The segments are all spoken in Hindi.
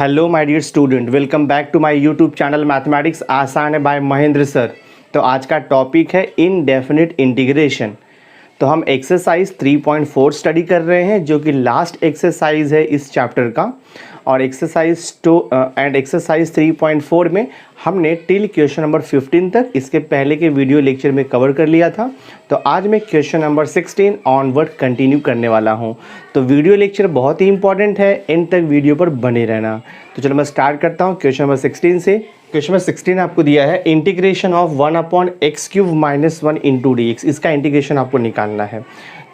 Hello my dear student, welcome back to my YouTube channel mathematics आसान है बाय महेंद्र सर। तो आज का टॉपिक है इनडेफिनिट इंटीग्रेशन। तो हम एक्सरसाइज 3.4 स्टडी कर रहे हैं जो कि लास्ट एक्सरसाइज है इस चैप्टर का। और एक्सरसाइज 3.4 में हमने टिल क्वेश्चन नंबर 15 तक इसके पहले के वीडियो लेक्चर में कवर कर लिया था। तो आज मैं क्वेश्चन नंबर 16 ऑनवर्ड कंटिन्यू करने वाला हूं। तो वीडियो लेक्चर बहुत ही इंपॉर्टेंट है, एंड तक वीडियो पर बने रहना। तो चलो मैं स्टार्ट करता हूं क्वेश्चन नंबर 16 से। क्वेश्चन नंबर 16 आपको दिया है इंटीग्रेशन ऑफ 1/x³ - 1 × dx। इसका इंटीग्रेशन आपको निकालना है।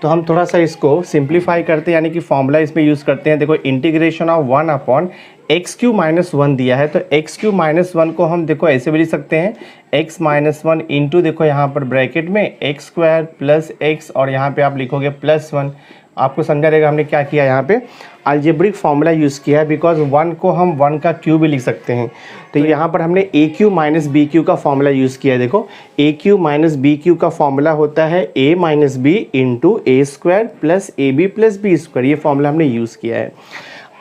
तो हम थोड़ा सा इसको सिंप्लीफाई करते हैं, यानी कि फॉर्मूला इसमें यूज़ करते हैं। देखो इंटीग्रेशन ऑफ 1/x³ - 1 दिया है, तो x³ - 1 को हम देखो ऐसे भी लिख सकते हैं x - 1 इंटू देखो यहाँ पर ब्रैकेट में x² + x और यहाँ पे आप लिखोगे +1। आपको समझा रहेगा हमने क्या किया, यहाँ पे अलजेब्रिक फार्मूला यूज़ किया है, बिकॉज 1 को हम 1 का क्यूब भी लिख सकते हैं। तो यहाँ पर हमने AQ - BQ का फार्मूला यूज़ किया है। देखो AQ - BQ का फार्मूला होता है A - B into A² + AB + B²। ये फार्मूला हमने यूज़ किया है।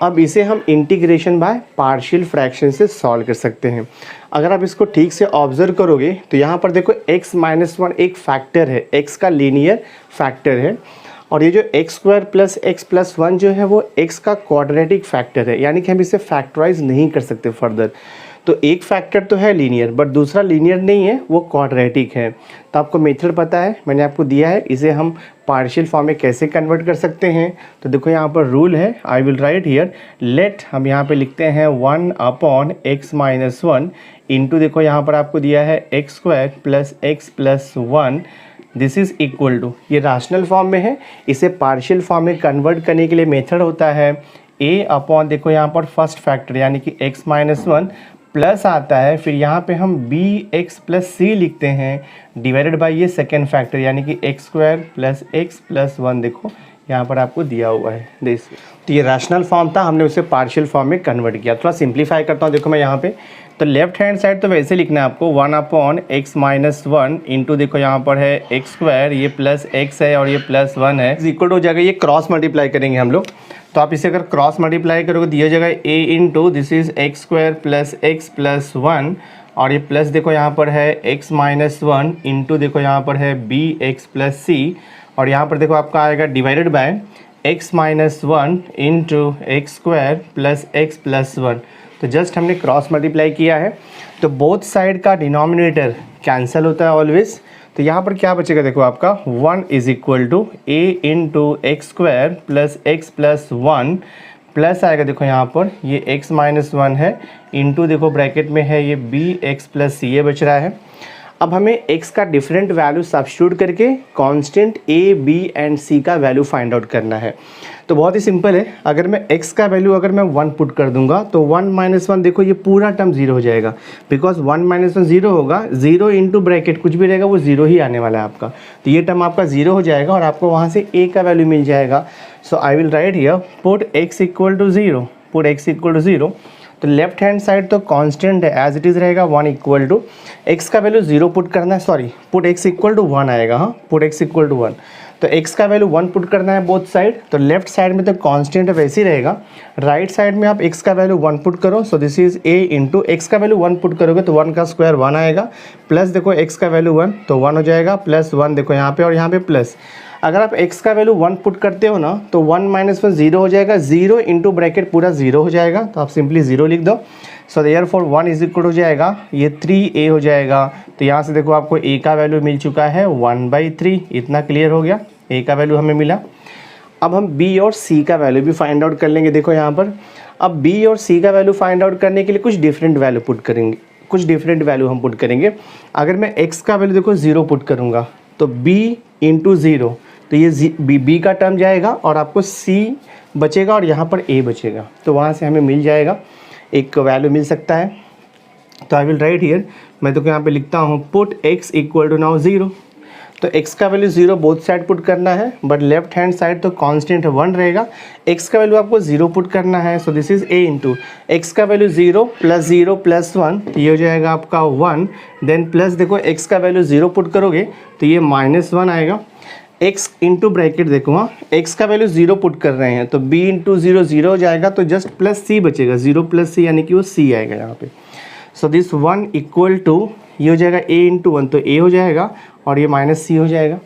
अब इसे हम इंटीग्रेशन बाय पार्शियल फ्रैक्शन से सॉल्व कर सकते हैं। अगर आप इसको ठीक से ऑब्जर्व करोगे तो यहाँ पर देखो x - 1 एक फैक्टर है, x का लीनियर फैक्टर है, और ये जो x² + x + 1 जो है वो x का क्वाड्रेटिक फैक्टर है, यानी कि हम इसे फैक्टराइज नहीं कर सकते फर्दर। तो एक फैक्टर तो है लीनियर, बट दूसरा लीनियर नहीं है, वो क्वाड्रेटिक है। तो आपको मेथड पता है, मैंने आपको दिया है, इसे हम पार्शियल फॉर्म में कैसे कन्वर्ट कर सकते हैं। तो देखो यहाँ पर रूल है, आई विल राइट हियर लेट, हम यहाँ पे लिखते हैं 1/x - 1 इंटू देखो यहाँ पर आपको दिया है x² + x + 1। This is equal to, ये रैशनल फॉर्म में है, इसे पार्शियल फॉर्म में कन्वर्ट करने के लिए मेथड होता है a/ देखो यहाँ पर फर्स्ट फैक्टर यानी कि x - 1 प्लस आता है, फिर यहाँ पे हम bx + c लिखते हैं डिवाइडेड बाय ये सेकेंड फैक्टर यानी कि x² + x + 1। देखो यहाँ पर आपको दिया हुआ है दिस। तो ये रैशनल फॉर्म था, हमने उसे पार्शियल फॉर्म में कन्वर्ट किया। थोड़ा सिंप्लीफाई करता हूँ, देखो मैं यहाँ पे, तो लेफ्ट हैंड साइड तो वैसे लिखना है आपको 1/x - 1 इंटू देखो यहाँ पर है x², ये +x है और ये +1 है, इक्वल हो जाएगा, ये क्रॉस मल्टीप्लाई करेंगे हम लोग। तो आप इसे अगर क्रॉस मल्टीप्लाई करोगे तो यह जगह a into this is x² + x + 1 और ये प्लस देखो यहाँ पर है x - 1 इंटू देखो यहाँ पर है bx + c और यहाँ पर देखो आपका आएगा divided by x - 1 into x² + x + 1। तो जस्ट हमने क्रॉस मल्टीप्लाई किया है, तो बोथ साइड का डिनोमिनेटर कैंसिल होता है ऑलवेज। तो यहाँ पर क्या बचेगा, देखो आपका 1 = a into x² + x + 1 plus आएगा देखो यहाँ पर ये x - 1 है इंटू देखो ब्रैकेट में है ये bx + c, ये बच रहा है। अब हमें x का डिफरेंट वैल्यू सब्स्टिट्यूट करके constant a, b and c का वैल्यू फाइंड आउट करना है। तो बहुत ही सिंपल है, अगर मैं x का वैल्यू अगर मैं 1 पुट कर दूंगा तो 1 - 1 देखो ये पूरा टर्म 0 हो जाएगा, बिकॉज 1 - 1 0 होगा, 0 इंटू ब्रैकेट कुछ भी रहेगा वो 0 ही आने वाला है आपका। तो ये टर्म आपका 0 हो जाएगा और आपको वहाँ से a का वैल्यू मिल जाएगा। So I will write here put x = 0, put x = 0। तो लेफ्ट हैंड साइड तो कांस्टेंट है, एज इट इज़ रहेगा 1 = x का वैल्यू 0 पुट करना है, सॉरी पुट x = 1 आएगा, हाँ पुट x = 1। तो x का वैल्यू 1 पुट करना है बोथ साइड। तो लेफ्ट साइड में तो कांस्टेंट वैसे ही रहेगा, राइट साइड में आप x का वैल्यू 1 पुट करो। सो this is a into x का वैल्यू 1 पुट करोगे तो 1 का स्क्वायर 1 आएगा, प्लस देखो x का वैल्यू 1 तो 1 हो जाएगा, प्लस 1 देखो यहाँ पे और यहाँ पे प्लस। अगर आप x का वैल्यू 1 पुट करते हो ना तो 1 - 1 0 हो जाएगा, 0 इंटू ब्रैकेट पूरा 0 हो जाएगा, तो आप सिंपली 0 लिख दो। सो देयरफॉर 1 = हो जाएगा ये 3a हो जाएगा। तो यहाँ से देखो आपको a का वैल्यू मिल चुका है 1/3, इतना क्लियर हो गया, a का वैल्यू हमें मिला। अब हम b और c का वैल्यू भी फाइंड आउट कर लेंगे। देखो यहाँ पर अब b और c का वैल्यू फाइंड आउट करने के लिए कुछ डिफरेंट वैल्यू पुट करेंगे, कुछ डिफरेंट वैल्यू हम पुट करेंगे। अगर मैं x का वैल्यू देखो 0 पुट करूँगा तो b इंटू 0, तो ये b का टर्म जाएगा और आपको c बचेगा और यहाँ पर a बचेगा, तो वहाँ से हमें मिल जाएगा, एक वैल्यू मिल सकता है। तो आई विल राइट हियर, मैं तो यहाँ पे लिखता हूँ पुट x = नाउ 0। तो x का वैल्यू 0 बोथ साइड पुट करना है, बट लेफ्ट हैंड साइड तो कांस्टेंट 1 रहेगा, x का वैल्यू आपको 0 पुट करना है। So this is a into x का वैल्यू 0 + 0 + 1, ये हो जाएगा आपका 1, देन प्लस देखो x का वैल्यू 0 पुट करोगे तो ये -1 आएगा, x इंटू ब्रैकेट देखो, हाँ x का वैल्यू 0 पुट कर रहे हैं तो b इंटू 0 0 हो जाएगा, तो जस्ट प्लस c बचेगा, 0 प्लस c यानी कि वो c आएगा यहाँ पे। सो दिस 1 इक्वल टू ये हो जाएगा a इंटू 1, तो a हो जाएगा और ये माइनस c हो जाएगा।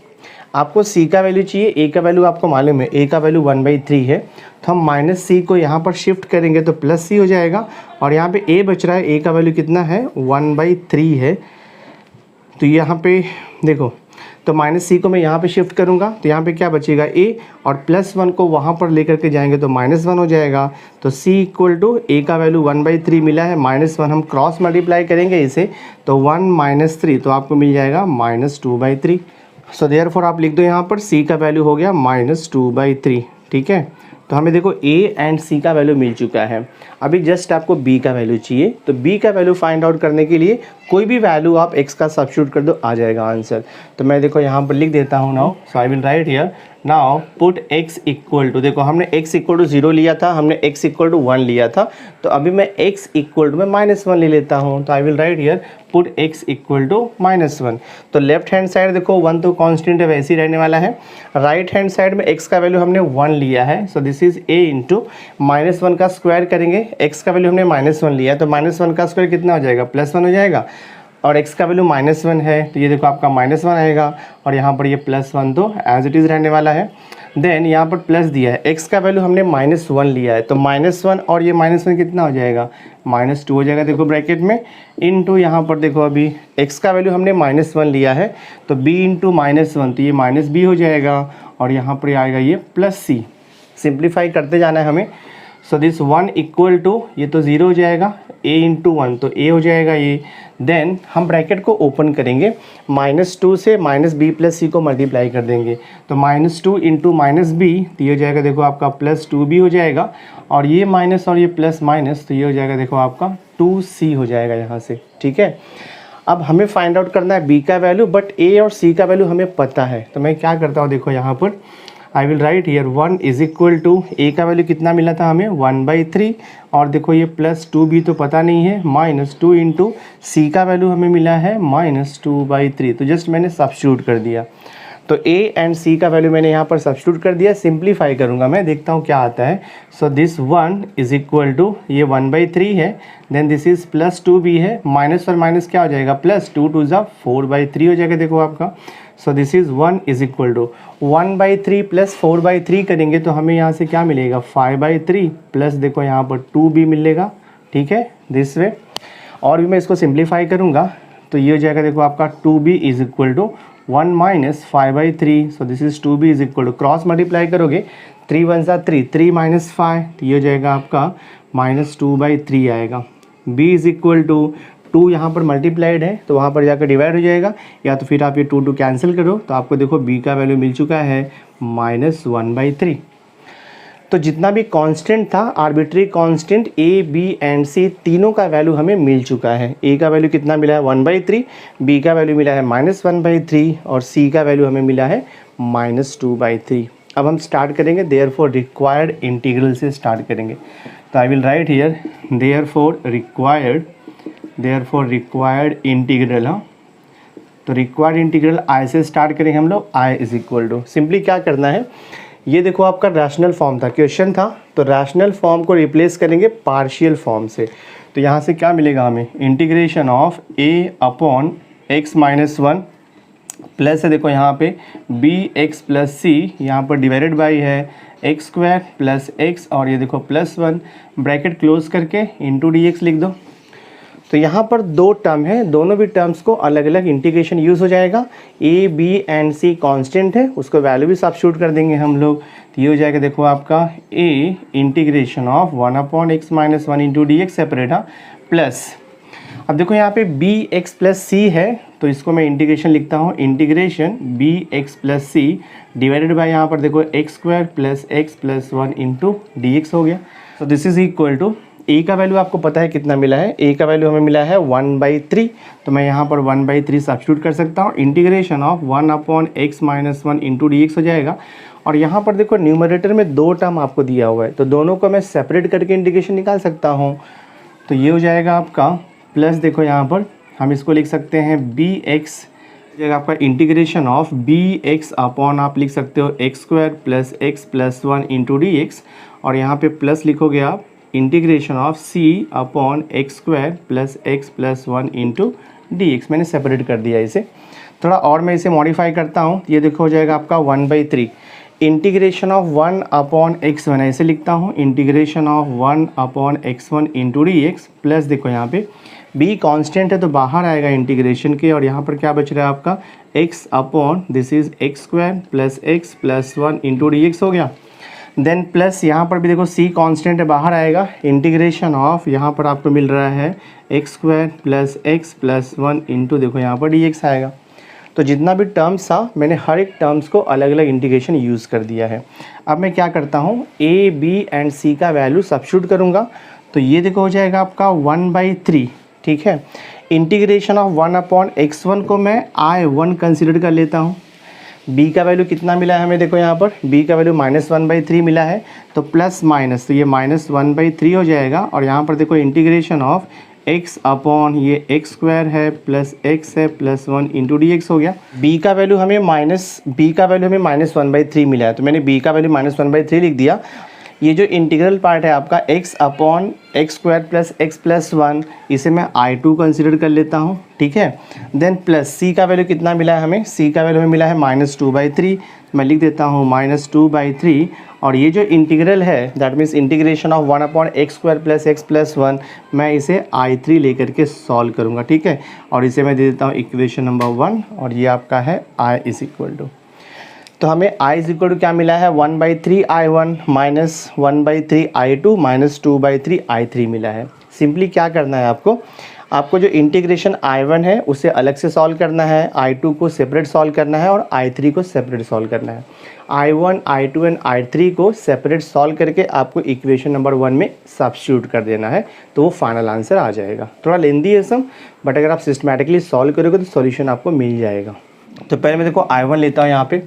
आपको c का वैल्यू चाहिए, a का वैल्यू आपको मालूम है, a का वैल्यू 1/3 है, तो हम माइनस c को यहाँ पर शिफ्ट करेंगे तो प्लस c हो जाएगा। और यहाँ पे a बच रहा है, a का वैल्यू कितना है 1/3 है, तो यहाँ पे देखो, तो माइनस c को मैं यहाँ पे शिफ्ट करूँगा तो यहाँ पे क्या बचेगा a, और प्लस 1 को वहाँ पर लेकर के जाएंगे तो -1 हो जाएगा। तो c इक्वल टू a का वैल्यू 1/3 मिला है, -1 हम क्रॉस मल्टीप्लाई करेंगे इसे तो 1 - 3, तो आपको मिल जाएगा -2/3। सो देयरफॉर आप लिख दो यहाँ पर c का वैल्यू हो गया -2/3। ठीक है, तो हमें देखो a एंड c का वैल्यू मिल चुका है। अभी जस्ट आपको b का वैल्यू चाहिए, तो b का वैल्यू फाइंड आउट करने के लिए कोई भी वैल्यू आप x का सब्स्टिट्यूट कर दो, आ जाएगा आंसर। तो मैं देखो यहाँ पर लिख देता हूँ now, so I will write here now put x equal to, देखो हमने x इक्वल टू 0 लिया था, हमने x इक्वल टू 1 लिया था, तो अभी मैं x इक्वल टू में -1 ले लेता हूँ। तो I will write here put x equal to -1। तो लेफ्ट हैंड साइड देखो 1 तो कांस्टेंट है, वैसे ही रहने वाला है। राइट हैंड साइड में x का वैल्यू हमने 1 लिया है, so this is a into -1 का स्क्वायर करेंगे, x का वैल्यू हमने -1 लिया है तो -1 का स्क्वायर कितना हो जाएगा, +1 हो जाएगा, और x का वैल्यू -1 है तो ये देखो आपका -1 आएगा, और यहाँ पर ये +1 तो एज इट इज़ रहने वाला है। देन यहाँ पर प्लस दिया है, x का वैल्यू हमने -1 लिया है तो -1 और ये -1 कितना हो जाएगा, -2 हो जाएगा देखो ब्रैकेट में, इनटू यहाँ पर देखो अभी x का वैल्यू हमने -1 लिया है तो b इंटू -1, तो ये -b हो जाएगा, और यहाँ पर आएगा ये +c। सिंप्लीफाई करते जाना है हमें। सो दिस 1 इक्वल टू ये तो 0 हो जाएगा, a इंटू 1 तो a हो जाएगा ये। देन हम ब्रैकेट को ओपन करेंगे, -2 से -b + c को मल्टीप्लाई कर देंगे तो -2 इंटू -b तो ये हो जाएगा देखो आपका +2b हो जाएगा, और ये माइनस और ये प्लस माइनस तो ये हो जाएगा देखो आपका 2c हो जाएगा यहाँ से। ठीक है, अब हमें फाइंड आउट करना है b का वैल्यू, बट a और c का वैल्यू हमें पता है, तो मैं क्या करता हूँ देखो यहाँ पर I will write here 1 is equal to a का वैल्यू कितना मिला था हमें 1/3, और देखो ये +2b तो पता नहीं है, -2 इंटू c का वैल्यू हमें मिला है -2/3, तो जस्ट मैंने सब्स्टिट्यूट कर दिया। तो a एंड c का वैल्यू मैंने यहाँ पर सब्स्टिट्यूट कर दिया, सिंप्लीफाई करूँगा मैं, देखता हूँ क्या आता है। So this 1 is equal to ये 1/3 है, देन दिस इज +2b है, माइनस और माइनस क्या हो जाएगा, +2 × 2 = 4/3 हो जाएगा देखो आपका। So this is 1 is equal to 1/3 + 4/3 करेंगे तो हमें यहाँ से क्या मिलेगा 5/3 प्लस देखो यहाँ पर 2b मिलेगा। ठीक है, दिस वे। और भी मैं इसको सिंप्लीफाई करूँगा तो ये हो जाएगा देखो आपका 2b is equal to 1 - 5/3, so this is 2b is equal to, cross multiply करोगे 3 × 1 = 3, 3 - 5 तो ये हो जाएगा आपका -2/3 आएगा। b इज इक्वल टू 2 यहाँ पर मल्टीप्लाइड है तो वहाँ पर जाकर डिवाइड हो जाएगा, या तो फिर आप ये 2 कैंसिल करो तो आपको देखो b का वैल्यू मिल चुका है -1/3। तो जितना भी कांस्टेंट था, arbitrary constant a, b and c तीनों का वैल्यू हमें मिल चुका है। a का वैल्यू कितना मिला है 1/3, b का वैल्यू मिला है -1/3, और c का वैल्यू हमें मिला है -2/3। अब हम स्टार्ट करेंगे देयरफॉर रिक्वायर्ड इंटीग्रल से स्टार्ट करेंगे। तो I will write here therefore required integral. हाँ, तो रिक्वायर्ड इंटीग्रल i से स्टार्ट करेंगे हम लोग। i is equal to, simply क्या करना है, ये देखो आपका रैशनल फॉर्म था, क्वेश्चन था, तो रैशनल फॉर्म को रिप्लेस करेंगे पार्शियल फॉर्म से। तो यहाँ से क्या मिलेगा हमें, इंटीग्रेशन ऑफ a/x - 1 प्लस है देखो यहाँ पे bx + c, यहाँ पर डिवाइडेड बाई है x² + x, और ये देखो +1 ब्रैकेट क्लोज करके इंटू dx लिख दो। तो यहाँ पर 2 टर्म है, दोनों भी टर्म्स को अलग अलग इंटीग्रेशन यूज़ हो जाएगा। a, b and c constant है, उसको वैल्यू भी सब्स्टिट्यूट कर देंगे हम लोग, तो ये हो जाएगा देखो आपका a इंटीग्रेशन ऑफ 1/x - 1 इंटू dx सेपरेट, हाँ, प्लस अब देखो यहाँ पे bx + c है तो इसको मैं इंटीग्रेशन लिखता हूँ, integration bx + c divided by यहाँ पर देखो x² + x + 1 इंटू dx हो गया। तो this is equal to, a का वैल्यू आपको पता है कितना मिला है, a का वैल्यू हमें मिला है 1/3, तो मैं यहाँ पर 1/3 सब्स्टिट्यूट कर सकता हूँ, इंटीग्रेशन ऑफ 1/x - 1 इंटू dx हो जाएगा। और यहाँ पर देखो न्यूमरेटर में 2 टर्म आपको दिया हुआ है, तो दोनों को मैं सेपरेट करके इंटीग्रेशन निकाल सकता हूँ। तो ये हो जाएगा आपका प्लस, देखो यहाँ पर हम इसको लिख सकते हैं bx जगह आपका integration of b x upon आप लिख सकते हो x square plus 1 into d x, और यहाँ पे प्लस लिखोगे आप integration of c upon x square plus 1 into d x. मैंने सेपरेट कर दिया इसे। थोड़ा और मैं इसे मॉडिफाई करता हूँ। ये देखो हो जाएगा आपका 1/3 इंटीग्रेशन ऑफ 1 अपॉन x1, ऐसे लिखता हूँ integration of 1 upon x1 into d x, plus देखो यहाँ पे b कांस्टेंट है तो बाहर आएगा इंटीग्रेशन के, और यहाँ पर क्या बच रहा है आपका x upon this is x square plus 1 into d x हो गया। देन प्लस यहाँ पर भी देखो c कांस्टेंट है बाहर आएगा, इंटीग्रेशन ऑफ यहाँ पर आपको मिल रहा है एक्स स्क्वायर प्लस 1 इंटू देखो यहाँ पर डी एक्स आएगा। तो जितना भी टर्म्स था मैंने हर एक टर्म्स को अलग अलग इंटीग्रेशन यूज़ कर दिया है। अब मैं क्या करता हूँ, a b एंड c का वैल्यू सब्स्टिट्यूट करूँगा। तो ये देखो हो जाएगा आपका 1/3, ठीक है। इंटीग्रेशन ऑफ 1 अपॉन x1 को मैं I1 कंसिडर कर लेता हूँ। b का वैल्यू कितना मिला है हमें, देखो यहाँ पर b का वैल्यू -1/3 मिला है, तो प्लस माइनस तो ये -1/3 हो जाएगा, और यहाँ पर देखो इंटीग्रेशन ऑफ x अपॉन ये एक्स स्क्वायर है प्लस x है प्लस 1 इंटू डी एक्स हो गया। b का वैल्यू हमें -1/3 मिला है, तो मैंने b का वैल्यू -1/3 लिख दिया। ये जो इंटीग्रल पार्ट है आपका x upon x square plus x plus 1, इसे मैं I2 कंसिडर कर लेता हूँ, ठीक है। देन प्लस c का वैल्यू कितना मिला है हमें, c का वैल्यू हमें मिला है -2/3, मैं लिख देता हूँ -2/3, और ये जो इंटीग्रल है that means integration of 1 upon x square plus x plus 1, मैं इसे I3 लेकर के सॉल्व करूँगा, ठीक है। और इसे मैं दे देता हूँ इक्वेशन नंबर 1, और ये आपका है I इज इक्वल टू, तो हमें I इज इक्वल टू क्या मिला है 1/3 I1 minus 1/3 I2 minus 2/3 I3 मिला है। सिंपली क्या करना है आपको जो इंटीग्रेशन I1 है उसे अलग से सॉल्व करना है, I2 को सेपरेट सॉल्व करना है, और I3 को सेपरेट सॉल्व करना है। I1, I2 एंड I3 को सेपरेट सॉल्व करके आपको इक्वेशन नंबर 1 में सब्स्टिट्यूट कर देना है, तो वो फाइनल आंसर आ जाएगा। थोड़ा लेंदी है सम, बट अगर आप सिस्टमैटिकली सॉल्व करोगे तो सॉल्यूशन आपको मिल जाएगा। तो पहले मैं देखो I1 लेता हूँ यहाँ पे।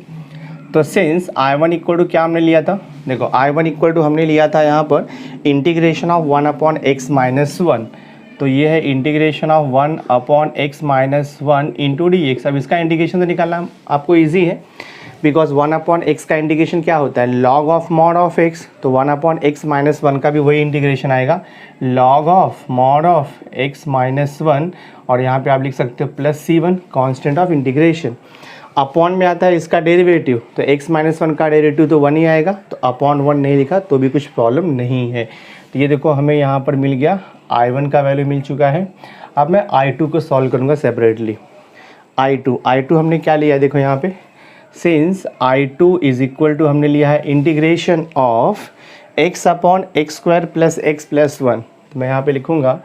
तो सिंस I1 इक्वल टू क्या हमने लिया था, देखो I1 इक्वल टू हमने लिया था यहाँ पर integration of 1 upon x minus 1, तो ये है integration of 1 upon x minus 1 into d x. अब इसका इंटीग्रेशन तो निकालना आपको ईजी है, बिकॉज 1 अपॉन एक्स का इंटीग्रेशन क्या होता है, log of mod of x, तो 1 अपॉन एक्स माइनस 1 का भी वही इंटीग्रेशन आएगा, log of mod of x minus 1, और यहाँ पे आप लिख सकते हो plus C1 constant of integration. Upon में आता है इसका डेरिवेटिव, तो x माइनस 1 का डेरिवेटिव तो 1 ही आएगा, तो अपॉन 1 नहीं लिखा तो भी कुछ प्रॉब्लम नहीं है। तो ये देखो हमें यहाँ पर मिल गया I1 का वैल्यू मिल चुका है। अब मैं I2 को सॉल्व करूँगा सेपरेटली। I2 हमने क्या लिया है, देखो यहाँ पे since I2 is equal to हमने लिया है integration of x upon x square plus x plus 1, तो मैं यहाँ पे लिखूँगा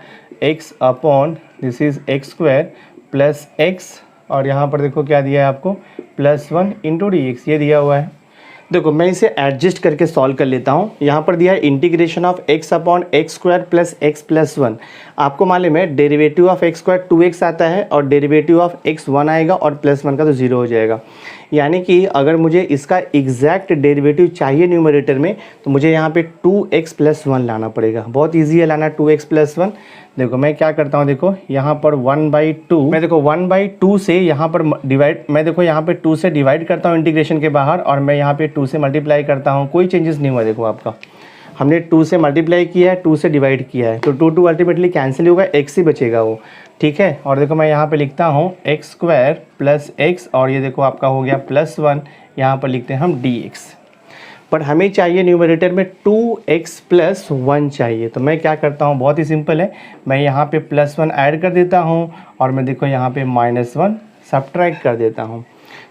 x upon this is x square plus x, और यहाँ पर देखो क्या दिया है आपको प्लस 1 इंटू डी एक्स, ये दिया हुआ है। देखो मैं इसे एडजस्ट करके सॉल्व कर लेता हूँ। यहाँ पर दिया है integration of x upon x square plus x plus 1। आपको मालूम है derivative of x square 2x आता है, और डेरिवेटिव ऑफ x 1 आएगा, और प्लस 1 का तो 0 हो जाएगा। यानी कि अगर मुझे इसका एग्जैक्ट डेरिवेटिव चाहिए न्यूमरेटर में, तो मुझे यहाँ पे 2x प्लस 1 लाना पड़ेगा। बहुत ईजी है लाना 2x प्लस 1। देखो मैं क्या करता हूँ, देखो यहाँ पर 1/2, मैं देखो 1/2 से यहाँ पर डिवाइड, मैं देखो यहाँ पे 2 से डिवाइड करता हूँ इंटीग्रेशन के बाहर, और मैं यहाँ पे 2 से मल्टीप्लाई करता हूँ। कोई चेंजेस नहीं हुआ, देखो आपका हमने 2 से मल्टीप्लाई किया है, 2 से डिवाइड किया है, तो 2 अल्टीमेटली कैंसिल होगा, x ही बचेगा वो, ठीक है। और देखो मैं यहाँ पे लिखता हूँ एक्स स्क्वायर प्लस एक्स, और ये देखो आपका हो गया प्लस 1, यहाँ पर लिखते हैं हम dx। पर हमें चाहिए न्यूमरेटर में 2x प्लस 1 चाहिए, तो मैं क्या करता हूँ, बहुत ही सिंपल है, मैं यहाँ पे प्लस 1 ऐड कर देता हूँ, और मैं देखो यहाँ पे -1 सब्ट्रैक्ट कर देता हूँ।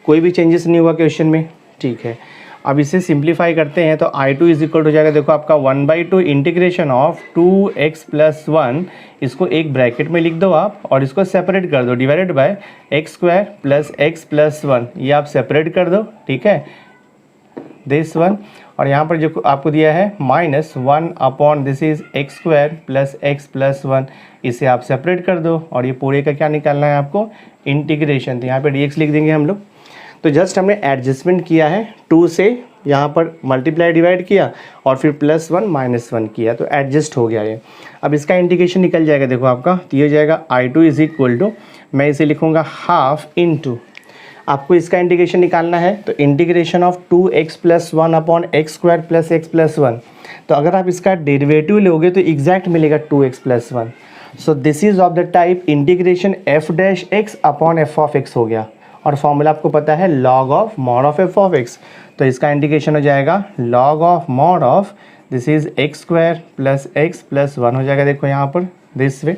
कोई भी चेंजेस नहीं हुआ क्वेश्चन में, ठीक है। अब इसे सिंप्लीफाई करते हैं, तो I2 इज इक्वल हो जाएगा, देखो आपका 1/2 इंटीग्रेशन ऑफ 2x प्लस 1, इसको एक ब्रैकेट में लिख दो आप, और इसको सेपरेट कर दो, divided by x square plus x plus 1, ये आप सेपरेट कर दो, ठीक है, दिस वन। और यहाँ पर जो आपको दिया है -1 upon this is x square plus x plus 1, इसे आप सेपरेट कर दो, और ये पूरे का क्या निकालना है आपको, इंटीग्रेशन। तो यहाँ पे dx लिख देंगे हम लोग। तो जस्ट हमने एडजस्टमेंट किया है, 2 से यहाँ पर मल्टीप्लाई डिवाइड किया, और फिर +1 -1 किया, तो एडजस्ट हो गया ये। अब इसका इंटीग्रेशन निकल जाएगा, देखो आपका, तो ये हो जाएगा I2 इज इक्वल टू, मैं इसे लिखूँगा हाफ इंटू आपको इसका इंटीग्रेशन निकालना है, तो integration of 2x plus 1 upon x square plus x plus 1, तो अगर आप इसका डेरिवेटिव लोगे तो एग्जैक्ट मिलेगा 2x plus 1। So this is of the type integration f dash x upon F of x हो गया, और फॉर्मूला आपको पता है log of mod of F of x, तो इसका इंटीग्रेशन हो जाएगा log of mod of this is x square plus x plus 1 हो जाएगा। देखो यहाँ पर दिस वे,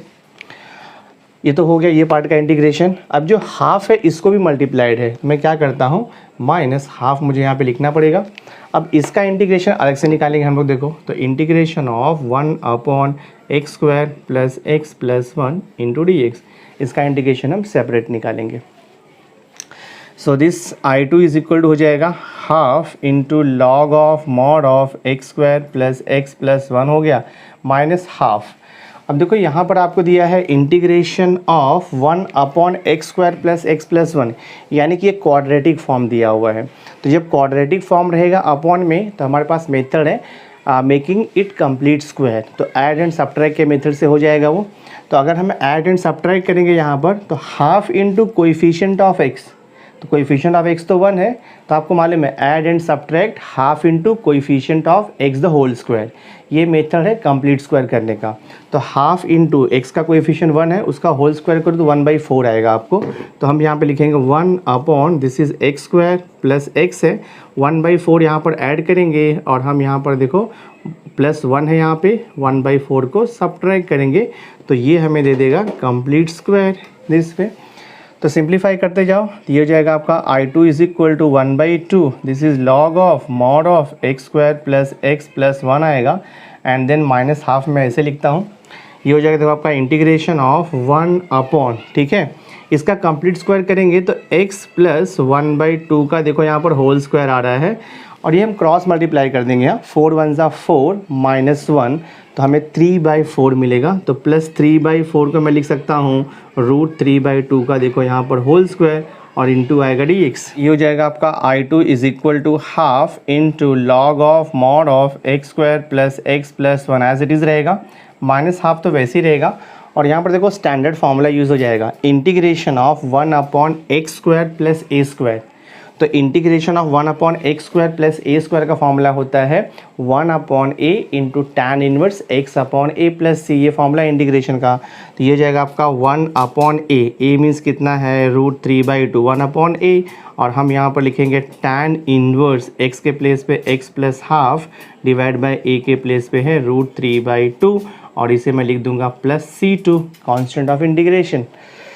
ये तो हो गया ये पार्ट का इंटीग्रेशन। अब जो हाफ है इसको भी मल्टीप्लाइड है, मैं क्या करता हूँ माइनस हाफ मुझे यहाँ पे लिखना पड़ेगा। अब इसका इंटीग्रेशन अलग से निकालेंगे हम लोग। देखो तो integration of 1 upon x square plus x plus 1 into d x, इसका इंटीग्रेशन हम सेपरेट निकालेंगे। So this I2 is equal to हो जाएगा half into log of mod of x square plus x plus 1 हो गया माइनस हाफ। अब देखो यहाँ पर आपको दिया है integration of 1 upon x square plus x plus 1, यानी कि ये क्वाड्रेटिक फॉर्म दिया हुआ है। तो जब क्वाड्रेटिक फॉर्म रहेगा अपॉन में, तो हमारे पास मेथड है मेकिंग इट कंप्लीट स्क्वायर, तो ऐड एंड सब्ट्रैक्ट के मेथड से हो जाएगा वो। तो अगर हम ऐड एंड सब्ट्रैक्ट करेंगे यहाँ पर, तो half into coefficient of x, तो कोएफिशिएंट ऑफ एक्स तो 1 है, तो आपको मालूम है add and subtract half into coefficient of x the whole square, ये मेथड है कंप्लीट स्क्वायर करने का। तो हाफ इंटू एक्स का कोएफिशिएंट 1 है, उसका होल स्क्वायर करो तो 1/4 आएगा आपको। तो हम यहाँ पे लिखेंगे 1 upon this is x square plus x है, 1/4 यहाँ पर ऐड करेंगे, और हम यहाँ पर देखो प्लस 1 है यहाँ पे, 1/4 को सब्ट्रैक्ट करेंगे तो ये हमें दे देगा कंप्लीट स्क्वायर दिस पे। तो सिंप्लीफाई करते जाओ, तो ये हो जाएगा आपका I2 is equal to 1/2 this is log of mod of x square plus x plus 1 आएगा, एंड देन माइनस हाफ में ऐसे लिखता हूँ। ये हो जाएगा देखो आपका इंटीग्रेशन ऑफ 1 अपॉन, ठीक है, इसका कंप्लीट स्क्वायर करेंगे तो x प्लस 1/2 का देखो यहाँ पर होल स्क्वायर आ रहा है, और ये हम क्रॉस मल्टीप्लाई कर देंगे यहाँ, 4 1 4 माइनस 1, तो हमें 3/4 मिलेगा। तो प्लस 3/4 को मैं लिख सकता हूँ √3/2 का देखो यहाँ पर होल स्क्वायर, और इंटू आएगा dx। ये हो जाएगा आपका I2 is equal to half into log of mod of x square plus x plus 1 as it is रहेगा, माइनस हाफ तो वैसे ही रहेगा। और यहाँ पर देखो स्टैंडर्ड फार्मूला यूज़ हो जाएगा integration of 1 upon x square plus a square. तो integration of 1 upon x square plus a square का फॉर्मूला होता है 1 upon a into tan inverse x upon a plus c, ये फॉर्मूला इंटीग्रेशन का। तो ये जाएगा आपका 1 अपॉन ए मीन्स कितना है √3/2, 1 अपॉन ए, और हम यहाँ पर लिखेंगे टैन इनवर्स एक्स के प्लेस पे x plus half divide by a के प्लेस पे है √3/2, और इसे मैं लिख दूंगा plus C2 constant of integration.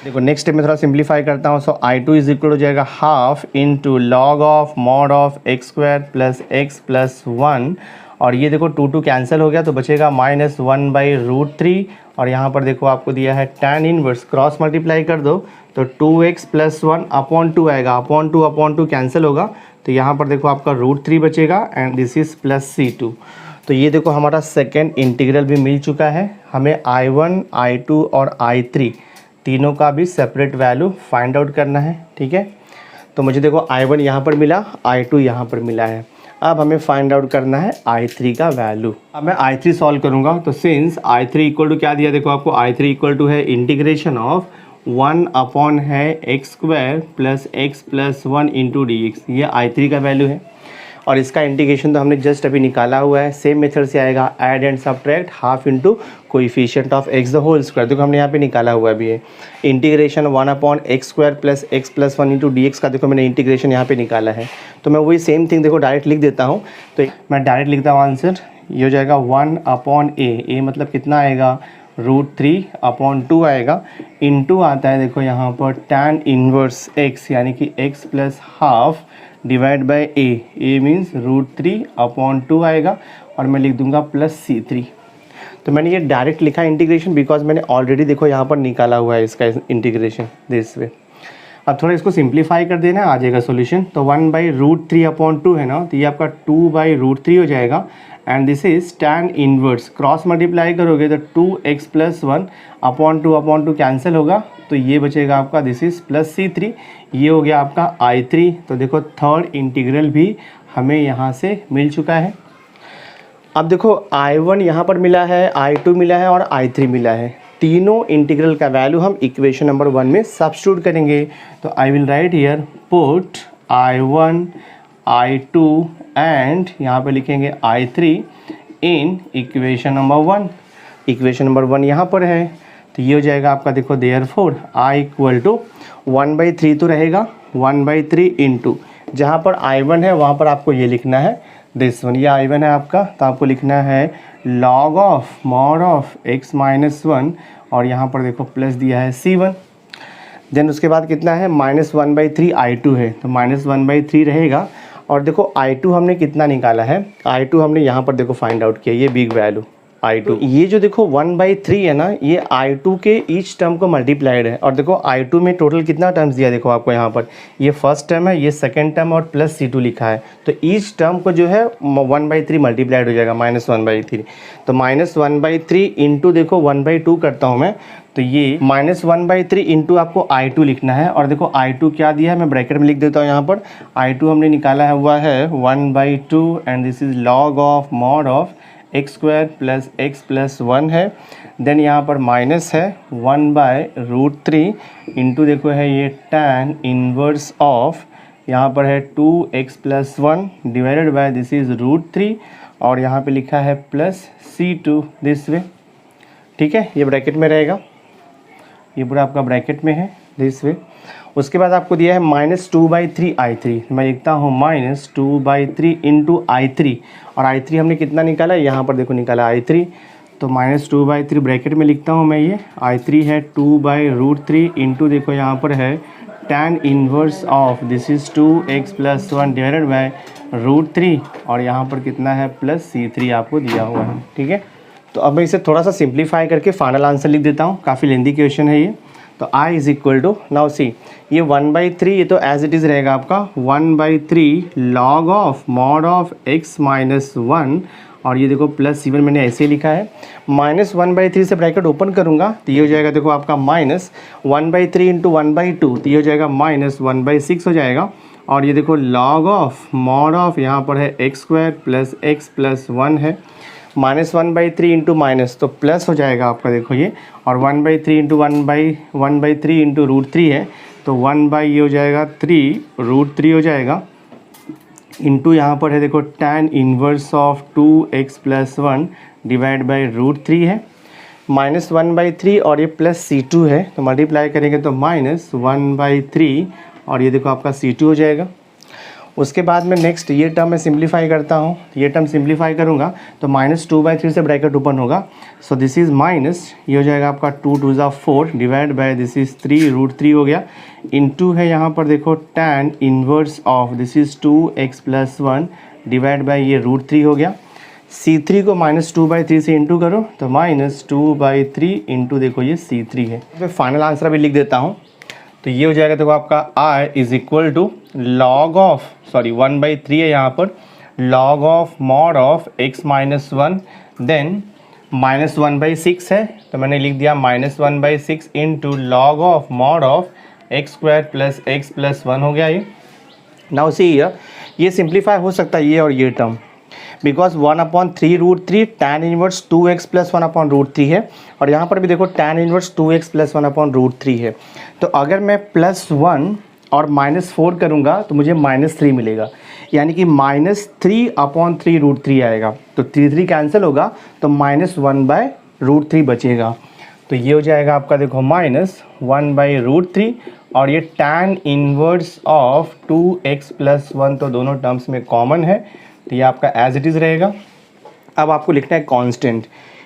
देखो नेक्स्ट स्टेप में थोड़ा सिंप्लीफाई करता हूँ। सो I2 इज इक्वल हो जाएगा half into log of mod of x square plus x plus 1, और ये देखो 2 कैंसिल हो गया तो बचेगा माइनस 1/√3, और यहाँ पर देखो आपको दिया है टैन इनवर्स, क्रॉस मल्टीप्लाई कर दो तो 2x प्लस 1 अपॉन 2 आएगा, अपॉन 2 कैंसिल होगा, तो यहाँ पर देखो आपका √3 बचेगा, and this is plus C2। तो ये देखो हमारा सेकेंड इंटीग्रल भी मिल चुका है। हमें I1, I2 और I3 तीनों का भी सेपरेट वैल्यू फाइंड आउट करना है, ठीक है। तो मुझे देखो I1 यहाँ पर मिला, I2 यहाँ पर मिला है, अब हमें फाइंड आउट करना है I3 का वैल्यू। अब मैं I3 सॉल्व करूँगा, तो सिंस I3 इक्वल टू क्या दिया, देखो आपको I3 इक्वल टू है इंटीग्रेशन ऑफ 1 अपॉन है x square plus x plus 1 इंटू dx, ये I3 का वैल्यू है। और इसका इंटीग्रेशन तो हमने जस्ट अभी निकाला हुआ है, सेम मेथड से आएगा add and subtract half into coefficient of x the whole square, देखो हमने यहाँ पे निकाला हुआ भी है। Integration 1 upon x square plus x plus 1 इंटू dx का देखो मैंने इंटीग्रेशन यहाँ पे निकाला है, तो मैं वही सेम थिंग देखो डायरेक्ट लिख देता हूँ। तो मैं डायरेक्ट लिखता हूँ आंसर, ये हो जाएगा 1 अपॉन ए मतलब कितना आएगा √3/2 आएगा, इंटू आता है देखो यहाँ पर टैन इनवर्स एक्स यानी कि x plus half divide by A means √3/2 आएगा, और मैं लिख दूंगा प्लस C3। तो मैंने ये डायरेक्ट लिखा इंटीग्रेशन बिकॉज मैंने ऑलरेडी देखो यहाँ पर निकाला हुआ है इसका इंटीग्रेशन दिस वे। अब थोड़ा इसको सिंप्लीफाई कर देना, आ जाएगा सॉल्यूशन। तो 1/√3/2 है ना, तो ये आपका 2/√3 हो जाएगा, and this is tan inverse, cross multiply करोगे तो 2x प्लस 1/2 कैंसिल होगा, तो ये बचेगा आपका दिस इज प्लस C3, ये हो गया आपका I3। तो देखो थर्ड इंटीग्रल भी हमें यहाँ से मिल चुका है। अब देखो I1 यहाँ पर मिला है, I2 मिला है और I3 मिला है, तीनों इंटीग्रल का वैल्यू हम इक्वेशन नंबर 1 में सब्स्टिट्यूट करेंगे। तो I will write here put I1 I2 and यहाँ पे लिखेंगे I3 in equation number 1। Equation number 1 यहाँ पर है, तो ये हो जाएगा आपका, देखो देयरफॉर I इक्वल टू 1/3 तो रहेगा 1/3 इंटू जहाँ पर I1 है वहाँ पर आपको ये लिखना है दिस वन, ये I1 है आपका, तो आपको लिखना है log of mod of x minus 1 और यहाँ पर देखो प्लस दिया है C1। देन उसके बाद कितना है -1/3 I2 है, तो -1/3 रहेगा। और देखो I2 हमने कितना निकाला है, I2 हमने यहाँ पर देखो फाइंड आउट किया, ये बिग वैल्यू I2। ये जो देखो 1/3 है ना, ये I2 के ईच टर्म को मल्टीप्लाइड है। और देखो I2 में टोटल कितना टर्म्स दिया, देखो आपको यहाँ पर ये फर्स्ट टर्म है, ये सेकंड टर्म और प्लस C2 लिखा है। तो ईच टर्म को जो है 1/3 मल्टीप्लाइड हो जाएगा -1/3। तो -1/3 इंटू देखो 1/2 करता हूँ मैं, तो ये -1/3 इंटू आपको I2 लिखना है। और देखो I2 क्या दिया है, मैं ब्रैकेट में लिख देता हूँ यहाँ पर। I2 हमने निकाला हुआ है 1/2 and this is log of mod of x² plus x plus 1 है। देन यहाँ पर माइनस है 1/√3 इंटू देखो है ये tan इनवर्स ऑफ, यहाँ पर है 2x plus 1 divided by this is √3 और यहाँ पे लिखा है प्लस C2 दिस वे। ठीक है, ये ब्रैकेट में रहेगा, ये पूरा आपका ब्रैकेट में है दिस वे। उसके बाद आपको दिया है -2/3 I3, मैं लिखता हूँ -2/3 इंटू I3 और I3 हमने कितना निकाला है, यहाँ पर देखो निकाला I3, तो -2/3 ब्रैकेट में लिखता हूँ मैं, ये I3 है 2/√3 इंटू देखो यहाँ पर है tan inverse of this is 2x plus 1 divided by √3 और यहाँ पर कितना है प्लस C3 आपको दिया हुआ है। ठीक है, तो अब मैं इसे थोड़ा सा सिंप्लीफाई करके फाइनल आंसर लिख देता हूँ, काफ़ी लेंदी क्वेश्चन है ये। तो I is equal to, now see ये 1/3 ये तो एज इट इज़ रहेगा आपका 1/3 log of mod of x minus 1 और ये देखो प्लस C1 मैंने ऐसे ही लिखा है। -1/3 से ब्रैकेट ओपन करूँगा तो ये हो जाएगा देखो आपका -1/3 इंटू 1/2, तो ये हो जाएगा -1/6 हो जाएगा। और ये देखो लॉग ऑफ मॉड ऑफ यहाँ पर है x² प्लस x प्लस 1 है, -1/3 इंटू माइनस तो प्लस हो जाएगा आपका देखो ये, और 1/3 इंटू 1/3 इंटू √3 है, तो 1 ये हो जाएगा 3 √3 हो जाएगा इंटू यहाँ पर है देखो tan inverse of 2x plus 1 divide by √3 है, -1/3 और ये प्लस C2 है, तो मल्टीप्लाई करेंगे तो -1/3 और ये देखो आपका C2 हो जाएगा। उसके बाद में नेक्स्ट ये टर्म मैं सिंप्लीफाई करता हूँ, ये टर्म सिंप्लीफाई करूँगा तो -2/3 से ब्रैकेट ओपन होगा, सो दिस इज़ माइनस, ये हो जाएगा आपका 2 2 ज़ा 4 डिवाइड बाय दिस इज़ 3 √3 हो गया, इंटू है यहाँ पर देखो tan inverse of this is 2x plus 1 divide by ये √3 हो गया। C3 को -2/3 से इंटू करो तो -2/3 इंटू देखो ये C3 है। मैं फाइनल आंसर अभी लिख देता हूँ, तो ये हो जाएगा देखो आपका I is equal to log of 1/3 है यहाँ पर, log of mod of x minus 1 then -1/6 है, तो मैंने लिख दिया -1/6 into log of mod of x² plus x plus 1 हो गया ये। नाउ सी ये सिंप्लीफाई हो सकता है ये और ये term, because 1/3 √3 tan inverse 2x plus 1/√3 है, और यहाँ पर भी देखो tan इनवर्स 2x प्लस 1/√3 है। तो अगर मैं +1 और -4 करूँगा तो मुझे -3 मिलेगा, यानी कि -3/3 √3 आएगा, तो 3 कैंसिल होगा तो -1/√3 बचेगा, तो ये हो जाएगा आपका देखो -1/√3 और ये tan inverse of 2x plus 1 तो दोनों टर्म्स में कॉमन है, तो ये आपका एज इट इज़ रहेगा। अब आपको लिखना है कांस्टेंट,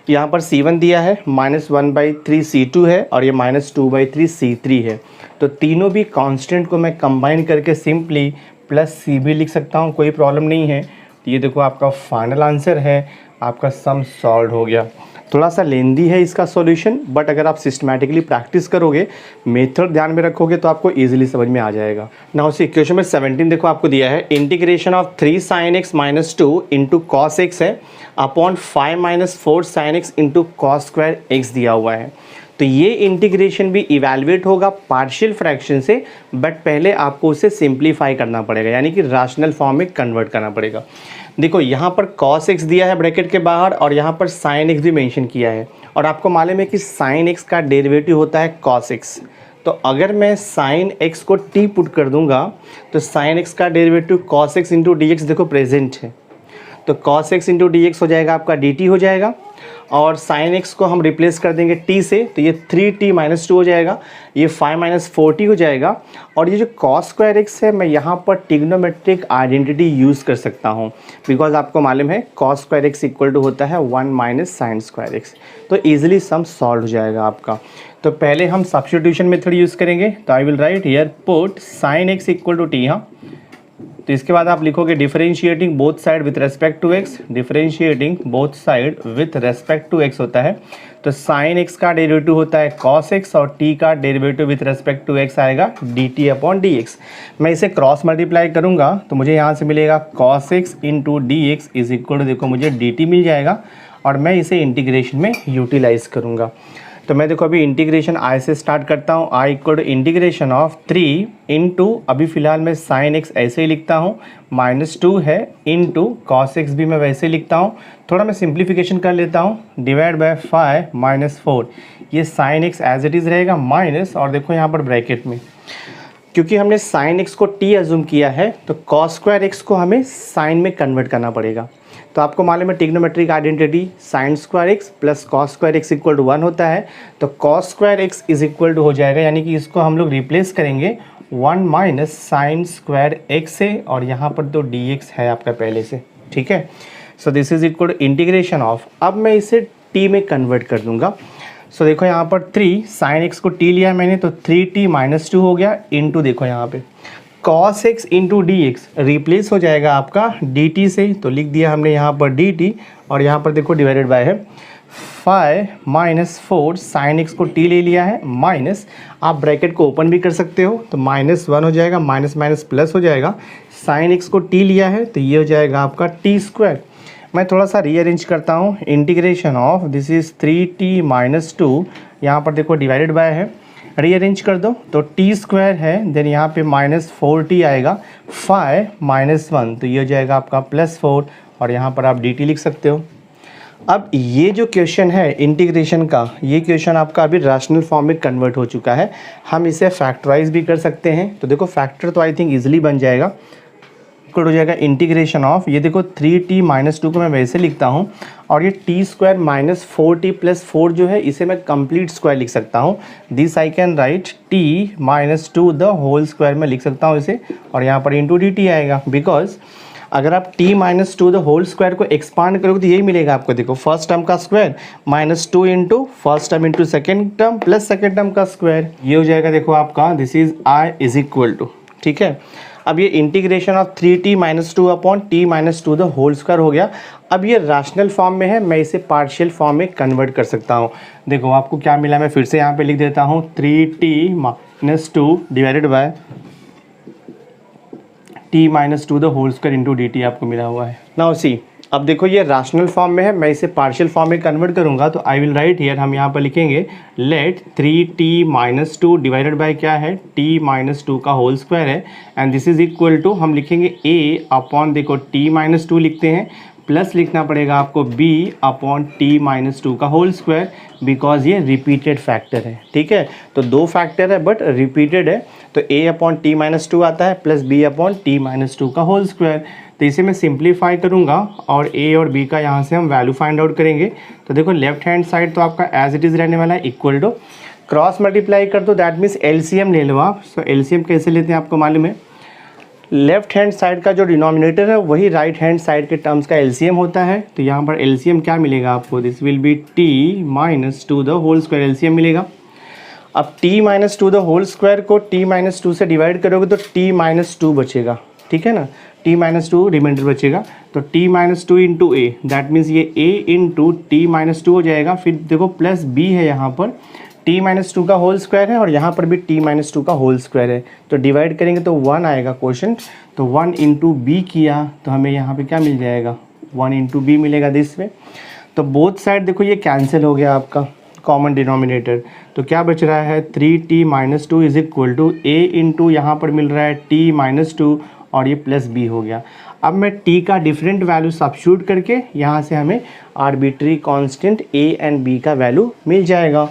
यहाँ पर C1 दिया है, -1/3 C2 है और ये -2/3 C3 है, तो तीनों भी कांस्टेंट को मैं कंबाइन करके सिंपली प्लस C भी लिख सकता हूँ, कोई प्रॉब्लम नहीं है। तो ये देखो आपका फाइनल आंसर है, आपका सम सॉल्व हो गया। थोड़ा सा लेंदी है इसका सॉल्यूशन, बट अगर आप सिस्टमैटिकली प्रैक्टिस करोगे, मेथड ध्यान में रखोगे तो आपको इजीली समझ में आ जाएगा। नाउ सी क्वेश्चन में 17 देखो आपको दिया है, integration of 3 sin x minus 2 into cos x है upon 5 minus 4 sin x into cos square x दिया हुआ है। तो ये इंटीग्रेशन भी इवैल्यूएट होगा पार्शियल फ्रैक्शन से, बट पहले आपको उसे सिंप्लीफाई करना पड़ेगा, यानी कि रैशनल फॉर्म में कन्वर्ट करना पड़ेगा। देखो यहाँ पर cos x दिया है ब्रैकेट के बाहर और यहाँ पर sin x भी मेंशन किया है, और आपको मालूम है कि sin x का डेरिवेटिव होता है cos x। तो अगर मैं sin x को t पुट कर दूंगा तो sin x का derivative cos x into d x देखो प्रेजेंट है, तो cos x into d x हो जाएगा आपका dt हो जाएगा, और sin x को हम रिप्लेस कर देंगे t से, तो ये 3t माइनस 2 हो जाएगा, ये 5 माइनस 4t हो जाएगा। और ये जो cos स्क्वायर x है मैं यहाँ पर ट्रिग्नोमेट्रिक आइडेंटिटी यूज़ कर सकता हूँ, बिकॉज आपको मालूम है cos square x equal to होता है 1 माइनस साइन स्क्वायर x, तो ईजिली सम सॉल्व हो जाएगा आपका। तो पहले हम सब्स्टिट्यूशन मेथड यूज़ करेंगे, तो I will write here put sin x equal to t। हाँ, तो इसके बाद आप लिखोगे differentiating both side with respect to x, differentiating both side with respect to x होता है, तो sin x का डेरिवेटिव होता है cos x और t का derivative with respect to x आएगा dt अपॉन dx। मैं इसे क्रॉस मल्टीप्लाई करूंगा तो मुझे यहाँ से मिलेगा cos x into d x is equal to देखो मुझे dt मिल जाएगा, और मैं इसे इंटीग्रेशन में यूटिलाइज करूँगा। तो मैं देखो अभी इंटीग्रेशन आई से स्टार्ट करता हूँ, I equal to integration of 3 into अभी फ़िलहाल मैं sin x ऐसे ही लिखता हूँ, -2 है इंटू cos x भी मैं वैसे ही लिखता हूँ, थोड़ा मैं सिंप्लीफिकेशन कर लेता हूँ, डिवाइड बाय 5 माइनस 4, ये sin x as it is रहेगा माइनस, और देखो यहाँ पर ब्रैकेट में क्योंकि हमने sin x को t अज्यूम किया है तो cos स्क्वायर x को हमें sin में कन्वर्ट करना पड़ेगा। तो आपको मालूम है trigonometric identity sin square x plus cos square x equal to 1 होता है, तो cos square x is equal to हो जाएगा, यानी कि इसको हम लोग रिप्लेस करेंगे 1 माइनस साइन स्क्वायर x से, और यहाँ पर तो dx है आपका पहले से, ठीक है। So this is equal to integration of, अब मैं इसे t में कन्वर्ट कर दूंगा। सो देखो यहाँ पर 3 sin x को t लिया मैंने तो 3t माइनस 2 हो गया, इंटू देखो यहाँ पे cos x into d x replace हो जाएगा आपका dt से, तो लिख दिया हमने यहाँ पर dt, और यहाँ पर देखो डिवाइडेड बाय है 5 माइनस 4 sin x को t ले लिया है माइनस, आप ब्रैकेट को ओपन भी कर सकते हो तो -1 हो जाएगा, माइनस माइनस प्लस हो जाएगा, sin x को t लिया है तो ये हो जाएगा आपका t स्क्वायर। मैं थोड़ा सा रीअरेंज करता हूँ, integration of this is 3t minus 2, यहाँ पर देखो डिवाइडेड बाय है, रीअरेंज कर दो तो t स्क्वायर है, देन यहाँ पे -4t आएगा, 5 माइनस 1 तो ये हो जाएगा आपका +4, और यहाँ पर आप dt लिख सकते हो। अब ये जो क्वेश्चन है इंटीग्रेशन का, ये क्वेश्चन आपका अभी रैशनल फॉर्म में कन्वर्ट हो चुका है, हम इसे फैक्टराइज भी कर सकते हैं। तो देखो फैक्टर तो आई थिंक ईजिली बन जाएगा, हो जाएगा इंटीग्रेशन ऑफ, ये देखो 3t माइनस 2 को मैं वैसे लिखता हूँ, और ये t square minus 4t plus 4 जो है इसे मैं कंप्लीट स्क्वायर लिख सकता हूँ, this I can write t minus 2 the whole square में लिख सकता हूँ इसे, और यहाँ पर इंटू dt आएगा, बिकॉज अगर आप t minus 2 the whole square को एक्सपांड करोगे तो यही मिलेगा आपको, देखो फर्स्ट टर्म का square -2 into first term into second term plus second term का स्क्वायर, ये हो जाएगा देखो आपका this is i is equal to, ठीक है। अब ये integration of 3t minus 2 upon t minus 2 the whole square हो गया। अब ये रैशनल फॉर्म में है, मैं इसे पार्शियल फॉर्म में कन्वर्ट कर सकता हूँ। देखो आपको क्या मिला, मैं फिर से यहाँ पे लिख देता हूँ 3t minus 2 divided by t minus 2 the whole square into dt आपको मिला हुआ है। नाउ सी, अब देखो ये रैशनल फॉर्म में है, मैं इसे पार्शियल फॉर्म में कन्वर्ट करूंगा, तो आई विल राइट हियर, हम यहाँ पर लिखेंगे late 3t minus 2 divided bye क्या है t माइनस 2 का होल स्क्वायर है, and this is equal to हम लिखेंगे a अपॉन देखो t माइनस 2 लिखते हैं, प्लस लिखना पड़ेगा आपको b अपॉन t माइनस 2 का होल स्क्वायर, बिकॉज ये रिपीटेड फैक्टर है, ठीक है। तो दो फैक्टर है बट रिपीटेड है, तो a अपॉन t माइनस 2 आता है plus b upon t minus 2 का होल स्क्वायर। तो इसे मैं सिंप्लीफाई करूंगा और a और b का यहाँ से हम वैल्यू फाइंड आउट करेंगे। तो देखो लेफ्ट हैंड साइड तो आपका एज इट इज़ रहने वाला है, इक्वल टू क्रॉस मल्टीप्लाई कर दो, दैट मीन्स एलसीएम ले लो आप। सो एलसीएम कैसे लेते हैं आपको मालूम है, लेफ्ट हैंड साइड का जो डिनोमिनेटर है वही राइट हैंड साइड के टर्म्स का एलसीएम होता है। तो यहाँ पर एलसीएम क्या मिलेगा आपको, this will be t minus 2 the whole square, LCM मिलेगा। अब t minus 2 the whole square को t माइनस 2 से डिवाइड करोगे तो t माइनस 2 बचेगा, ठीक है ना, t माइनस 2 रिमाइंडर बचेगा, तो t minus 2 into A, that means ये a इंटू t माइनस 2 हो जाएगा। फिर देखो प्लस b है, यहाँ पर t माइनस 2 का होल स्क्वायर है और यहाँ पर भी t माइनस 2 का होल स्क्वायर है, तो डिवाइड करेंगे तो 1 आएगा क्वेश्चन, तो 1 इंटू बी किया तो हमें यहाँ पे क्या मिल जाएगा, 1 इंटू बी मिलेगा दिस में। तो बोथ साइड देखो ये कैंसिल हो गया आपका कॉमन डिनोमिनेटर, तो क्या बच रहा है 3t minus 2 is equal to a into यहाँ पर मिल रहा है t माइनस 2 और ये प्लस b हो गया। अब मैं t का डिफरेंट वैल्यू सब्स्टिट्यूट करके यहाँ से हमें arbitrary constant a and b का वैल्यू मिल जाएगा।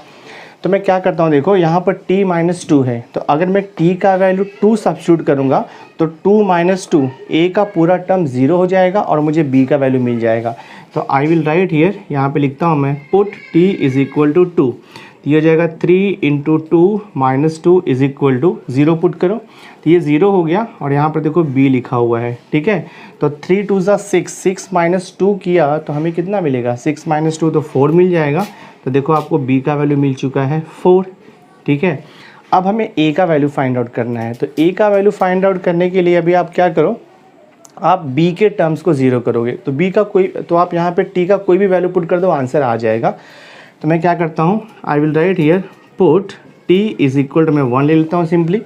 तो मैं क्या करता हूँ, देखो यहाँ पर t माइनस 2 है, तो अगर मैं t का वैल्यू 2 सब्स्टिट्यूट करूँगा तो 2 माइनस 2 a का पूरा टर्म 0 हो जाएगा और मुझे b का वैल्यू मिल जाएगा। तो आई विल राइट हियर, यहाँ पे लिखता हूँ मैं put t is equal to 2, ये हो जाएगा 3 into 2 minus 2 is equal to 0 put करो, तो ये 0 हो गया और यहाँ पर देखो b लिखा हुआ है, ठीक है। तो 3 2 ज़ा 6, 6 माइनस 2 किया तो हमें कितना मिलेगा, 6 माइनस 2 तो 4 मिल जाएगा। तो देखो आपको b का वैल्यू मिल चुका है 4, ठीक है। अब हमें a का वैल्यू फाइंड आउट करना है, तो a का वैल्यू फाइंड आउट करने के लिए अभी आप क्या करो, आप b के टर्म्स को 0 करोगे, तो b का कोई, तो आप यहाँ पे t का कोई भी वैल्यू पुट कर दो, आंसर आ जाएगा। तो मैं क्या करता हूँ, I will write here put t is equal to, मैं 1 ले लेता हूँ सिंपली।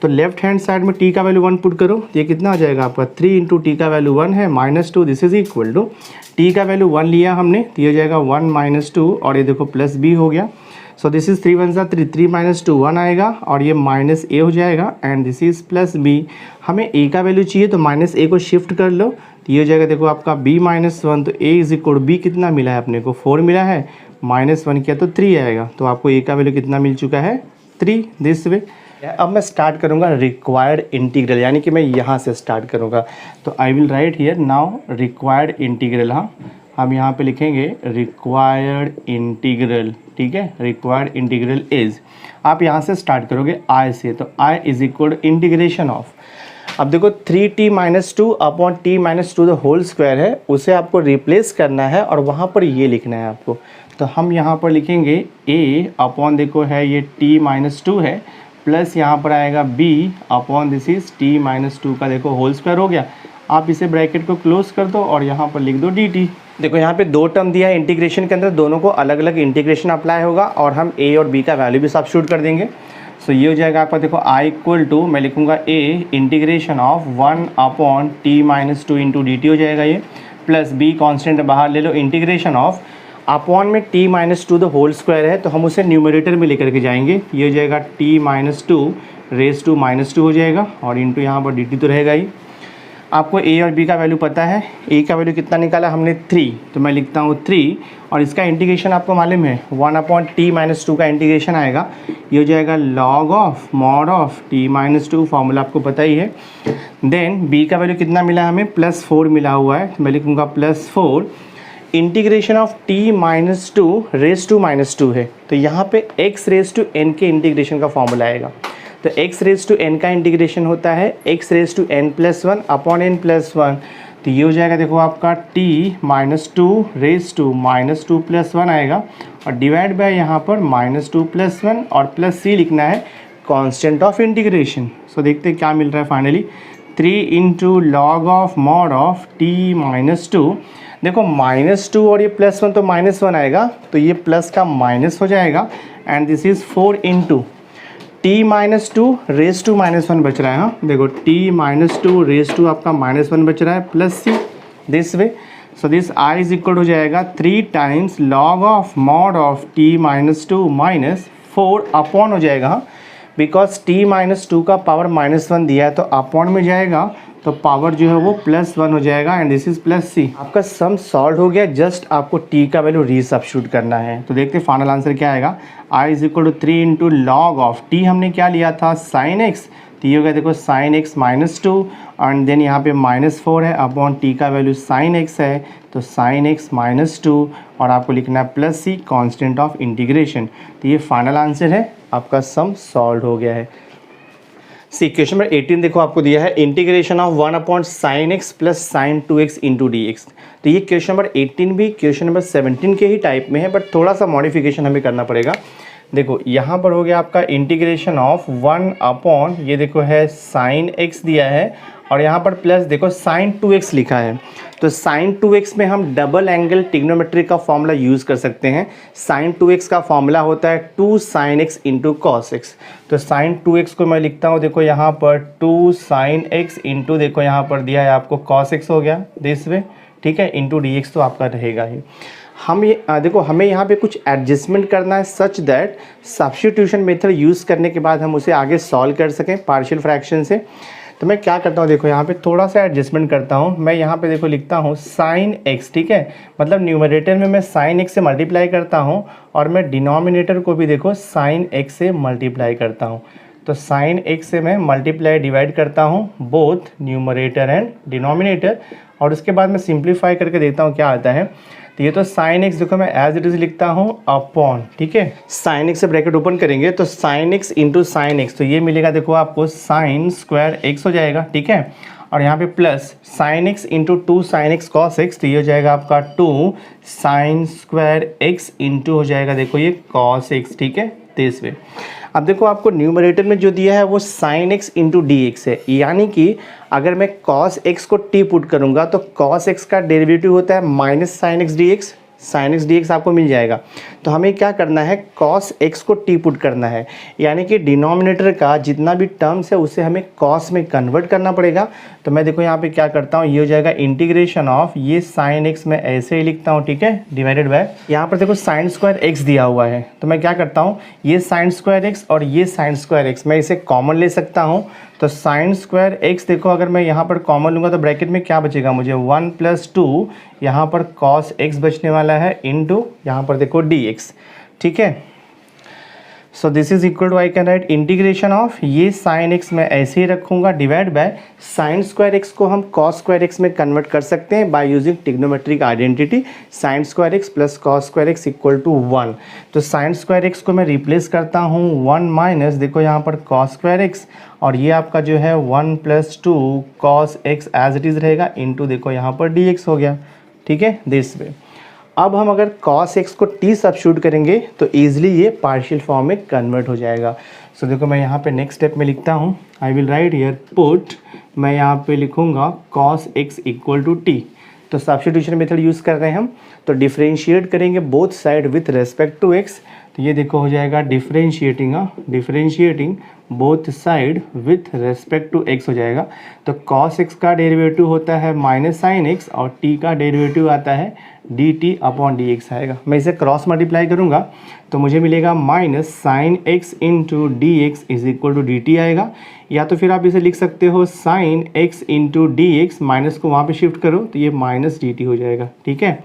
तो लेफ्ट हैंड साइड में t का वैल्यू 1 पुट करो, तो ये कितना आ जाएगा आपका, 3 इंटू टी का वैल्यू 1 है minus 2, this is equal to t का वैल्यू 1 लिया हमने, तो ये हो जाएगा 1 माइनस 2 और ये देखो प्लस b हो गया। सो दिस इज 3 1 ज़ा 3, 3 माइनस 2 1 आएगा और ये माइनस a हो जाएगा and this is plus b। हमें a का वैल्यू चाहिए तो माइनस a को शिफ्ट कर लो, तो ये हो जाएगा देखो आपका b माइनस 1, तो a इज इक्वल b कितना मिला है अपने को, 4 मिला है, माइनस 1 किया तो 3 आएगा, तो आपको a का वैल्यू कितना मिल चुका है, 3, दिस वे। अब मैं स्टार्ट करूँगा रिक्वायर्ड इंटीग्रल, यानी कि मैं यहाँ से स्टार्ट करूँगा। तो I will write here now required integral, हाँ हम यहाँ पे लिखेंगे रिक्वायर्ड इंटीग्रल, ठीक है। रिक्वायर्ड इंटीग्रल इज, आप यहाँ से स्टार्ट करोगे i से, तो i is equal integration of, अब देखो 3t minus 2 upon t minus 2 the whole square है, उसे आपको रिप्लेस करना है और वहाँ पर ये लिखना है आपको। तो हम यहाँ पर लिखेंगे a अपॉन, देखो है ये t माइनस 2 है, प्लस यहाँ पर आएगा b upon this is t minus 2 का देखो होल स्क्वायर हो गया। आप इसे ब्रैकेट को क्लोज कर दो और यहाँ पर लिख दो dt। देखो यहाँ पे 2 टर्म दिया है इंटीग्रेशन के अंदर, दोनों को अलग अलग इंटीग्रेशन अप्लाई होगा और हम a और b का वैल्यू भी सब्स्टिट्यूट कर देंगे। सो ये हो जाएगा आपका, देखो i इक्वल टू, मैं लिखूँगा a integration of 1 upon t minus 2 into d t हो जाएगा ये, प्लस b कॉन्स्टेंट बाहर ले लो, इंटीग्रेशन ऑफ अपॉन में t minus 2 the whole square है तो हम उसे न्यूमरेटर में लेकर के जाएंगे, ये हो जाएगा t minus 2 raise to minus 2 हो जाएगा और इंटू यहाँ पर dt तो रहेगा ही। आपको a और b का वैल्यू पता है, a का वैल्यू कितना निकाला हमने 3, तो मैं लिखता हूँ 3 और इसका इंटीग्रेशन आपको मालूम है 1 अपॉन t माइनस 2 का इंटीग्रेशन आएगा, ये हो जाएगा log of mod of t minus 2, formula आपको पता ही है। देन b का वैल्यू कितना मिला हमें, प्लस 4 मिला हुआ है, तो मैं लिखूँगा plus 4 integration of t minus 2 raise to minus 2 है, तो यहाँ पे x रेस टू n के इंटीग्रेशन का फॉर्मूला आएगा। तो x रेस टू n का इंटीग्रेशन होता है x raise to n plus 1 upon n plus 1, तो ये हो जाएगा देखो आपका t minus 2 raise to minus 2 plus 1 आएगा और डिवाइड बाय यहाँ पर माइनस 2 प्लस 1 और प्लस c लिखना है कांस्टेंट ऑफ इंटीग्रेशन। सो देखते हैं क्या मिल रहा है finally, 3 into log of mod of t minus 2, देखो माइनस 2 और ये प्लस 1 तो माइनस 1 आएगा, तो ये प्लस का माइनस हो जाएगा and this is 4 into t minus 2 raise to minus 1 बच रहा है, हाँ देखो t माइनस 2 रेस टू आपका माइनस 1 बच रहा है plus c, this way. So this i is equal हो जाएगा 3 times log of mod of t minus 2 minus 4 upon हो जाएगा, हाँ बिकॉज t माइनस 2 का पावर माइनस 1 दिया है तो अपॉन में जाएगा तो पावर जो है वो प्लस 1 हो जाएगा and this is plus c। आपका सम सॉल्व हो गया, जस्ट आपको t का वैल्यू रीसब्स्टिट्यूट करना है। तो देखते हैं फाइनल आंसर क्या आएगा, i is equal to 3 into log of t हमने क्या लिया था साइन x, तो ये हो गया देखो sine x minus 2 and then यहाँ पे माइनस 4 है अपॉन t का वैल्यू साइन x है, तो साइन x माइनस 2 और आपको लिखना है plus c constant of integration. तो ये फाइनल आंसर है, आपका सम सॉल्व हो गया है। सी क्वेश्चन नंबर 18 देखो आपको दिया है integration of 1 upon sine x plus sign 2x into d x. तो ये क्वेश्चन नंबर 18 भी क्वेश्चन नंबर 17 के ही टाइप में है, बट थोड़ा सा मॉडिफिकेशन हमें करना पड़ेगा। देखो यहाँ पर हो गया आपका इंटीग्रेशन ऑफ 1 अपॉन, ये देखो है साइन एक्स दिया है और यहाँ पर प्लस देखो साइन 2x लिखा है, तो साइन 2x में हम डबल एंगल ट्रिग्नोमेट्री का फॉर्मूला यूज़ कर सकते हैं। साइन 2x का फॉर्मूला होता है 2 sign x into cos x, तो साइन 2x को मैं लिखता हूँ देखो यहाँ पर 2 साइन एक्स इंटू देखो यहाँ पर दिया है आपको कॉस एक्स हो गया दिस वे, ठीक है, इंटू डी एक्स तो आपका रहेगा ही। हम ये देखो हमें यहाँ पे कुछ एडजस्टमेंट करना है such that substitution method use करने के बाद हम उसे आगे सॉल्व कर सकें पार्शियल फ्रैक्शन से। तो मैं क्या करता हूँ, देखो यहाँ पे थोड़ा सा एडजस्टमेंट करता हूँ। मैं यहाँ पे देखो लिखता हूँ साइन एक्स, ठीक है, मतलब न्यूमरेटर में मैं साइन एक्स से मल्टीप्लाई करता हूँ और मैं डिनोमिनेटर को भी देखो साइन एक्स से मल्टीप्लाई करता हूँ। तो साइन एक्स से मैं मल्टीप्लाई डिवाइड करता हूँ बोथ न्यूमरेटर एंड डिनोमिनेटर, और उसके बाद मैं सिंप्लीफाई करके देखता हूँ क्या आता है। तो ये तो साइन एक्स देखो मैं एज इट इज़ लिखता हूँ अपॉन, ठीक है, साइन एक्स से ब्रैकेट ओपन करेंगे तो sign x into sine x, तो ये मिलेगा देखो आपको साइन स्क्वायर एक्स हो जाएगा, ठीक है, और यहाँ पे plus sign x into two sine x cos x, तो ये हो जाएगा आपका 2 साइन स्क्वायर एक्स इंटू हो जाएगा देखो ये कॉस एक्स, ठीक है, दिस वे। अब देखो आपको न्यूमरेटर में जो दिया है वो sign x into d x है, यानी कि अगर मैं कॉस एक्स को टी पुट करूँगा तो कॉस एक्स का डेरिवेटिव होता है minus sine x D x, sine x D x आपको मिल जाएगा। तो हमें क्या करना है, कॉस एक्स को टी पुट करना है, यानी कि डिनोमिनेटर का जितना भी टर्म्स है उसे हमें कॉस में कन्वर्ट करना पड़ेगा। तो मैं देखो यहाँ पे क्या करता हूँ, ये हो जाएगा इंटीग्रेशन ऑफ ये साइन एक्स मैं ऐसे ही लिखता हूँ, ठीक है, डिवाइडेड बाय यहाँ पर देखो साइन स्क्वायर एक्स दिया हुआ है, तो मैं क्या करता हूँ, ये साइन स्क्वायर एक्स और ये साइन स्क्वायर एक्स मैं इसे कॉमन ले सकता हूँ। तो साइन स्क्वायर एक्स देखो अगर मैं यहाँ पर कॉमन लूँगा तो ब्रैकेट में क्या बचेगा मुझे 1 + 2 यहाँ पर कॉस एक्स बचने वाला है इंटू यहाँ पर देखो डी एक्स, ठीक है। So this is equal to I can write integration of ये साइन एक्स मैं ऐसे ही रखूँगा divide by sine square x को हम कॉस स्क्वायर एक्स में कन्वर्ट कर सकते हैं by using trigonometric identity, sine square x plus cos square x equal to 1। तो साइन स्क्वायर एक्स को मैं रिप्लेस करता हूँ 1 माइनस देखो यहाँ पर कॉस स्क्वायर एक्स, और ये आपका जो है 1 + 2 cos x as it is रहेगा इंटू देखो यहाँ पर डी एक्स हो गया, ठीक है, दिस वे। अब हम अगर cos x को t सब्स्टिट्यूट करेंगे तो ईजिली ये पार्शियल फॉर्म में कन्वर्ट हो जाएगा। सो देखो मैं यहाँ पे नेक्स्ट स्टेप में लिखता हूँ, I will write here put, मैं यहाँ पे लिखूँगा cos x equal to t। तो सब्स्टिट्यूशन मेथड यूज़ कर रहे हैं हम, तो डिफरेंशिएट करेंगे both side with respect to x। तो ये देखो हो जाएगा differentiating both side with respect to x हो जाएगा। तो cos x का डेरिवेटिव होता है माइनस साइन एक्स और t का डेरिवेटिव आता है dt अपॉन डी एक्स आएगा। मैं इसे क्रॉस मल्टीप्लाई करूँगा तो मुझे मिलेगा minus sine x into d x is equal to d t आएगा, या तो फिर आप इसे लिख सकते हो sine x into d x, minus को वहाँ पे शिफ्ट करो तो ये माइनस डी टी हो जाएगा, ठीक है।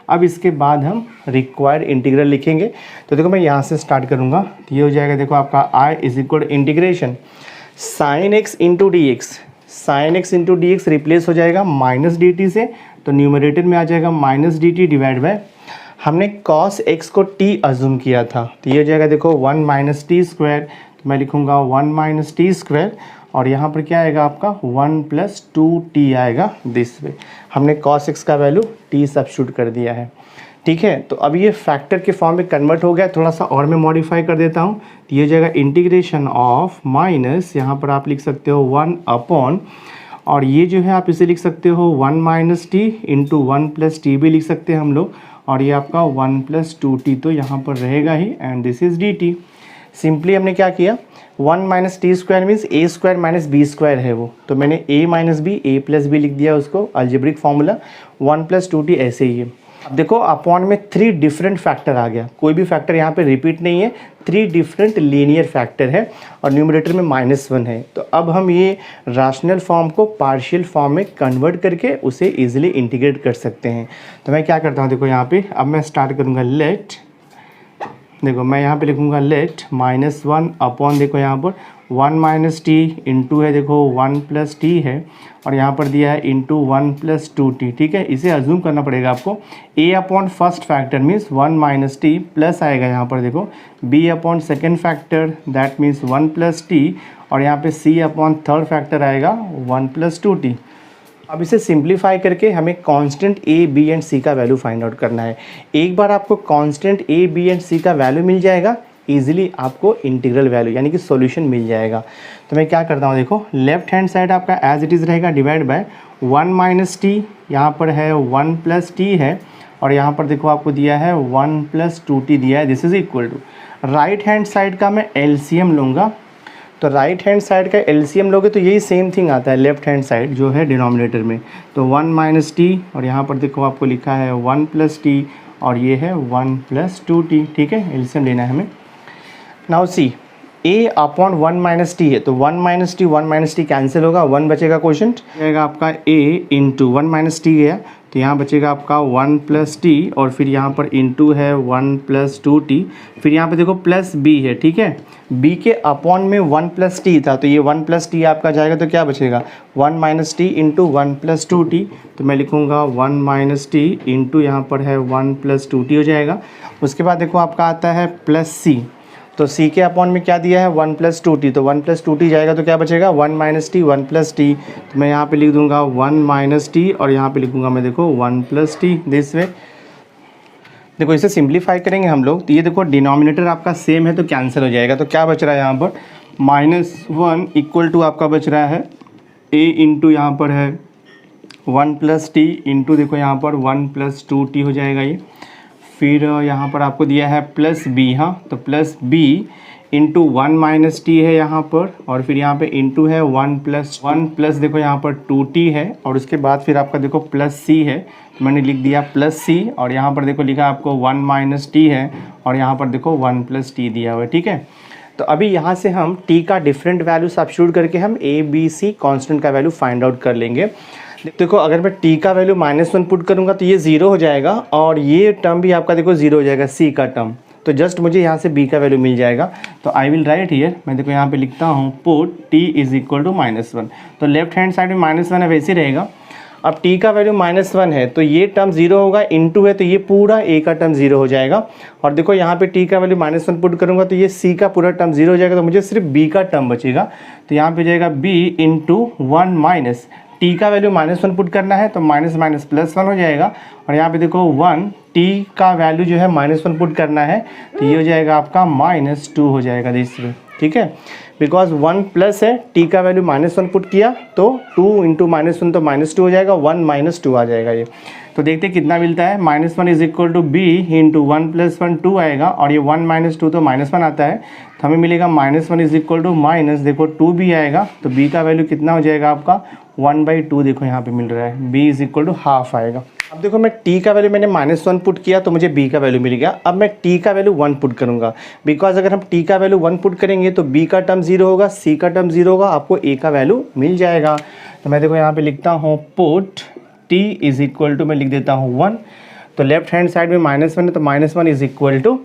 अब इसके बाद हम रिक्वायर्ड इंटीग्रल लिखेंगे। तो देखो मैं यहाँ से स्टार्ट करूँगा, तो ये हो जाएगा देखो आपका I is equal integration sine x into d x, sine x into d x replace हो जाएगा माइनस डी टी से, तो न्यूमरेटर में आ जाएगा minus d t divide bye हमने कॉस एक्स को टी अज्यूम किया था, तो ये हो जाएगा देखो 1 - t स्क्वायर, तो मैं लिखूँगा 1 - t स्क्वायर, और यहाँ पर क्या आएगा आपका 1 + 2t आएगा दिस वे। हमने cos x का वैल्यू t सब्स्टिट्यूट कर दिया है, ठीक है। तो अब ये फैक्टर के फॉर्म में कन्वर्ट हो गया, थोड़ा सा और मैं मॉडिफाई कर देता हूँ। तो ये हो जाएगा इंटीग्रेशन ऑफ माइनस, यहाँ पर आप लिख सकते हो 1 अपॉन, और ये जो है आप इसे लिख सकते हो 1 - t इंटू 1 + t भी लिख सकते हैं हम लोग, और ये आपका 1 + 2t तो यहाँ पर रहेगा ही, and this is dt। Simply हमने क्या किया, 1 - t square means a square minus b square है वो, तो मैंने a - b a + b लिख दिया उसको, अलजेब्रिक फार्मूला 1 + 2t ऐसे ही है। अब देखो अपॉन में 3 डिफरेंट फैक्टर आ गया, कोई भी फैक्टर यहाँ पे रिपीट नहीं है, 3 डिफरेंट लीनियर फैक्टर है और न्यूमरेटर में -1 है। तो अब हम ये रैशनल फॉर्म को पार्शियल फॉर्म में कन्वर्ट करके उसे इजीली इंटीग्रेट कर सकते हैं। तो मैं क्या करता हूँ, देखो यहाँ पे अब मैं स्टार्ट करूँगा लेट, देखो मैं यहाँ पे लिखूँगा लेट -1 अपॉन देखो यहाँ पर 1 - t इंटू है देखो 1 + t है, और यहाँ पर दिया है इंटू 1 + 2t, ठीक है। इसे अज्यूम करना पड़ेगा आपको, a upon first factor means 1 - t plus आएगा यहाँ पर देखो b upon second factor that means 1 + t, और यहाँ पे c अपॉन थर्ड फैक्टर आएगा 1 + 2t। अब इसे सिंप्लीफाई करके हमें constant a, b and c का वैल्यू फाइंड आउट करना है। एक बार आपको constant a, b and c का वैल्यू मिल जाएगा, इजीली आपको इंटीग्रल वैल्यू यानी कि सॉल्यूशन मिल जाएगा। तो मैं क्या करता हूँ, देखो लेफ्ट हैंड साइड आपका एज इट इज़ रहेगा डिवाइड बाय 1 - t, यहाँ पर है 1 + t है, और यहाँ पर देखो आपको दिया है 1 + 2t दिया है, this is equal to right hand side का मैं एलसीएम लूँगा। तो राइट हैंड साइड का एलसीएम लोगे तो यही सेम थिंग आता है लेफ्ट हैंड साइड जो है डिनोमिनेटर में, तो 1 - t, और यहाँ पर देखो आपको लिखा है 1 + t, और ये है 1 + 2t, ठीक है, एलसीएम लेना है हमें। Now see a upon 1 minus t है, तो 1 माइनस टी कैंसिल होगा, 1 बचेगा, क्वेश्चन जाएगा आपका a इंटू 1 माइनस टी गया, तो यहाँ बचेगा आपका 1 प्लस टी, और फिर यहाँ पर इंटू है 1 प्लस 2t, फिर यहाँ पे देखो प्लस b है, ठीक है। b के अपॉन में 1 प्लस टी था, तो ये 1 प्लस टी आपका जाएगा, तो क्या बचेगा 1 minus t into 1 plus 2t, तो मैं लिखूँगा 1 माइनस टी इंटू यहाँ पर है 1 प्लस 2t हो जाएगा। उसके बाद देखो आपका आता है प्लस c, तो c के अपॉन में क्या दिया है 1 प्लस 2t, तो 1 प्लस 2t जाएगा, तो क्या बचेगा 1 माइनस टी 1 प्लस टी, तो मैं यहाँ पे लिख दूंगा 1 माइनस टी, और यहाँ पे लिखूंगा मैं देखो 1 प्लस टी। दिस वे देखो इसे सिंप्लीफाई करेंगे हम लोग, तो ये देखो डिनोमिनेटर आपका सेम है तो कैंसिल हो जाएगा, तो क्या बच रहा है यहाँ पर -1 इक्वल टू आपका बच रहा है a इंटू यहाँ पर है 1 प्लस टी इंटू देखो यहाँ पर 1 प्लस 2t हो जाएगा ये, फिर यहाँ पर आपको दिया है प्लस b, हाँ तो plus b into 1 minus t है यहाँ पर, और फिर यहाँ पे इंटू है 1 प्लस देखो यहाँ पर 2t है, और उसके बाद फिर आपका देखो प्लस c है, तो मैंने लिख दिया प्लस c, और यहाँ पर देखो लिखा आपको 1 माइनस टी है, और यहाँ पर देखो 1 प्लस टी दिया हुआ है, ठीक है। तो अभी यहाँ से हम t का डिफरेंट वैल्यू सब्स्टिट्यूट करके हम a b c कांस्टेंट का वैल्यू फाइंड आउट कर लेंगे। देखो अगर मैं t का वैल्यू -1 पुट करूँगा तो ये 0 हो जाएगा, और ये टर्म भी आपका देखो 0 हो जाएगा, c का टर्म, तो जस्ट मुझे यहाँ से b का वैल्यू मिल जाएगा। तो आई विल राइट हियर, मैं देखो यहाँ पे लिखता हूँ put t is equal to -1, तो लेफ्ट हैंड साइड में -1 है वैसे रहेगा। अब t का वैल्यू -1 है तो ये टर्म 0 होगा, इंटू है तो ये पूरा a का टर्म 0 हो जाएगा, और देखो यहाँ पे t का वैल्यू -1 पुट करूँगा तो ये c का पूरा टर्म 0 हो जाएगा, तो मुझे सिर्फ b का टर्म बचेगा, तो यहाँ पे जाएगा b इंटू 1 माइनस t का वैल्यू -1 पुट करना है तो माइनस माइनस प्लस 1 हो जाएगा, और यहाँ पे देखो 1 t का वैल्यू जो है -1 पुट करना है तो ये हो जाएगा आपका -2 हो जाएगा दिस वे, ठीक है। बिकॉज 1 प्लस है, t का वैल्यू -1 पुट किया तो 2 इंटू -1 तो -2 हो जाएगा, 1 -2 आ जाएगा ये। तो देखते कितना मिलता है, -1 is equal to b into 1 plus 1 2 आएगा, और ये 1 -2 तो -1 आता है, तो हमें मिलेगा -1 इज इक्वल टू माइनस देखो 2 b आएगा, तो b का वैल्यू कितना हो जाएगा आपका 1/2 देखो यहाँ पे मिल रहा है, b is equal to half आएगा। अब देखो मैं t का वैल्यू मैंने -1 पुट किया तो मुझे b का वैल्यू मिल गया। अब मैं t का वैल्यू 1 पुट करूँगा, बिकॉज अगर हम t का वैल्यू 1 पुट करेंगे तो b का टर्म 0 होगा, c का टर्म 0 होगा, आपको a का वैल्यू मिल जाएगा। तो मैं देखो यहाँ पे लिखता हूँ put t is equal to, मैं लिख देता हूँ 1, तो लेफ्ट हैंड साइड में -1 है तो -1 इज इक्वल टू,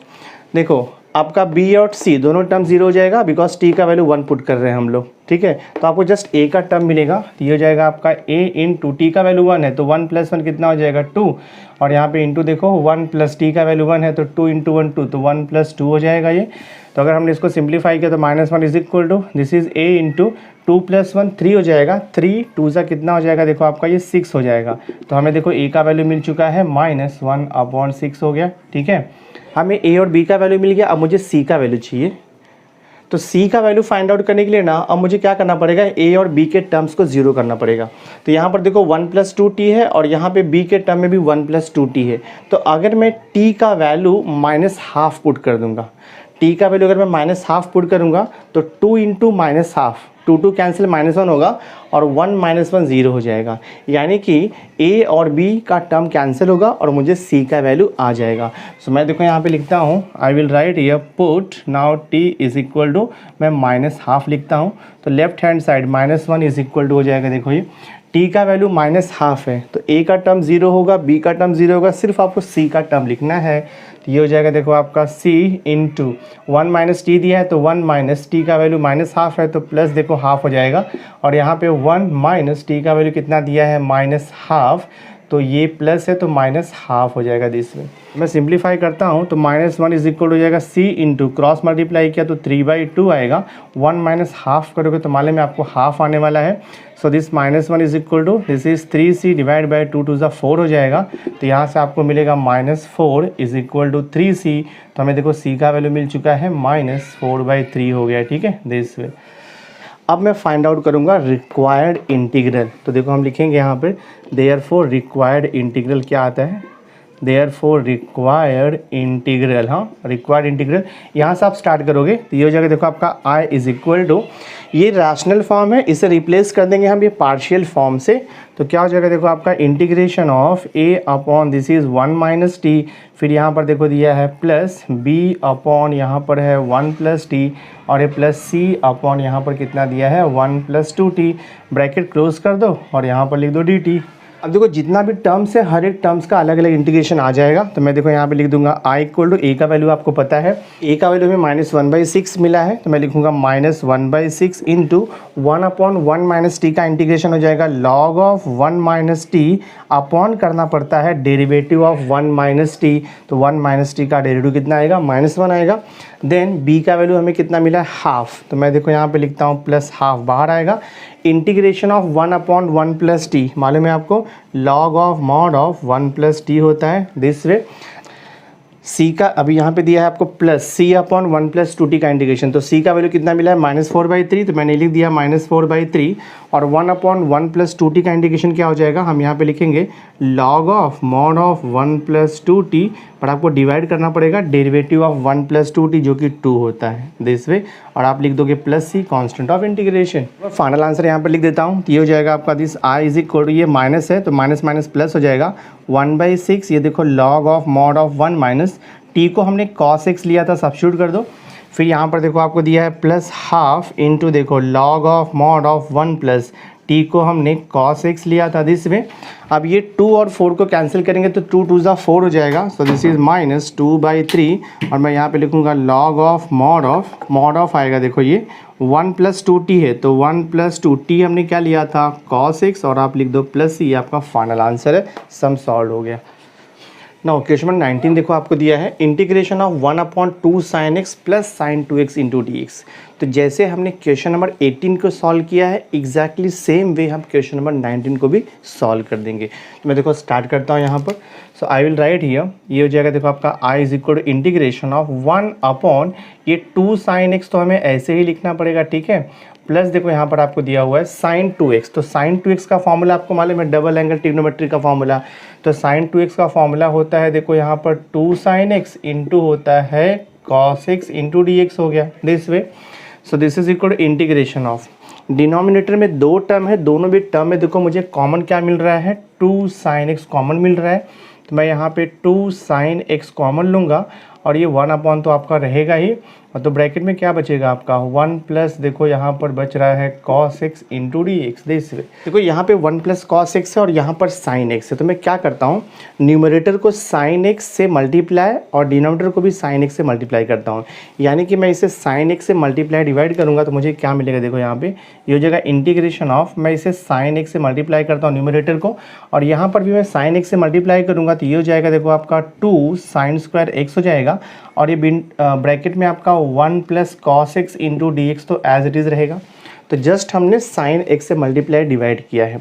देखो आपका b और c दोनों टर्म 0 हो जाएगा, बिकॉज t का वैल्यू 1 पुट कर रहे हैं हम लोग, ठीक है। तो आपको जस्ट a का टर्म मिलेगा, तो ये हो जाएगा आपका a इंटू t का वैल्यू 1 है तो 1 प्लस 1 कितना हो जाएगा 2, और यहाँ पे इंटू देखो 1 प्लस t का वैल्यू 1 है तो 2 इंटू 1 2, तो 1 प्लस 2 हो जाएगा ये। तो अगर हमने इसको सिंप्लीफाई किया तो -1 is equal to this is a into 2 plus 1 3 हो जाएगा, 3 2 सा कितना हो जाएगा देखो आपका ये 6 हो जाएगा। तो हमें देखो a का वैल्यू मिल चुका है -1/6 हो गया, ठीक है। हमें a और b का वैल्यू मिल गया, अब मुझे c का वैल्यू चाहिए, तो c का वैल्यू फाइंड आउट करने के लिए ना अब मुझे क्या करना पड़ेगा, a और b के टर्म्स को 0 करना पड़ेगा। तो यहाँ पर देखो 1 प्लस 2t है, और यहाँ पे b के टर्म में भी 1 प्लस 2t है, तो अगर मैं t का वैल्यू -1/2 पुट कर दूंगा, t का वैल्यू अगर मैं -1/2 पुट करूँगा तो 2 इंटू -1/2, 2 कैंसिल -1 होगा, और 1 -1 0 हो जाएगा, यानी कि a और b का टर्म कैंसिल होगा और मुझे c का वैल्यू आ जाएगा। सो मैं देखो यहाँ पे लिखता हूँ, I will write here put now t is equal to, मैं -1/2 लिखता हूँ, तो left hand side -1 is equal to हो जाएगा, देखो ये t का वैल्यू -1/2 है तो a का टर्म 0 होगा, b का टर्म 0 होगा, सिर्फ आपको c का टर्म लिखना है। तो ये हो जाएगा देखो आपका c इंटू 1 माइनस टी दिया है तो 1 माइनस टी का वैल्यू -1/2 है तो प्लस देखो हाफ हो जाएगा, और यहाँ पे 1 माइनस टी का वैल्यू कितना दिया है -1/2, तो ये प्लस है तो -1/2 हो जाएगा दिस में। मैं सिंप्लीफाई करता हूँ तो -1 इज इक्वल हो जाएगा c इंटू क्रॉस मल्टीप्लाई किया तो 3/2 आएगा, 1 -1/2 करोगे तो माले में आपको हाफ आने वाला है। So this -1 is equal to this is 3c divide by 2 2 4 हो जाएगा, तो यहाँ से आपको मिलेगा -4 इज इक्वल टू 3c, तो हमें देखो c का वैल्यू मिल चुका है -4/3 हो गया, ठीक है दिस वे। अब मैं फाइंड आउट करूँगा रिक्वायर्ड इंटीग्रल, तो देखो हम लिखेंगे यहाँ पर देयरफॉर रिक्वायर्ड इंटीग्रल क्या आता है, देयरफॉर रिक्वायर्ड इंटीग्रल, हाँ रिक्वायर्ड इंटीग्रल यहाँ से आप स्टार्ट करोगे तो ये हो जाएगा देखो आपका I इज इक्वल टू, ये रैशनल फॉर्म है, इसे रिप्लेस कर देंगे हम ये पार्शियल फॉर्म से, तो क्या हो जाएगा देखो आपका integration of a upon this is 1 minus T, फिर यहाँ पर देखो दिया है प्लस b अपॉन यहाँ पर है 1 प्लस टी, और ये प्लस c अपॉन यहाँ पर कितना दिया है 1 प्लस 2t, ब्रैकेट क्लोज कर दो और यहाँ पर लिख दो dt। अब देखो जितना भी टर्म्स है हर एक टर्म्स का अलग अलग इंटीग्रेशन आ जाएगा, तो मैं देखो यहाँ पे लिख दूंगा I इक्वल टू ए का वैल्यू आपको पता है, ए का वैल्यू हमें -1/6 मिला है, तो मैं लिखूंगा -1/6 इंटू 1 अपॉन 1 माइनस टी का इंटीग्रेशन हो जाएगा log of 1 minus T, upon करना पड़ता है डेरिवेटिव ऑफ 1 माइनस टी, तो 1 माइनस टी का डेरिवेटिव कितना आएगा -1 आएगा। देन b का वैल्यू हमें कितना मिला है हाफ, तो मैं देखो यहाँ पे लिखता हूँ प्लस हाफ बाहर आएगा, इंटीग्रेशन ऑफ 1 अपॉन 1 प्लस टी, मालूम है आपको log of mod of 1 plus T होता है दिस वे। c का अभी यहाँ पे दिया है आपको plus c upon 1 plus 2t का इंटीग्रेशन, तो c का वैल्यू कितना मिला है -4/3, तो मैंने लिख दिया -4/3, और 1 अपॉन 1 प्लस 2t का इंटीग्रेशन क्या हो जाएगा, हम यहाँ पे लिखेंगे log of mod of 1 plus 2t, पर आपको डिवाइड करना पड़ेगा डेरिवेटिव ऑफ 1 प्लस 2t जो कि 2 होता है दिस वे, और आप लिख दोगे plus c constant of integration. Final answer यहाँ पर लिख देता हूँ, तो ये हो जाएगा आपका this I is equal to, ये माइनस है तो माइनस माइनस प्लस हो जाएगा 1/6, ये देखो log of mod of 1 minus T को हमने cos x लिया था, सब्स्टिट्यूट कर दो, फिर यहाँ पर देखो आपको दिया है प्लस हाफ इंटू देखो log of mod of 1 plus t को हमने cos x लिया था दिस में। अब ये 2 और 4 को कैंसिल करेंगे तो 2 2 4 हो जाएगा, सो दिस इज -2/3, और मैं यहाँ पे लिखूँगा लॉग ऑफ मॉड ऑफ आएगा देखो ये 1 प्लस 2t है, तो 1 प्लस 2t हमने क्या लिया था cos x, और आप लिख दो प्लस ये आपका फाइनल आंसर है, सम सॉल्व हो गया। नाउ क्वेश्चन नंबर 19 देखो आपको दिया है integration of 1 upon 2 sine x plus sign 2x into d x, तो जैसे हमने क्वेश्चन नंबर 18 को सॉल्व किया है एग्जैक्टली सेम वे हम क्वेश्चन नंबर 19 को भी सॉल्व कर देंगे। तो मैं देखो स्टार्ट करता हूँ यहाँ पर, so I will write here, ये हो जाएगा देखो आपका I is equal to integration of 1 upon ये 2 साइन एक्स, तो हमें ऐसे ही लिखना पड़ेगा ठीक है, प्लस देखो यहाँ पर आपको दिया हुआ है साइन 2x, तो साइन 2x का फॉर्मूला आपको मालूम है डबल एंगल ट्रिग्नोमेट्री का फॉर्मूला, तो साइन 2x का फॉर्मूला होता है देखो यहाँ पर 2 साइन x इंटू होता है cos x into d x हो गया this way. So this is equal to integration of, denominator में 2 टर्म है, दोनों भी टर्म में देखो मुझे कॉमन क्या मिल रहा है 2 साइन x कॉमन मिल रहा है, तो मैं यहाँ पे 2 साइन x कॉमन लूँगा, और ये 1 अपॉन तो आपका रहेगा ही, और तो ब्रैकेट में क्या बचेगा आपका 1 प्लस देखो यहाँ पर बच रहा है cos x into d x this way. देखो यहाँ पे 1 प्लस cos x है और यहाँ पर sin x है, तो मैं क्या करता हूँ न्यूमरेटर को sin x से मल्टीप्लाई और डिनोमिनेटर को भी sin x से मल्टीप्लाई करता हूँ, यानी कि मैं इसे sin x से मल्टीप्लाई डिवाइड करूँगा तो मुझे क्या मिलेगा देखो यहाँ पे ये हो जाएगा इंटीग्रेशन ऑफ, मैं इसे sin x से मल्टीप्लाई करता हूँ न्यूमरेटर को, और यहाँ पर भी मैं sin x से मल्टीप्लाई करूँगा तो ये हो जाएगा देखो आपका 2 साइन स्क्वायर x हो जाएगा, और ये ब्रैकेट में आपका 1 plus cos x into d x तो एज इट इज़ रहेगा, तो जस्ट हमने साइन x से मल्टीप्लाई डिवाइड किया है।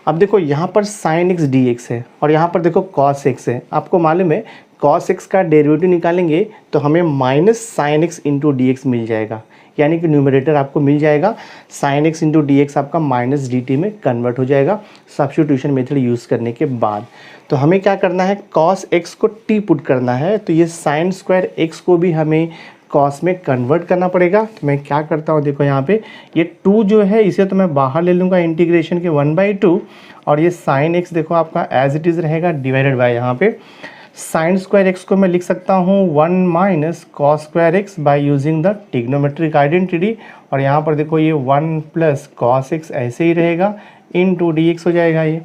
अब देखो यहाँ पर साइन x dx है और यहाँ पर देखो cos x है, आपको मालूम है cos x का डेरिवेटिव निकालेंगे तो हमें minus sine x into d x मिल जाएगा, यानी कि न्यूमरेटर आपको मिल जाएगा sine x into d x आपका माइनस डी टी में कन्वर्ट हो जाएगा सब्स्टिट्यूशन मेथड यूज़ करने के बाद। तो हमें क्या करना है cos x को t पुट करना है, तो ये साइन स्क्वायर x को भी हमें cos में कन्वर्ट करना पड़ेगा। तो मैं क्या करता हूँ देखो यहाँ पे ये 2 जो है इसे तो मैं बाहर ले लूँगा इंटीग्रेशन के 1/2, और ये साइन x देखो आपका एज इट इज़ रहेगा डिवाइडेड बाय यहाँ पे साइन स्क्वायर x को मैं लिख सकता हूँ 1 minus cos square x by using the trigonometric identity, और यहाँ पर देखो ये 1 प्लस कॉस x ऐसे ही रहेगा इंटू डी एक्स हो जाएगा ये।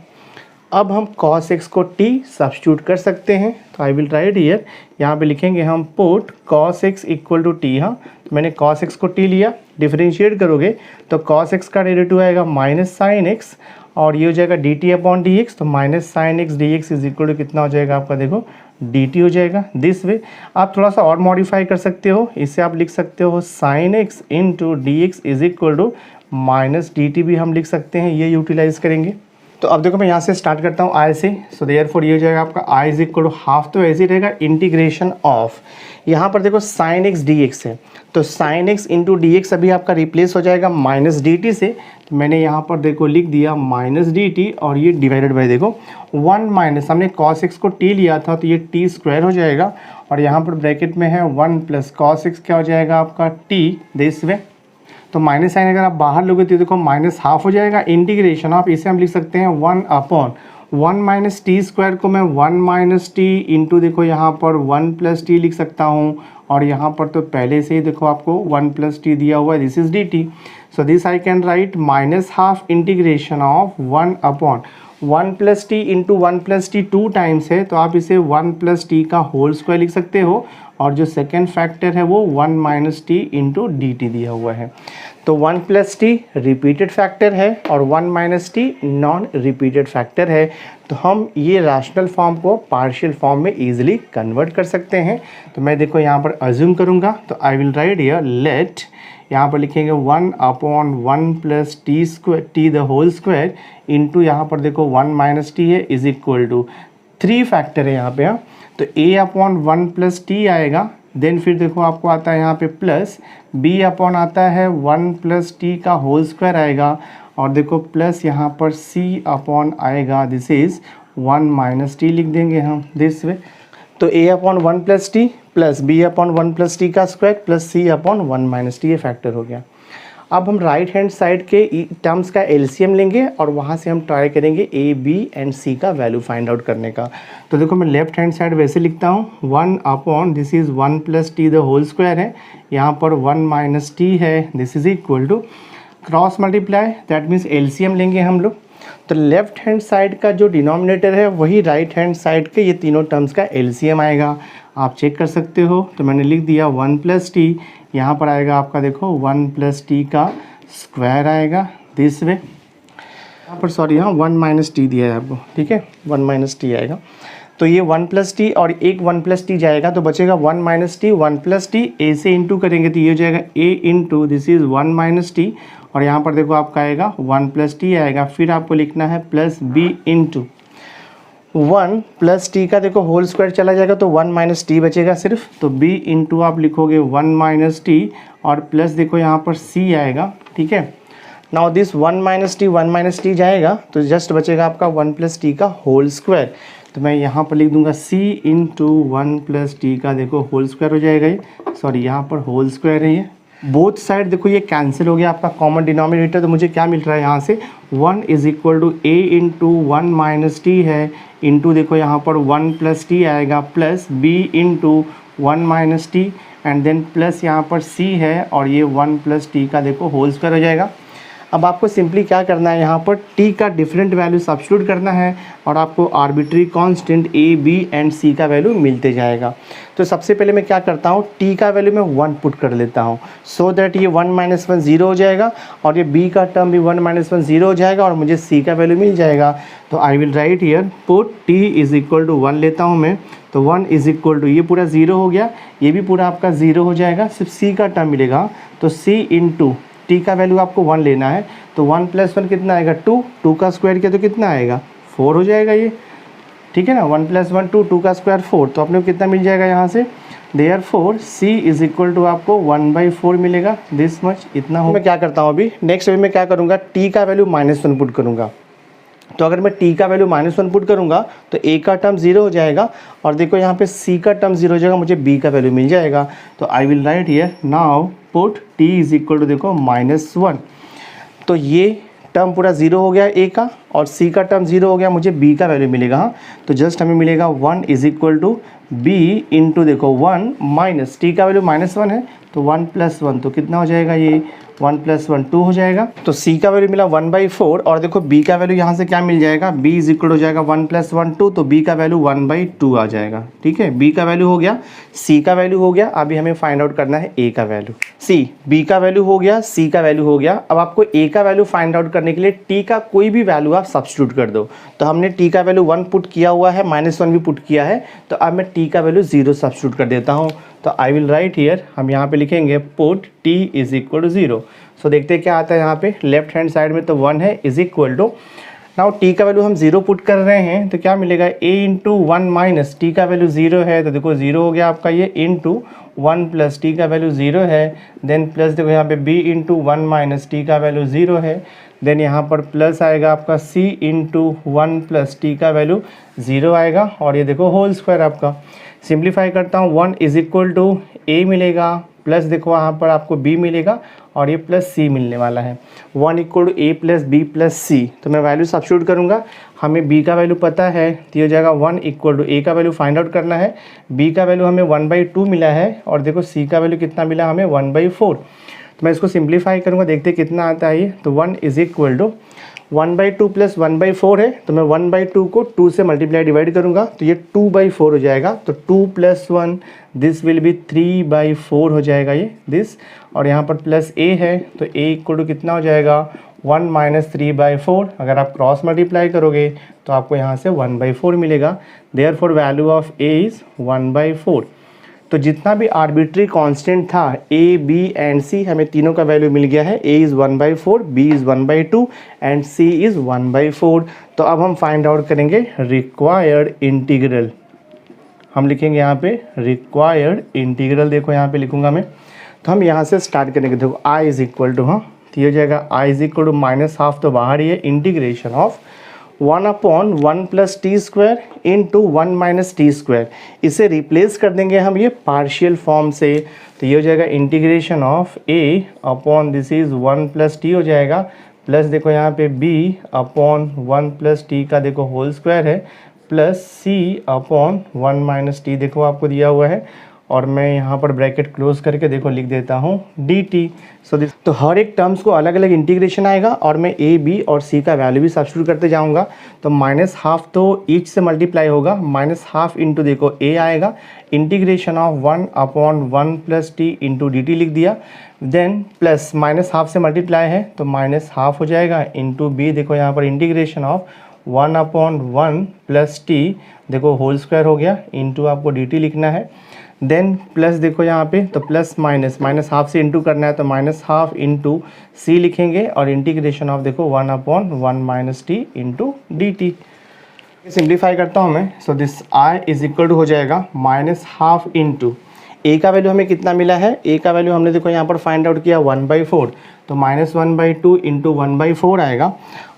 अब हम cos x को t सब्स्टिट्यूट कर सकते हैं, तो आई विल राइट हियर, यहाँ पे लिखेंगे हम put cos x equal to t। हाँ, तो मैंने cos x को t लिया, डिफरेंशिएट करोगे तो cos x का डेरिवेटिव आएगा माइनस साइन x, और ये हो जाएगा dt अपॉन डी एक्स, तो minus sine x d x is equal to कितना हो जाएगा आपका देखो dt हो जाएगा दिस वे। आप थोड़ा सा और मॉडिफाई कर सकते हो, इससे आप लिख सकते हो sine x into d x is equal to minus d t भी हम लिख सकते हैं, ये यूटिलाइज करेंगे। तो अब देखो मैं यहाँ से स्टार्ट करता हूँ आई से। सो देयरफॉर ये हो जाएगा आपका I is equal to half, तो ऐसे ही रहेगा इंटीग्रेशन ऑफ, यहाँ पर देखो साइन एक्स डी एक्स है, तो sign x into d x अभी आपका रिप्लेस हो जाएगा माइनस डी टी से। तो मैंने यहाँ पर देखो लिख दिया माइनस डी टी, और ये डिवाइडेड बाई देखो 1 माइनस, हमने कॉस एक्स को टी लिया था तो ये टी स्क्वायर हो जाएगा, और यहाँ पर ब्रैकेट में है 1 प्लस कॉस एक्स क्या हो जाएगा आपका टी दिस वे। तो माइनस साइन अगर आप बाहर लोगे तो देखो माइनस हाफ हो जाएगा, इंटीग्रेशन ऑफ, इसे हम लिख सकते हैं 1 अपॉन 1 माइनस टी स्क्वायर को मैं 1 माइनस टी इंटू देखो यहाँ पर 1 प्लस टी लिख सकता हूँ, और यहाँ पर तो पहले से ही देखो आपको 1 प्लस टी दिया हुआ है, this is D T. So this I can right minus half integration of 1 अपॉन 1 plus T into 1 plus T 2 times है, तो आप इसे 1 प्लस टी का होल स्क्वायर लिख सकते हो, और जो सेकेंड फैक्टर है वो 1 minus t into d T दिया हुआ है। तो 1 प्लस टी रिपीटेड फैक्टर है और 1 minus T non repeated factor है, तो हम ये रैशनल फॉर्म को पार्शियल फॉर्म में ईजिली कन्वर्ट कर सकते हैं। तो मैं देखो यहाँ पर अज्यूम करूँगा, तो I will write here let, यहाँ पर लिखेंगे 1 अपॉन 1 plus t square t the whole square into यहाँ पर देखो 1 माइनस टी है इज इक्वल टू 3 फैक्टर है यहाँ पे, हाँ, तो a अपॉन 1 प्लस टी आएगा, देन फिर देखो आपको आता है यहाँ पे प्लस b अपॉन आता है 1 प्लस टी का होल स्क्वायर आएगा, और देखो प्लस यहाँ पर c अपॉन आएगा, दिस इज़ 1 माइनस टी लिख देंगे हम दिस वे। तो a upon 1 plus t plus b upon 1 plus t का square plus c upon 1 minus t, ये फैक्टर हो गया। अब हम राइट हैंड साइड के टर्म्स का एलसीएम लेंगे और वहाँ से हम ट्राई करेंगे ए बी एंड सी का वैल्यू फाइंड आउट करने का। तो देखो मैं लेफ्ट हैंड साइड वैसे लिखता हूँ 1 upon this is 1 plus t the whole square है, यहाँ पर 1 माइनस टी है, this is equal to cross multiply, that means LCM लेंगे हम लोग। तो लेफ्ट हैंड साइड का जो डिनोमिनेटर है वही राइट हैंड साइड के ये तीनों टर्म्स का एलसीएम आएगा, आप चेक कर सकते हो। तो मैंने लिख दिया 1 प्लस टी, यहाँ पर आएगा आपका देखो 1 प्लस टी का स्क्वायर आएगा दिस वे, यहाँ पर सॉरी हाँ 1 माइनस टी दिया है आपको, ठीक है 1 माइनस टी आएगा। तो ये 1 प्लस टी और एक 1 प्लस टी जाएगा, तो बचेगा 1 minus t, 1 plus t a से इंटू करेंगे तो ये हो जाएगा a into this is 1 minus t, और यहाँ पर देखो आपका आएगा 1 प्लस टी आएगा, फिर आपको लिखना है plus b into 1 plus t का देखो होल स्क्वायर चला जाएगा तो 1 माइनस टी बचेगा सिर्फ, तो b इंटू आप लिखोगे 1 माइनस टी और प्लस देखो यहाँ पर c आएगा, ठीक है। नाउ दिस 1 माइनस टी जाएगा तो जस्ट बचेगा आपका 1 प्लस टी का होल स्क्वायर, तो मैं यहाँ पर लिख दूंगा c इंटू 1 प्लस टी का देखो होल स्क्वायर हो जाएगा ये, सॉरी यहाँ पर होल स्क्वायर है ये, बोथ साइड देखो ये कैंसिल हो गया आपका कॉमन डिनोमिनेटर, तो मुझे क्या मिल रहा है यहाँ से 1 is equal to a into 1 minus t है इंटू देखो यहाँ पर 1 प्लस टी आएगा plus b into 1 minus t and then plus यहाँ पर c है और ये 1 प्लस टी का देखो होल स्क्वायर हो जाएगा। अब आपको सिंपली क्या करना है, यहाँ पर t का डिफरेंट वैल्यू सब्स्टिट्यूट करना है और आपको arbitrary constant a b and c का वैल्यू मिलते जाएगा। तो सबसे पहले मैं क्या करता हूँ, t का वैल्यू मैं 1 पुट कर लेता हूँ, सो दैट ये 1 माइनस 1 0 हो जाएगा और ये b का टर्म भी 1 माइनस 1 0 हो जाएगा और मुझे c का वैल्यू मिल जाएगा। तो I will write here put t is equal to 1 लेता हूँ मैं, तो 1 इज इक्वल टू ये पूरा 0 हो गया, ये भी पूरा आपका 0 हो जाएगा, सिर्फ c का टर्म मिलेगा, तो c इंटू टी का वैल्यू आपको 1 लेना है, तो 1 प्लस 1 कितना आएगा 2, 2 का स्क्वायर किया तो कितना आएगा 4 हो जाएगा ये, ठीक है ना। 1 प्लस 1 2, 2 का स्क्वायर 4, तो अपने को कितना मिल जाएगा यहाँ से, therefore c is equal to आपको 1/4 मिलेगा, दिस मच इतना हो। मैं क्या करता हूँ अभी नेक्स्ट अभी मैं क्या करूँगा, t का वैल्यू -1 पुट करूँगा। तो अगर मैं t का वैल्यू -1 पुट करूँगा तो a का टर्म 0 हो जाएगा और देखो यहाँ पे c का टर्म 0 हो जाएगा, मुझे b का वैल्यू मिल जाएगा। तो I will write here now put t is equal to देखो -1, तो ये टर्म पूरा 0 हो गया a का और c का टर्म 0 हो गया, मुझे b का वैल्यू मिलेगा। हाँ, तो जस्ट हमें मिलेगा 1 is equal to b into देखो 1 माइनस t का वैल्यू -1 है तो 1 प्लस 1 तो कितना हो जाएगा, ये 1 प्लस 1 2 हो जाएगा। तो c का वैल्यू मिला 1/4 और देखो b का वैल्यू यहाँ से क्या मिल जाएगा, b इज इक्वल हो जाएगा 1 प्लस 1 2, तो b का वैल्यू 1/2 आ जाएगा, ठीक है। b का वैल्यू हो गया, c का वैल्यू हो गया, अभी हमें फाइंड आउट करना है a का वैल्यू। b का वैल्यू हो गया, c का वैल्यू हो गया, अब आपको a का वैल्यू फाइंड आउट करने के लिए t का कोई भी वैल्यू आप सब्स्टिट्यूट कर दो। तो हमने t का वैल्यू 1 पुट किया हुआ है, -1 भी पुट किया है, तो अब मैं t का वैल्यू 0 सब्स्टिट्यूट कर देता हूँ। तो आई विल राइट हियर, हम यहाँ पे लिखेंगे put t is equal to 0। So देखते हैं क्या आता है यहाँ पे, लेफ्ट हैंड साइड में तो 1 है, is equal to now t का वैल्यू हम 0 पुट कर रहे हैं तो क्या मिलेगा, a into one minus T का वैल्यू 0 है तो देखो 0 हो गया आपका ये, इंटू 1 प्लस टी का वैल्यू 0 है, देन प्लस देखो यहाँ पे b into one minus T का वैल्यू 0 है, देन यहाँ पर प्लस आएगा आपका c into one plus t का वैल्यू 0 आएगा, और ये देखो होल स्क्वायर आपका। सिंप्लीफाई करता हूँ, 1 इज इक्वल टू a मिलेगा, प्लस देखो वहाँ पर आपको b मिलेगा और ये प्लस c मिलने वाला है। 1 equal to a plus b plus c, तो मैं वैल्यू सब्स्टिट्यूट करूँगा, हमें b का वैल्यू पता है तो ये हो जाएगा 1 इक्वल टू a का वैल्यू फाइंड आउट करना है, b का वैल्यू हमें 1/2 मिला है और देखो c का वैल्यू कितना मिला हमें 1/4। तो मैं इसको सिंप्लीफाई करूँगा, देखते कितना आता है ये, तो 1 इज इक्वल टू 1/2 प्लस 1/4 है, तो मैं 1/2 को 2 से मल्टीप्लाई डिवाइड करूँगा तो ये 2/4 हो जाएगा, तो 2 प्लस 1 दिस विल बी 3/4 हो जाएगा ये दिस, और यहाँ पर प्लस a है तो a इक्वल टू कितना हो जाएगा 1 माइनस 3/4। अगर आप क्रॉस मल्टीप्लाई करोगे तो आपको यहाँ से 1/4 मिलेगा, therefore value of a is 1/4। तो जितना भी आर्बिट्री कांस्टेंट था a, b एंड c, हमें तीनों का वैल्यू मिल गया है, a is 1/4, b is 1/2 and c is 1/4। तो अब हम फाइंड आउट करेंगे रिक्वायर्ड इंटीग्रल। हम लिखेंगे यहाँ पे रिक्वायर्ड इंटीग्रल, देखो यहाँ पे लिखूंगा मैं, तो हम यहाँ से स्टार्ट करेंगे। देखो i इज़ इक्वल टू, हाँ तो ये हो जाएगा i is equal to minus half तो बाहर ही है, integration of 1/1 plus t square into 1 minus t square, इसे रिप्लेस कर देंगे हम ये पार्शियल फॉर्म से, तो ये हो जाएगा integration of a upon this is 1 plus T हो जाएगा, प्लस देखो यहाँ पे b अपॉन 1 प्लस टी का देखो होल स्क्वायर है, plus c upon 1 minus T देखो आपको दिया हुआ है, और मैं यहाँ पर ब्रैकेट क्लोज करके देखो लिख देता हूँ dt। सो दिस, तो हर एक टर्म्स को अलग अलग इंटीग्रेशन आएगा और मैं a b और c का वैल्यू भी सब्स्टिट्यूट करते जाऊँगा। तो माइनस हाफ तो ईच से मल्टीप्लाई होगा, माइनस हाफ इंटू देखो a आएगा, integration of 1/1 plus T into d T लिख दिया, देन प्लस माइनस हाफ से मल्टीप्लाई है तो माइनस हाफ हो जाएगा, इंटू b देखो यहाँ पर इंटीग्रेशन ऑफ 1/1 प्लस टी देखो होल स्क्वायर हो गया, इंटू आपको डी टी लिखना है, देन प्लस देखो यहाँ पे तो प्लस माइनस, माइनस हाफ से इंटू करना है तो माइनस हाफ इंटू सी लिखेंगे, और इंटीग्रेशन ऑफ देखो 1/1 minus t into d t. Simplify करता हूँ मैं, so this i is equal to हो जाएगा माइनस हाफ इंटू a का वैल्यू हमें कितना मिला है, a का वैल्यू हमने देखो यहाँ पर फाइंड आउट किया 1/4, तो माइनस 1/2 इंटू 1/4 आएगा,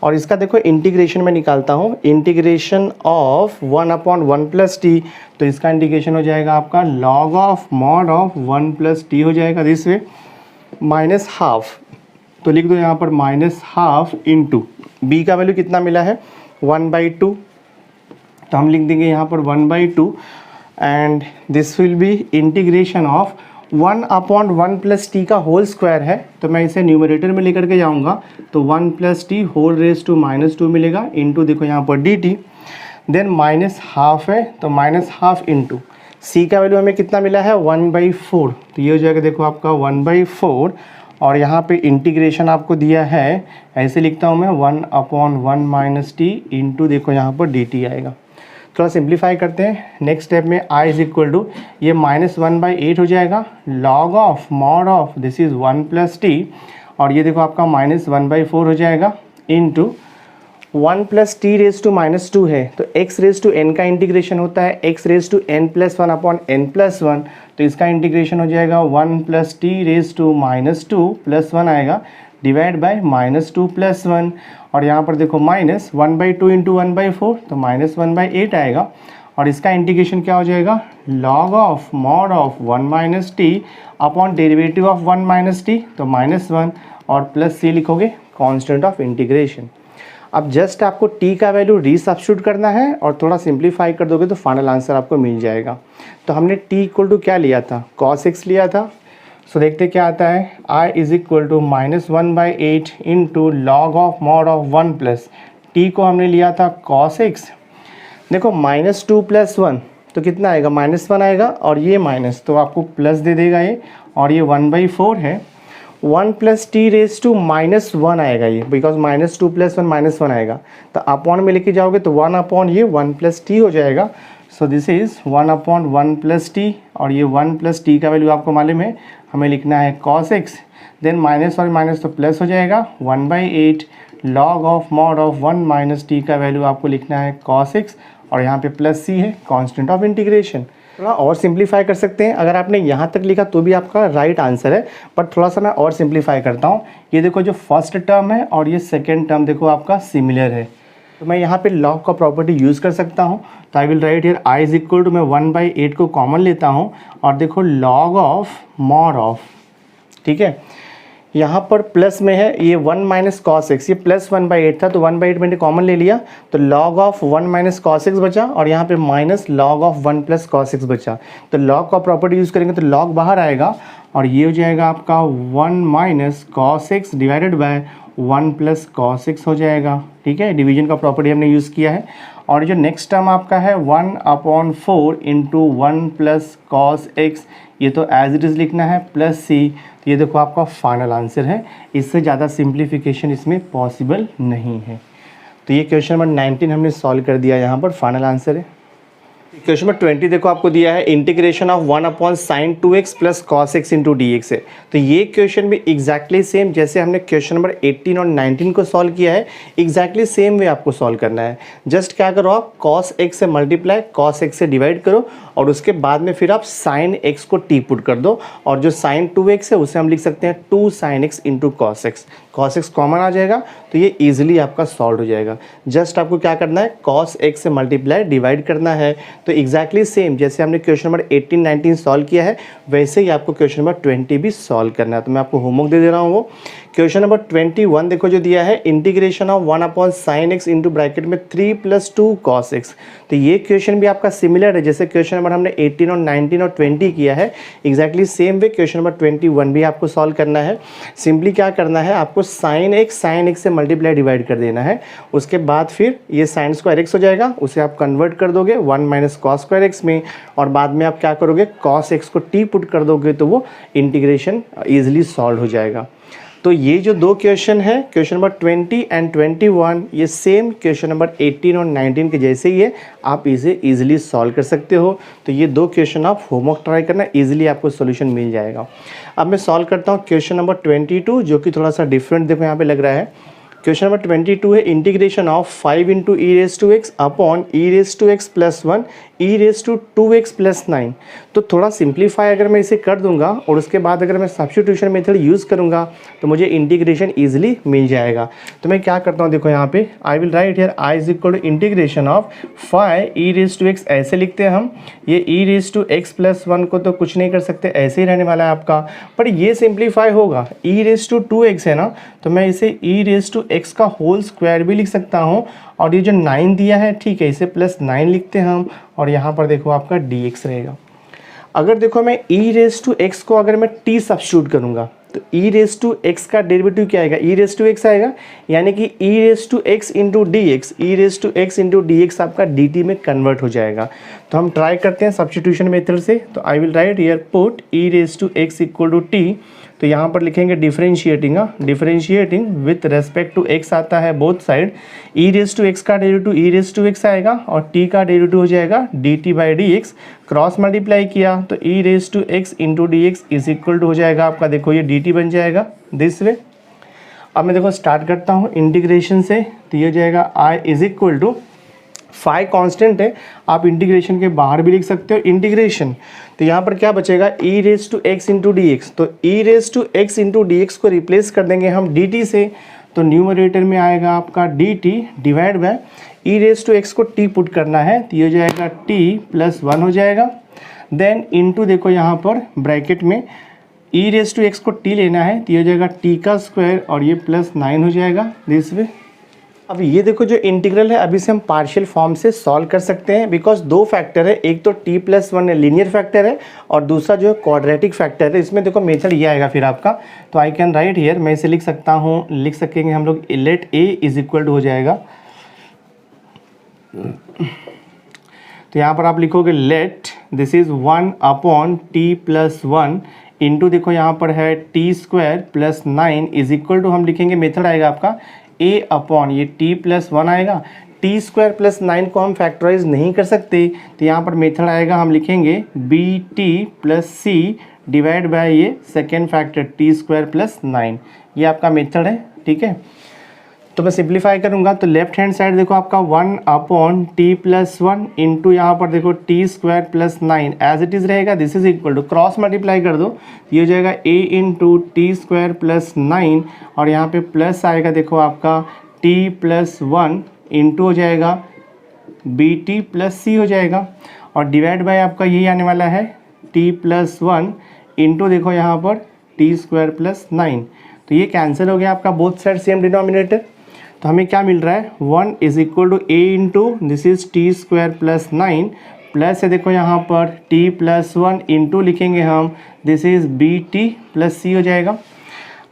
और इसका देखो इंटीग्रेशन में निकालता हूँ, इंटीग्रेशन ऑफ 1/1 प्लस टी, तो इसका इंटीग्रेशन हो जाएगा आपका log of mod of 1 plus T हो जाएगा दिस वे, माइनस हाफ, तो लिख दो यहाँ पर माइनस हाफ इंटू b का वैल्यू कितना मिला है 1/2, तो हम लिख देंगे यहाँ पर 1/2 and this will B integration of 1/1 plus t का होल स्क्वायर है, तो मैं इसे न्यूमरेटर में लेकर के जाऊँगा तो 1 plus t whole raise to -2 मिलेगा, इंटू देखो यहाँ पर d t, then minus half है तो माइनस हाफ इंटू सी का वैल्यू हमें कितना मिला है 1/4, तो ये हो जाएगा देखो आपका 1/4, और यहाँ पे इंटीग्रेशन आपको दिया है, ऐसे लिखता हूँ मैं 1/1 माइनस टी इंटू देखो यहाँ पर डी टी आएगा। थोड़ा सिंप्लीफाई करते हैं, नेक्स्ट स्टेप में i इज इक्वल टू ये -1/8 हो जाएगा, log of mod of this is 1 plus t, और ये देखो आपका -1/4 हो जाएगा, into 1 plus t raise to -2 है तो x रेज टू n का इंटीग्रेशन होता है x raise to n+1 upon n+1, तो इसका इंटीग्रेशन हो जाएगा 1 plus t raise to -2 plus 1 आएगा, डिवाइड बाय -2 प्लस 1, और यहाँ पर देखो माइनस 1/2 इंटू 1/4 तो -1/8 आएगा, और इसका इंटीग्रेशन क्या हो जाएगा log of mod of 1 minus T upon derivative of 1 minus T, तो -1 और प्लस सी लिखोगे कांस्टेंट ऑफ इंटीग्रेशन। अब जस्ट आपको t का वैल्यू रीसब्स्टिट्यूट करना है और थोड़ा सिंप्लीफाई कर दोगे तो फाइनल आंसर आपको मिल जाएगा। तो हमने t इक्वल टू क्या लिया था cos x लिया था, सो देखते क्या आता है, i is equal to -1/8 into log of mod of 1 plus t को हमने लिया था cos x, देखो -2 प्लस 1 तो कितना आएगा -1 आएगा, और ये माइनस तो आपको प्लस दे देगा ये, और ये 1/4 है, 1 प्लस टी रेज टू -1 आएगा ये, बिकॉज -2 प्लस 1 -1 आएगा, तो अपॉन में लेके जाओगे तो 1 अपॉन ये 1 प्लस टी हो जाएगा, सो दिस इज़ 1/1 प्लस टी, और ये 1 प्लस टी का वैल्यू आपको मालूम है हमें लिखना है cos x, देन माइनस और माइनस तो प्लस हो जाएगा 1/8 log of mod of 1 minus T का वैल्यू आपको लिखना है cos x और यहाँ पे प्लस सी है कांस्टेंट ऑफ इंटीग्रेशन। थोड़ा और सिंप्लीफाई कर सकते हैं, अगर आपने यहाँ तक लिखा तो भी आपका राइट आंसर है, पर थोड़ा सा मैं और सिंप्लीफाई करता हूँ। ये देखो जो फर्स्ट टर्म है और ये सेकेंड टर्म देखो आपका सिमिलर है, तो मैं यहाँ पे लॉग का प्रॉपर्टी यूज़ कर सकता हूँ। तो I will write here I is equal to, मैं 1/8 को कॉमन लेता हूँ और देखो लॉग ऑफ मॉड ऑफ, ठीक है, यहाँ पर प्लस में है ये 1 माइनस कॉस एक्स, ये प्लस 1/8 था तो 1/8 मैंने कॉमन ले लिया, तो log of 1 minus cos x बचा और यहाँ पे minus log of 1 plus cos x बचा। तो लॉग का प्रॉपर्टी यूज़ करेंगे तो लॉग बाहर आएगा और ये हो जाएगा आपका 1 minus cos x divided by 1 plus cos x हो जाएगा, ठीक है। डिवीजन का प्रॉपर्टी हमने यूज़ किया है। और जो नेक्स्ट टर्म आपका है 1/4 इंटू 1 प्लस कॉस एक्स, ये तो एज इट इज़ लिखना है प्लस सी, तो ये देखो आपका फाइनल आंसर है। इससे ज़्यादा सिंप्लीफिकेशन इसमें पॉसिबल नहीं है। तो ये क्वेश्चन नंबर 19 हमने सॉल्व कर दिया, यहाँ पर फाइनल आंसर है। क्वेश्चन नंबर 20 देखो आपको दिया है integration of 1/sin 2x plus cos x into d x है। तो ये क्वेश्चन भी एग्जैक्टली सेम जैसे हमने क्वेश्चन नंबर 18 और 19 को सॉल्व किया है, एग्जैक्टली सेम वे आपको सॉल्व करना है। जस्ट क्या करो आप cos x से मल्टीप्लाई cos x से डिवाइड करो और उसके बाद में फिर आप sin x को t पुट कर दो और जो sin 2x है उसे हम लिख सकते हैं 2 sin x into cos x common आ जाएगा तो ये ईजिली आपका सॉल्व हो जाएगा। जस्ट आपको क्या करना है cos x से मल्टीप्लाई डिवाइड करना है। तो एग्जैक्टली सेम जैसे हमने क्वेश्चन नंबर 18 19 सॉल्व किया है वैसे ही आपको क्वेश्चन नंबर 20 भी सॉल्व करना है। तो मैं आपको होमवर्क दे रहा हूँ वो क्वेश्चन नंबर 21 देखो जो दिया है integration of 1/sin x into bracket में 3 + 2 cos x। तो ये क्वेश्चन भी आपका सिमिलर है जैसे क्वेश्चन नंबर हमने 18 और 19 और 20 किया है, exactly same way question number 21 भी आपको सॉल्व करना है। सिंपली क्या करना है आपको sin x से मल्टीप्लाई डिवाइड कर देना है, उसके बाद फिर ये sin स्क्वायर x हो जाएगा, उसे आप कन्वर्ट कर दोगे 1 माइनस cos स्क्वायर x में और बाद में आप क्या करोगे cos x को t पुट कर दोगे तो वो इंटीग्रेशन ईजिली सॉल्व हो जाएगा। तो ये जो दो क्वेश्चन है क्वेश्चन नंबर 20 एंड 21 ये सेम क्वेश्चन नंबर 18 और 19 के जैसे ही है, आप इसे इजीली सॉल्व कर सकते हो। तो ये दो क्वेश्चन आप होमवर्क ट्राई करना, इजीली आपको सॉल्यूशन मिल जाएगा। अब मैं सॉल्व करता हूँ क्वेश्चन नंबर 22 जो कि थोड़ा सा डिफरेंट देखो यहाँ पे लग रहा है। क्वेश्चन नंबर 22 है integration of 5 into e raise to x upon e raise to x plus 1 e raise to 2x plus 9। तो थोड़ा सिंप्लीफाई अगर मैं इसे कर दूंगा और उसके बाद अगर मैं सब्स्टिट्यूशन मेथड यूज़ करूंगा तो मुझे इंटीग्रेशन इजीली मिल जाएगा। तो मैं क्या करता हूं देखो यहाँ पे I will write here I is equal to integration of 5 e raise to x, ऐसे लिखते हैं हम। ये e raise to x plus 1 को तो कुछ नहीं कर सकते, ऐसे ही रहने वाला है आपका, पर ये सिंप्लीफाई होगा। ई रेस टू 2x है ना, तो मैं इसे ई रेस टू एक्स का होल स्क्वायर भी लिख सकता हूँ और ये जो 9 दिया है ठीक है इसे प्लस 9 लिखते हैं हम और यहाँ पर देखो आपका dx रहेगा। अगर देखो मैं e रेस टू एक्स को अगर मैं t सब्स्टिट्यूट करूँगा तो e रेस टू एक्स का डेरिवेटिव क्या आएगा, e रेस टू एक्स आएगा, यानी कि e raise to x into d x, e raise to x into d x आपका dt में कन्वर्ट हो जाएगा। तो हम ट्राई करते हैं सब्स्टिट्यूशन मेथड से। तो I will write here put e raise to x equal to t, तो यहाँ पर लिखेंगे differentiating, differentiating with respect to x आता है both side, e raise to x का derivative e raise to x आएगा और टी का डेरिवेटिव हो जाएगा d t by d x, cross multiply किया तो e raise to x into d x is equal to हो जाएगा आपका देखो ये डी टी बन जाएगा दिस वे। अब मैं देखो स्टार्ट करता हूँ इंटीग्रेशन से, तो ये हो जाएगा आई इज इक्वल टू 5 कांस्टेंट है, आप इंटीग्रेशन के बाहर भी लिख सकते हो इंटीग्रेशन। तो यहाँ पर क्या बचेगा e raise to x into d x, तो e raise to x into d x को रिप्लेस कर देंगे हम डी टी से, तो न्यूमरेटर में आएगा आपका d t divide by e raise to x को टी पुट करना है तो ये हो जाएगा टी प्लस 1 हो जाएगा। देन इनटू देखो यहाँ पर ब्रैकेट में ई रेस टू एक्स को टी लेना है तो ये हो जाएगा टी का स्क्वायर और ये प्लस 9 हो जाएगा दिस वे। अब ये देखो जो इंटीग्रल है अभी से हम पार्शियल फॉर्म से सॉल्व कर सकते हैं, बिकॉज दो फैक्टर है, एक तो t प्लस 1 लीनियर फैक्टर है और दूसरा जो है क्वाड्रेटिक फैक्टर है। इसमें देखो मेथड ये आएगा फिर आपका, तो आई कैन राइट हियर, मैं इसे लिख सकता हूँ, लिख सकेंगे हम लोग let a is equal to हो जाएगा, तो यहाँ पर आप लिखोगे let this is 1 upon t plus 1 into देखो यहाँ पर है t square plus 9 is equal to हम लिखेंगे मेथड आएगा आपका a अपॉन ये t प्लस 1 आएगा, टी स्क्वायर प्लस 9 को हम फैक्टराइज नहीं कर सकते तो यहाँ पर मेथड आएगा हम लिखेंगे b t plus c divide by ये second factor t square plus 9, ये आपका मेथड है, ठीक है। तो मैं सिंप्लीफाई करूँगा तो लेफ्ट हैंड साइड देखो आपका 1/t+1 इंटू यहाँ पर देखो t² + 9 एज इट इज़ रहेगा। This is equal to cross multiply कर दो, ये हो जाएगा a इंटू t² + 9 और यहाँ पे प्लस आएगा देखो आपका t+1 इंटू हो जाएगा bt + c हो जाएगा और डिवाइड बाय आपका यही आने वाला है t+1 इंटू देखो यहाँ पर t² + 9। तो ये कैंसिल हो गया आपका, बोथ साइड सेम डिनोमिनेटर। तो हमें क्या मिल रहा है 1 is equal to a into this is t² + 9 plus है देखो यहाँ पर t+1 इंटू लिखेंगे हम दिस इज bt + c हो जाएगा।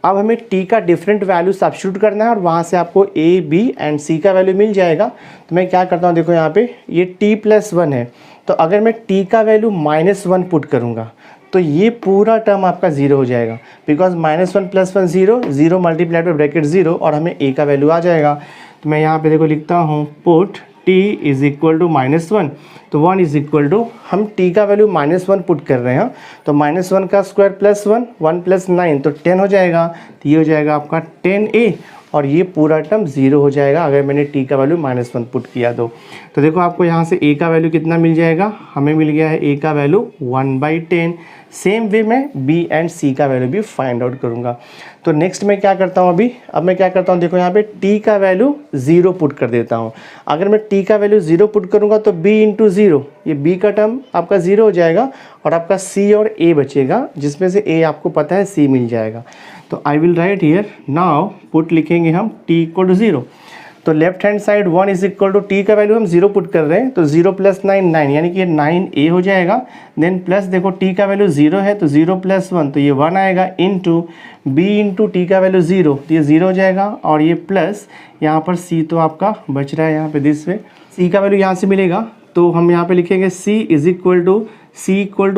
अब हमें t का डिफरेंट वैल्यू सब्स्टिट्यूट करना है और वहाँ से आपको a b एंड c का वैल्यू मिल जाएगा। तो मैं क्या करता हूँ देखो यहाँ पे ये t+1 है, तो अगर मैं t का वैल्यू -1 पुट करूँगा तो ये पूरा टर्म आपका 0 हो जाएगा, बिकॉज -1 + 1 0, 0 मल्टीप्लाइड बाय ब्रैकेट 0 और हमें a का वैल्यू आ जाएगा। तो मैं यहाँ पे देखो लिखता हूँ put t is equal to -1, तो 1 इज इक्वल टू हम t का वैल्यू -1 पुट कर रहे हैं, तो -1 का स्क्वायर +1, 1 + 9 तो 10 हो जाएगा। तो ये हो जाएगा आपका 10a और ये पूरा टर्म 0 हो जाएगा अगर मैंने t का वैल्यू -1 पुट किया तो देखो आपको यहाँ से a का वैल्यू कितना मिल जाएगा, हमें मिल गया है a का वैल्यू 1/10। सेम वे मैं b एंड c का वैल्यू भी फाइंड आउट करूँगा। तो नेक्स्ट मैं क्या करता हूँ अब मैं क्या करता हूँ देखो यहाँ पे t का वैल्यू 0 पुट कर देता हूँ। अगर मैं t का वैल्यू 0 पुट करूँगा तो b × 0, ये b का टर्म आपका 0 हो जाएगा और आपका c और a बचेगा, जिसमें से a आपको पता है c मिल जाएगा। तो I will write here now put लिखेंगे हम t = 0। तो left hand side 1 is equal to t का वैल्यू हम 0 पुट कर रहे हैं, तो 0 + 9 9 यानी कि ये 9a हो जाएगा। देन प्लस देखो t का वैल्यू 0 है तो 0 + 1 तो ये 1 आएगा इंटू b इंटू t का वैल्यू 0 तो ये 0 हो जाएगा और ये प्लस यहाँ पर c तो आपका बच रहा है यहाँ पे दिस वे, c का वैल्यू यहाँ से मिलेगा तो हम यहाँ पे लिखेंगे c is equal to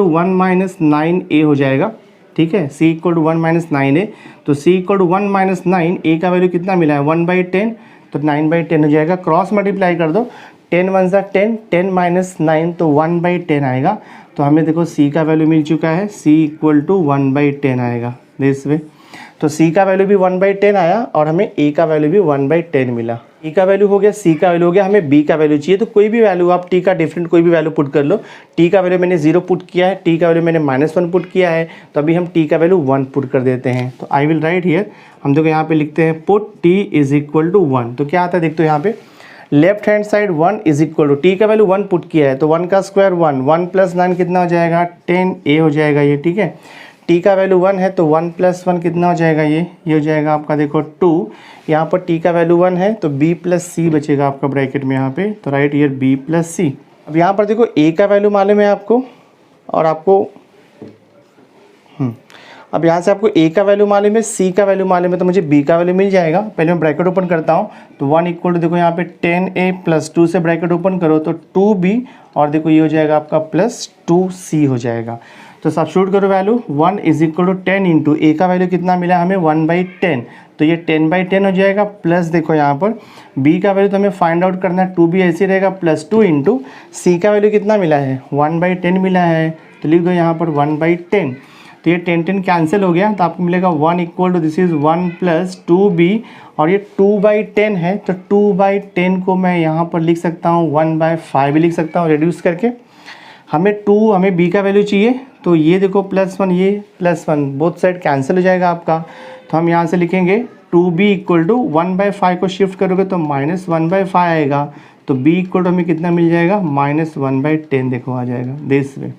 1 - 9a हो जाएगा। ठीक है, c = 1 - 9a, तो c = 1 - 9, a का वैल्यू कितना मिला है 1/10, तो 9/10 हो जाएगा। क्रॉस मल्टीप्लाई कर दो, 10 × 1 = 10, 10 - 9 तो 1/10 आएगा। तो हमें देखो c का वैल्यू मिल चुका है, c = 1/10 आएगा दिस वे। तो c का वैल्यू भी 1/10 आया और हमें a का वैल्यू भी 1/10 मिला। e का वैल्यू हो गया, c का वैल्यू हो गया, हमें b का वैल्यू चाहिए। तो कोई भी वैल्यू आप t का डिफरेंट कोई भी वैल्यू पुट कर लो। t का वैल्यू मैंने 0 पुट किया है, t का वैल्यू मैंने -1 पुट किया है, तो अभी हम t का वैल्यू 1 पुट कर देते हैं। तो आई विल राइट हियर, हम देखो यहाँ पे लिखते हैं put t is equal to 1। तो क्या आता है देखते हो यहाँ पे left hand side 1 is equal to t का वैल्यू 1 पुट किया है तो 1 का स्क्वायर 1, 1 + 9 कितना हो जाएगा 10a हो जाएगा ये। ठीक है, t का वैल्यू 1 है तो 1 + 1 कितना हो जाएगा ये हो जाएगा आपका देखो 2। यहाँ पर t का वैल्यू 1 है तो b + c बचेगा आपका ब्रैकेट में यहाँ पे, तो राइट हियर b + c। अब यहाँ पर देखो a का वैल्यू मालूम है आपको और आपको अब यहाँ से आपको a का वैल्यू मालूम है, c का वैल्यू मालूम है, तो मुझे b का वैल्यू मिल जाएगा। पहले मैं ब्रैकेट ओपन करता हूँ तो 1 = देखो यहाँ पे 10a + 2 से ब्रैकेट ओपन करो तो 2b और देखो ये हो जाएगा आपका +2c हो जाएगा। तो सब्स्टिट्यूट करो value, 1 is equal to 10 into a का वैल्यू कितना मिला हमें 1/10, तो ये 10/10 हो जाएगा। प्लस देखो यहाँ पर b का वैल्यू तो हमें फाइंड आउट करना है, 2b ऐसे रहेगा +2 इंटू सी का वैल्यू कितना मिला है 1/10 मिला है, तो लिख दो यहाँ पर 1/10। तो ये 10 कैंसिल हो गया तो आपको मिलेगा 1 equal to this is 1 + 2b और ये 2/10 है तो 2/10 को मैं यहाँ पर लिख सकता हूँ 1/5 भी लिख सकता हूँ रिड्यूस करके। हमें b का वैल्यू चाहिए तो ये देखो +1 ये +1 बोथ साइड कैंसिल हो जाएगा आपका, तो हम यहाँ से लिखेंगे 2b = 1/5 को शिफ्ट करोगे तो -1/5 आएगा, तो b = हमें कितना मिल जाएगा -1/10 देखो आ जाएगा दिस वे।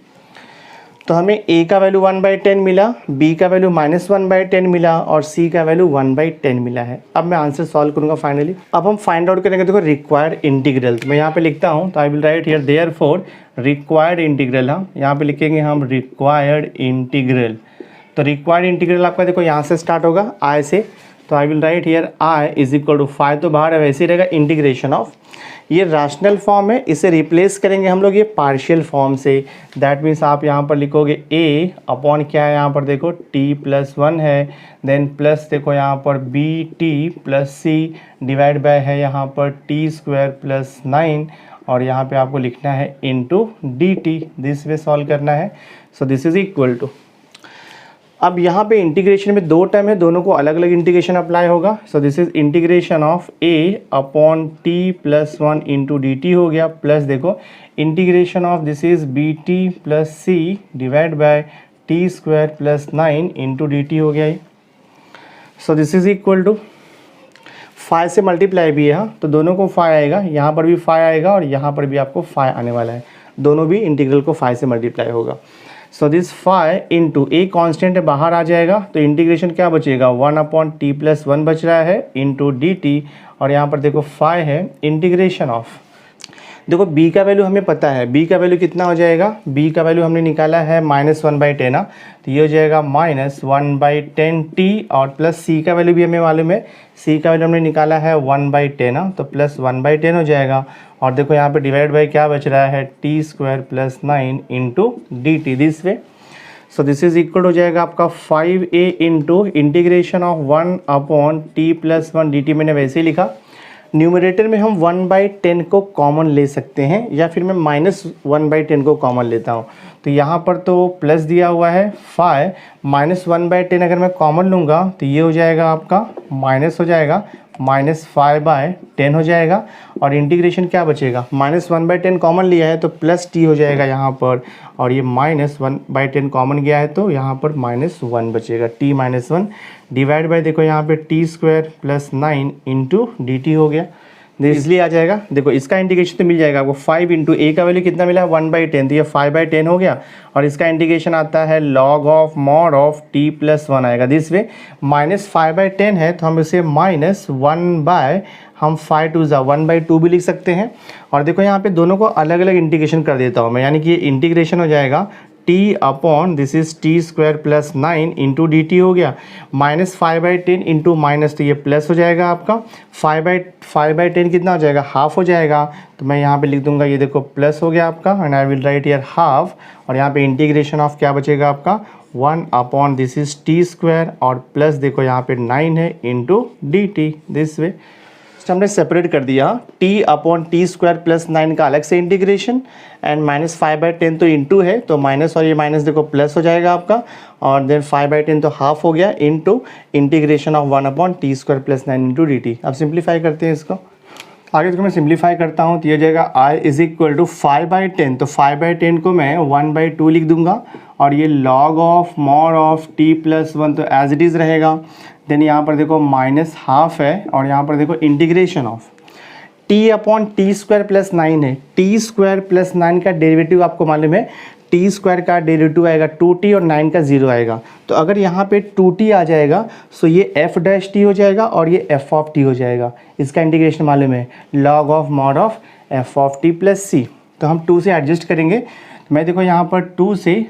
तो हमें a का वैल्यू 1/10 मिला, b का वैल्यू -1/10 मिला और c का वैल्यू 1/10 मिला है। अब मैं आंसर सॉल्व करूंगा फाइनली। अब हम फाइंड आउट करेंगे देखो रिक्वायर्ड इंटीग्रल, तो मैं यहाँ पे लिखता हूँ तो I will write here therefore required integral, हम यहाँ पे लिखेंगे हम रिक्वायर्ड इंटीग्रल। तो रिक्वायर्ड इंटीग्रल आपका देखो यहाँ से स्टार्ट होगा i से, तो I will write here i is equal to 5 तो बाहर है वैसे ही रहेगा इंटीग्रेशन ऑफ, ये रैशनल फॉर्म है, इसे रिप्लेस करेंगे हम लोग ये पार्शियल फॉर्म से। दैट मीन्स आप यहाँ पर लिखोगे a अपॉन क्या है यहाँ पर देखो t+1 है, देन प्लस देखो यहाँ पर bt + c डिवाइड बाय है यहाँ पर t² + 9 और यहाँ पे आपको लिखना है into dt, this way solve करना है। So this is equal to, अब यहाँ पे इंटीग्रेशन में दो टर्म है, दोनों को अलग अलग इंटीग्रेशन अप्लाई होगा। So this is integration of a upon t plus 1 into d t हो गया, प्लस देखो integration of this is b t plus c divide by t square plus 9 into d t हो गया ये। So this is equal to 5 से मल्टीप्लाई भी है, हाँ, तो दोनों को 5 आएगा, यहाँ पर भी 5 आएगा और यहाँ पर भी आपको 5 आने वाला है, दोनों भी इंटीग्रल को 5 से मल्टीप्लाई होगा। So this 5 into a constant है, बाहर आ जाएगा, तो इंटीग्रेशन क्या बचेगा 1 अपॉन टी प्लस 1 बच रहा है इंटू डी टी, और यहाँ पर देखो 5 है इंटीग्रेशन ऑफ, देखो b का वैल्यू हमें पता है, b का वैल्यू कितना हो जाएगा, b का वैल्यू हमने निकाला है -1/10 ना, तो ये हो जाएगा -1/10t, और प्लस c का वैल्यू भी हमें मालूम है, c का वैल्यू हमने निकाला है 1/10 ना, तो प्लस 1/10 हो जाएगा, और देखो यहाँ पे डिवाइड बाई क्या बच रहा है t square plus 9 into d T this way. So this is equal हो जाएगा आपका 5a into integration of 1 upon t plus 1 D T, मैंने वैसे ही लिखा। न्यूमरेटर में हम 1/10 को कॉमन ले सकते हैं, या फिर मैं -1/10 को कॉमन लेता हूँ, तो यहाँ पर तो प्लस दिया हुआ है 5 -1/10 अगर मैं कॉमन लूँगा तो ये हो जाएगा आपका माइनस हो जाएगा -5/10 हो जाएगा, और इंटीग्रेशन क्या बचेगा -1/10 कॉमन लिया है तो प्लस टी हो जाएगा यहाँ पर, और ये -1/10 कॉमन गया है तो यहाँ पर -1 बचेगा, t -1 डिवाइड बाय देखो यहाँ पे T square plus 9 into d t हो गया, इसलिए आ जाएगा। देखो इसका इंटीग्रेशन तो मिल जाएगा आपको 5 इंटू ए का वैल्यू कितना मिला 1/10, तो ये 5/10 हो गया, और इसका इंटीग्रेशन आता है log of mod of T plus 1 आएगा दिस वे। -5/10 है तो हम इसे -1 हम 5 2 ज़ा 1/2 भी लिख सकते हैं, और देखो यहाँ पे दोनों को अलग अलग इंटीग्रेशन कर देता हूँ मैं, यानी कि ये इंटीग्रेशन हो जाएगा T upon this is T square plus 9 into d t हो गया, -5/10 इंटू माइनस, तो ये प्लस हो जाएगा आपका 5/10 कितना हो जाएगा हाफ हो जाएगा, तो मैं यहाँ पे लिख दूंगा ये देखो प्लस हो गया आपका, and I will write here half, और यहाँ पे इंटीग्रेशन ऑफ क्या बचेगा आपका 1 upon this is T square, और प्लस देखो यहाँ पे 9 है into d T this way. हमने सेपरेट कर दिया t upon t square plus 9 का अलग से इंटीग्रेशन, एंड -5/10 तो इंटू है, तो माइनस और ये माइनस देखो प्लस हो जाएगा आपका, और देन 5/10 तो हाफ हो गया into integration of 1 upon t square plus 9 into d T. अब सिंप्लीफाई करते हैं इसको, आगे तो मैं सिंप्लीफाई करता हूँ, तो ये जाएगा i इज इक्वल टू 5/10, तो 5/10 को मैं 1/2 लिख दूंगा, और ये log of mod of t plus 1 तो एज इट इज़ रहेगा, देन यहाँ पर देखो -1/2 है, और यहाँ पर देखो integration of t upon t square plus 9 है, टी स्क्वायर प्लस 9 का डेरिवेटिव आपको मालूम है, टी स्क्वायर का डेरिवेटिव आएगा 2t और 9 का 0 आएगा, तो अगर यहाँ पे 2t आ जाएगा सो ये f डैश t हो जाएगा और ये f ऑफ t हो जाएगा, इसका इंटीग्रेशन मालूम है log of mod of f of t plus c, तो हम 2 से एडजस्ट करेंगे, तो मैं देखो यहाँ पर 2 से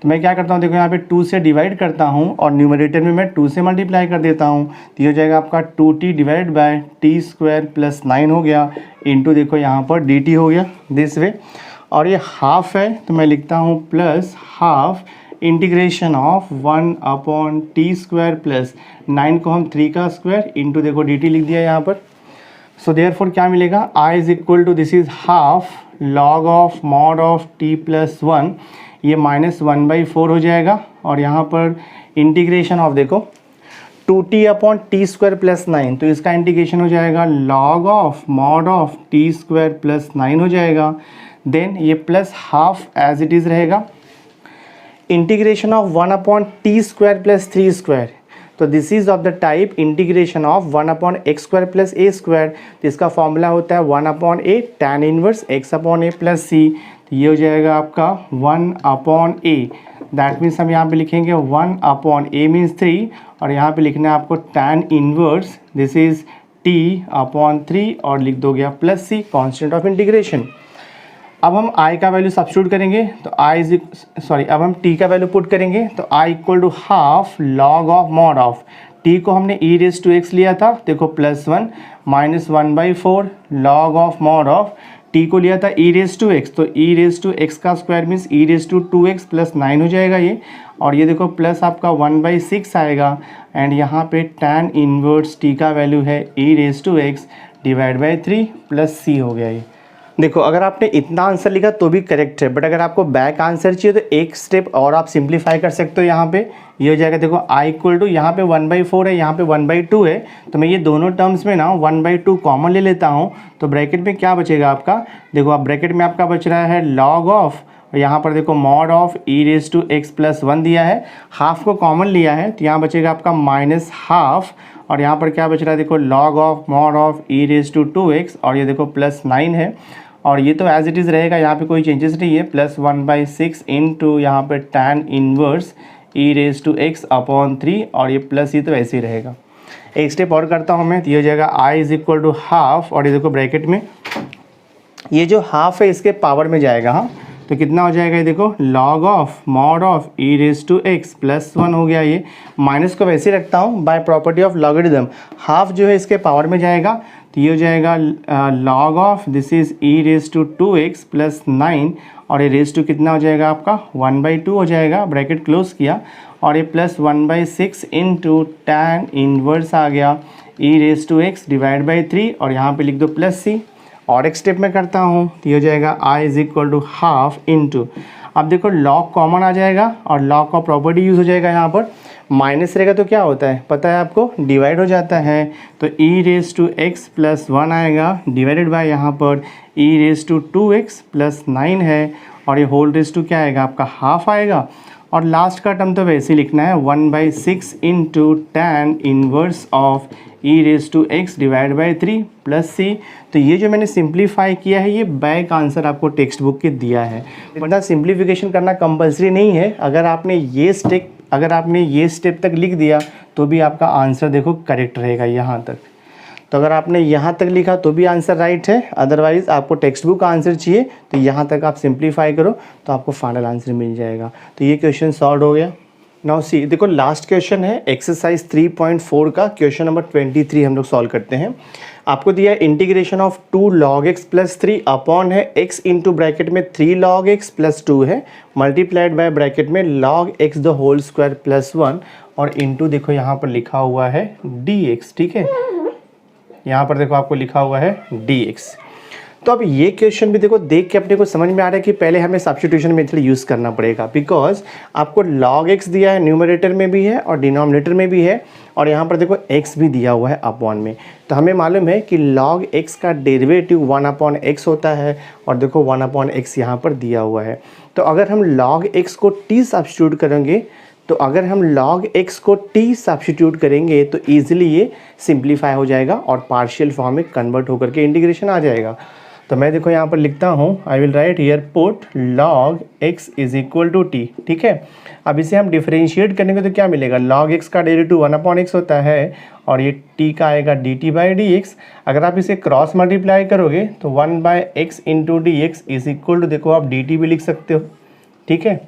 तो मैं क्या करता हूँ, देखो यहाँ पे 2 से डिवाइड करता हूँ, और न्यूमरेटर में मैं 2 से मल्टीप्लाई कर देता हूँ, तो ये हो जाएगा आपका 2t divide by t square plus 9 हो गया, इंटू देखो यहाँ पर dt हो गया दिस वे, और ये हाफ है तो मैं लिखता हूँ plus half integration of 1 upon t square plus 9 को हम 3 का स्क्वायर इंटू देखो dt लिख दिया यहाँ पर। सो देयरफॉर क्या मिलेगा i is equal to this is half log of mod of t plus 1, ये -1/4 हो जाएगा, और यहाँ पर इंटीग्रेशन ऑफ देखो 2t upon t square plus 9, तो इसका इंटीग्रेशन हो जाएगा log of mod of t square plus 9 हो जाएगा, देन ये plus half as it is रहेगा, integration of 1 upon t square plus 3 square, तो this is of the type integration of 1 upon x square plus a square, तो इसका फॉर्मूला होता है 1 upon a tan inverse x upon a plus c, तो ये हो जाएगा आपका 1 अपॉन ए, दैट मीन्स हम यहाँ पे लिखेंगे 1 अपॉन ए मीन्स 3, और यहाँ पे लिखना है आपको tan inverse this is t upon 3, और लिख दोगे आप plus c constant of integration. अब हम i का वैल्यू सब्स्टिट्यूट करेंगे, तो अब हम t का वैल्यू पुट करेंगे, तो i equal to half log of mod of t को हमने e रेज टू x लिया था, देखो +1 -1/4 log of mod of t को लिया था e रेज टू x, तो e रेज टू x का square means e raise to 2x plus 9 हो जाएगा ये, और ये देखो प्लस आपका 1/6 आएगा, एंड यहाँ पे tan इनवर्स t का वैल्यू है e raise to x divide by 3 plus c हो गया ये। देखो अगर आपने इतना आंसर लिखा तो भी करेक्ट है, बट अगर आपको बैक आंसर चाहिए तो एक स्टेप और आप सिंप्लीफाई कर सकते हो। यहाँ पे ये हो जाएगा, देखो आई इक्वल टू यहाँ पे 1/4 है, यहाँ पे 1/2 है, तो मैं ये दोनों टर्म्स में ना 1/2 कॉमन ले लेता हूँ। तो ब्रैकेट में क्या बचेगा आपका, देखो अब ब्रैकेट में आपका बच रहा है लॉग ऑफ, यहाँ पर देखो मॉड ऑफ e⁻x+1 दिया है, हाफ को कॉमन लिया है तो यहाँ बचेगा आपका -½ और यहाँ पर क्या बच रहा है, देखो log of mod of e⁻²x और ये देखो +9 है और ये तो एज इट इज़ रहेगा, यहाँ पे कोई चेंजेस नहीं है। +1/6 इंटू यहाँ पे tan इनवर्स e⁻x/3 और ये प्लस ये तो ऐसे ही रहेगा। एक स्टेप और करता हूँ मैं, तो ये हो जाएगा i = ½ और ये देखो ब्रैकेट में ये जो हाफ है इसके पावर में जाएगा, हाँ तो कितना हो जाएगा, ये देखो log of mod of e⁻x+1 हो गया। ये माइनस को वैसे रखता हूँ बाय प्रॉपर्टी ऑफ लॉगरिदम, हाफ जो है इसके पावर में जाएगा तो ये हो जाएगा log of this is e⁻2x+9 और ये रेज टू कितना हो जाएगा आपका 1/2 हो जाएगा, ब्रैकेट क्लोज किया और ये +1/6 इंटू tan इनवर्स आ गया e⁻x/3 और यहाँ पे लिख दो +c। और एक स्टेप में करता हूँ तो ये हो जाएगा i = ½ इंटू, अब देखो लॉग कॉमन आ जाएगा और लॉग का प्रॉपर्टी यूज़ हो जाएगा, यहाँ पर माइनस रहेगा तो क्या होता है पता है आपको, डिवाइड हो जाता है, तो e⁻x+1 आएगा डिवाइडेड बाय यहाँ पर e⁻2x+9 है और ये होल रेज टू क्या आएगा आपका हाफ आएगा और लास्ट का टर्म तो वैसे ही लिखना है 1/6 into tan inverse of e⁻x/3 +c। तो ये जो मैंने सिंप्लीफाई किया है ये बैक आंसर आपको टेक्स्ट बुक के दिया है, वरना सिंप्लीफिकेशन करना कंपलसरी नहीं है। अगर आपने ये स्टेप तक लिख दिया तो भी आपका आंसर देखो करेक्ट रहेगा यहाँ तक। तो अगर आपने यहाँ तक लिखा तो भी आंसर राइट है, अदरवाइज़ आपको टेक्स्ट बुक का आंसर चाहिए तो यहाँ तक आप सिंप्लीफाई करो तो आपको फाइनल आंसर मिल जाएगा। तो ये क्वेश्चन सॉल्व हो गया। नाउ सी, देखो लास्ट क्वेश्चन है एक्सरसाइज 3.4 का क्वेश्चन नंबर 23 हम लोग सॉल्व करते हैं। आपको दिया है integration of 2 log x+3 upon है x इंटू ब्रैकेट में 3 log x+2 है मल्टीप्लाइड बाय ब्रैकेट में log x² + 1 और इंटू देखो यहाँ पर लिखा हुआ है dx, ठीक है, यहाँ पर देखो आपको लिखा हुआ है dx। तो अब ये क्वेश्चन भी देखो देख के अपने को समझ में आ रहा है कि पहले हमें सब्स्टिट्यूशन मेथड यूज़ करना पड़ेगा, बिकॉज आपको log x दिया है, न्यूमरेटर में भी है और डिनोमिनेटर में भी है और यहाँ पर देखो x भी दिया हुआ है अपॉन में। तो हमें मालूम है कि log x का डेरिवेटिव 1/x होता है और देखो 1/x यहाँ पर दिया हुआ है। तो अगर हम log x को t सब्स्टिट्यूट करेंगे तो ईजिली ये सिंप्लीफाई हो जाएगा और पार्शियल फॉर्म में कन्वर्ट होकर के इंटीग्रेशन आ जाएगा। तो मैं देखो यहाँ पर लिखता हूँ, I will write here put log x = t, ठीक है। अब इसे हम डिफरेंशिएट करेंगे तो क्या मिलेगा, log x का डेरिवेटिव 1/x होता है और ये t का आएगा dt/dx। अगर आप इसे क्रॉस मल्टीप्लाई करोगे तो 1/x इंटू dx = देखो आप dt भी लिख सकते हो, ठीक है।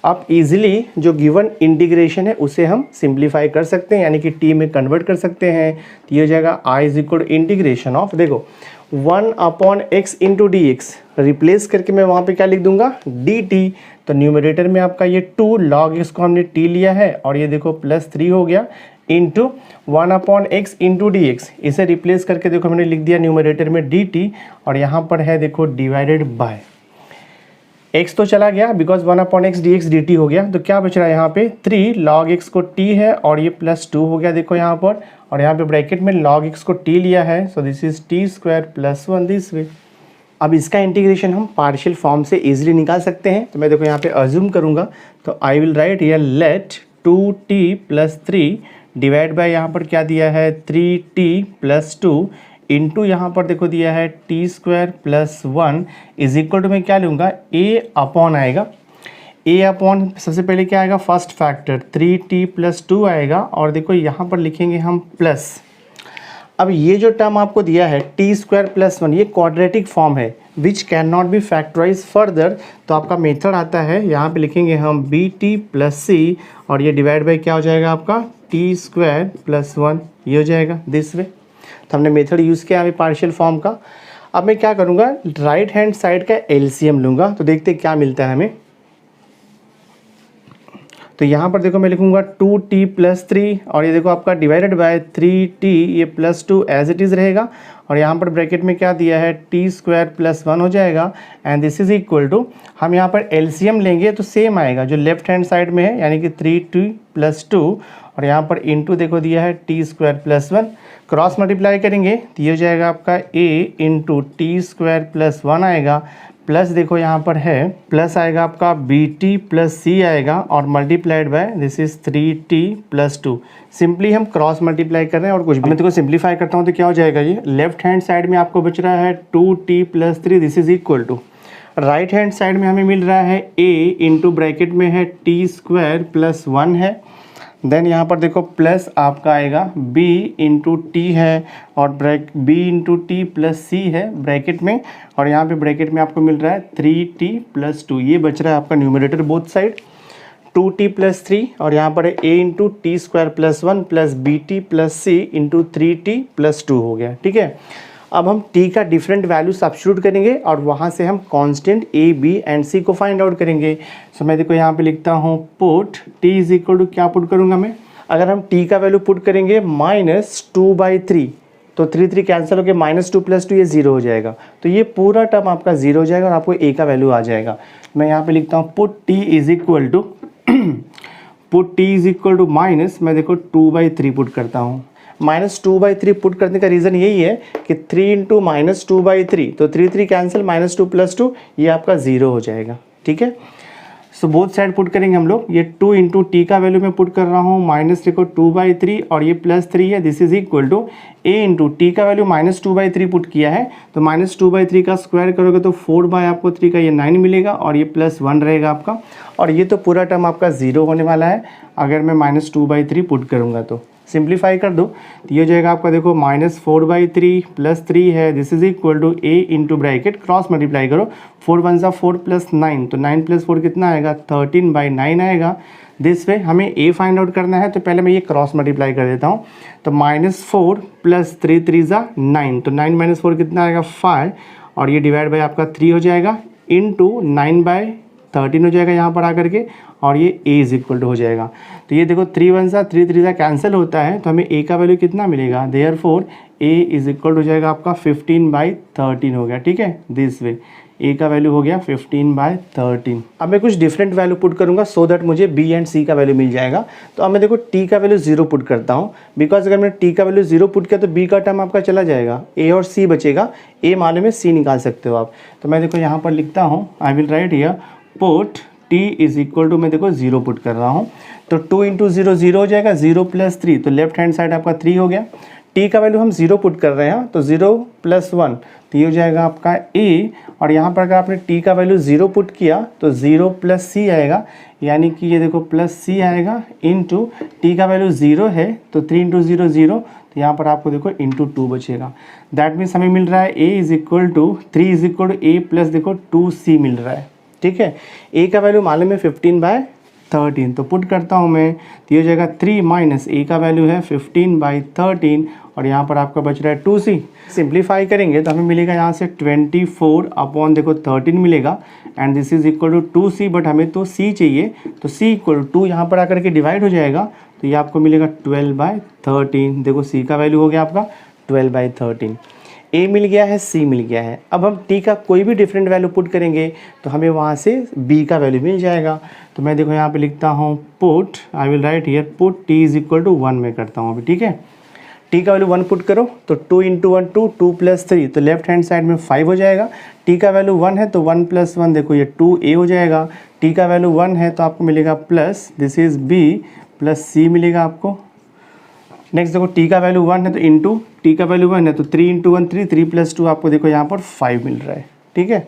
आप इजीली जो गिवन इंटीग्रेशन है उसे हम सिंप्लीफाई कर सकते हैं, यानी कि t में कन्वर्ट कर सकते हैं। तो ये हो जाएगा i = इंटीग्रेशन ऑफ, देखो 1/x इंटू dx रिप्लेस करके मैं वहाँ पे क्या लिख दूंगा dt। तो न्यूमरेटर में आपका ये 2 log x को हमने t लिया है और ये देखो +3 हो गया इंटू 1/x इंटू dx, इसे रिप्लेस करके देखो हमने लिख दिया न्यूमरेटर में dt और यहाँ पर है देखो डिवाइडेड बाय x तो चला गया बिकॉज 1/x dx dt हो गया। तो क्या बच रहा है यहाँ पे 3 log x को t है और ये +2 हो गया देखो यहाँ पर, और यहाँ पे ब्रैकेट में log x को t लिया है, so this is t² + 1 this way. अब इसका इंटीग्रेशन हम पार्शियल फॉर्म से इजीली निकाल सकते हैं। तो मैं देखो यहाँ पे अज्यूम करूँगा, तो I will write here late 2t + 3 divide by यहाँ पर क्या दिया है 3t + 2 इंटू यहाँ पर देखो दिया है t² + 1 = मैं क्या लूँगा a अपॉन आएगा, a अपॉन सबसे पहले क्या आएगा फर्स्ट फैक्टर 3t + 2 आएगा और देखो यहाँ पर लिखेंगे हम प्लस। अब ये जो टर्म आपको दिया है t² + 1 ये क्वाड्रेटिक फॉर्म है which can not be factorize further. तो आपका मेथड आता है, यहाँ पे लिखेंगे हम bt + c और ये डिवाइड बाय क्या हो जाएगा आपका t² + 1, ये हो जाएगा दिस वे। तो हमने मेथड यूज़ किया अभी पार्शियल फॉर्म का। अब मैं क्या करूँगा राइट हैंड साइड का एलसीएम लूँगा, तो देखते क्या मिलता है हमें। तो यहाँ पर देखो मैं लिखूँगा 2t + 3 और ये देखो आपका डिवाइडेड बाय 3t, ये +2 एज इट इज़ रहेगा। और यहाँ पर ब्रैकेट में क्या दिया है, t² + 1 हो जाएगा। And this is equal to, हम यहाँ पर एलसीएम लेंगे तो सेम आएगा जो लेफ्ट हैंड साइड में है, यानी कि 3t + 2 और यहाँ पर इंटू देखो दिया है t² + 1। क्रॉस मल्टीप्लाई करेंगे तो ये हो जाएगा आपका a इंटू t² + 1 आएगा, प्लस देखो यहाँ पर है प्लस आएगा आपका bt + c आएगा और multiplied by this is 3t + 2। Simply हम क्रॉस मल्टीप्लाई कर रहे हैं और कुछ भी। मैं देखो सिंप्लीफाई करता हूँ तो क्या हो जाएगा, ये लेफ्ट हैंड साइड में आपको बच रहा है 2t + 3, this is equal to right hand side में हमें मिल रहा है a इंटू ब्रैकेट में है t² + 1 है। देन यहाँ पर देखो प्लस आपका आएगा b इंटू टी है और b इंटू टी + c है ब्रैकेट में, और यहाँ पे ब्रैकेट में आपको मिल रहा है 3t + 2। ये बच रहा है आपका न्यूमरेटर बोथ साइड 2t + 3 और यहाँ पर है a into t² + 1 plus bt + c into 3t + 2 हो गया। ठीक है, अब हम t का डिफरेंट वैल्यू सब्स्टिट्यूट करेंगे और वहाँ से हम constant a, b and c को फाइंड आउट करेंगे। सो मैं देखो यहाँ पे लिखता हूँ put t is equal to, क्या पुट करूँगा मैं, अगर हम t का वैल्यू पुट करेंगे -2/3 तो 3 कैंसिल होकर -2 + 2 ये 0 हो जाएगा। तो ये पूरा टर्म आपका 0 हो जाएगा और आपको a का वैल्यू आ जाएगा। मैं यहाँ पे लिखता हूँ put t is equal to minus, मैं देखो 2/3 पुट करता हूँ। -2/3 पुट करने का रीज़न यही है कि 3 × -2/3 तो 3 कैंसिल, -2 + 2 ये आपका 0 हो जाएगा। ठीक है, सो बोथ साइड पुट करेंगे हम लोग। ये 2 इंटू टी का वैल्यू मैं पुट कर रहा हूँ, माइनस देखो 2/3 और ये +3 है, this is equal to a into t का वैल्यू -2/3 पुट किया है तो -2/3 का स्क्वायर करोगे तो 4 आपको 3 का ये 9 मिलेगा और ये +1 रहेगा आपका, और ये तो पूरा टर्म आपका 0 होने वाला है अगर मैं -2/3 पुट करूँगा तो। सिंप्लीफाई कर दो तो ये हो जाएगा आपका देखो -4/3 + 3 है, this is equal to a into bracket cross multiply करो 4 × 1 = 4 + 9 तो 9 + 4 कितना आएगा, 13/9 आएगा। दिस वे हमें a फाइंड आउट करना है तो पहले मैं ये क्रॉस मल्टीप्लाई कर देता हूँ। तो -4 + 3 × 3 = 9 तो 9 - 4 कितना आएगा, 5 और ये डिवाइड बाय आपका 3 हो जाएगा इंटू 9/13 हो जाएगा यहाँ पर आकर के, और ये a इज इक्वल टू हो जाएगा। तो ये देखो 3 × 1 = 3 × 3 = कैंसिल होता है तो हमें a का वैल्यू कितना मिलेगा, देयरफॉर a इज इक्वल हो जाएगा आपका 15/13 हो गया। ठीक है, दिस वे a का वैल्यू हो गया 15/13। अब मैं कुछ डिफरेंट वैल्यू पुट करूंगा सो दैट मुझे b एंड c का वैल्यू मिल जाएगा। तो अब मैं देखो t का वैल्यू 0 पुट करता हूँ, बिकॉज अगर मैंने t का वैल्यू 0 पुट किया तो b का टर्म आपका चला जाएगा, a और c बचेगा, a मालूम है c निकाल सकते हो आप। तो मैं देखो यहाँ पर लिखता हूँ, I will write here put t is equal to, मैं देखो 0 पुट कर रहा हूँ तो 2 × 0 0 हो जाएगा, 0 + 3 तो लेफ्ट हैंड साइड आपका 3 हो गया। t का वैल्यू हम 0 पुट कर रहे हैं तो 0 + 1 तो ये हो जाएगा आपका a, और यहाँ पर अगर आपने t का वैल्यू 0 पुट किया तो 0 + c आएगा, यानी कि ये देखो +c आएगा इंटू t का वैल्यू 0 है तो 3 × 0 0 तो यहाँ पर आपको देखो इंटू 2 बचेगा। दैट मीन्स हमें मिल रहा है a is equal to 3 is equal to a plus देखो 2c मिल रहा है। ठीक है, a का वैल्यू मालूम है 15/13 तो पुट करता हूँ मैं तो ये हो जाएगा 3 माइनस a का वैल्यू है 15/13 और यहाँ पर आपका बच रहा है 2c। सिंप्लीफाई करेंगे तो हमें मिलेगा यहाँ से 24 अपॉन देखो 13 मिलेगा and this is equal to 2c, but हमें तो c चाहिए तो c इक्वल टू 2 यहाँ पर आकर के डिवाइड हो जाएगा तो ये आपको मिलेगा 12/13। देखो c का वैल्यू हो गया आपका 12/13, a मिल गया है, c मिल गया है। अब हम t का कोई भी डिफरेंट वैल्यू पुट करेंगे तो हमें वहाँ से b का वैल्यू मिल जाएगा। तो मैं देखो यहाँ पे लिखता हूँ put, I will write here put t is equal to 1 में करता हूँ अभी। ठीक है, t का वैल्यू 1 पुट करो तो 2 × 1 2 + 3 तो लेफ्ट हैंड साइड में 5 हो जाएगा। t का वैल्यू 1 है तो 1 + 1 देखो ये 2a हो जाएगा। t का वैल्यू 1 है तो आपको मिलेगा plus this is b plus c मिलेगा आपको। नेक्स्ट देखो t का वैल्यू 1 है तो इंटू t का वैल्यू 1 है तो 3 × 1 3 3 + 2 आपको देखो यहाँ पर 5 मिल रहा है। ठीक है,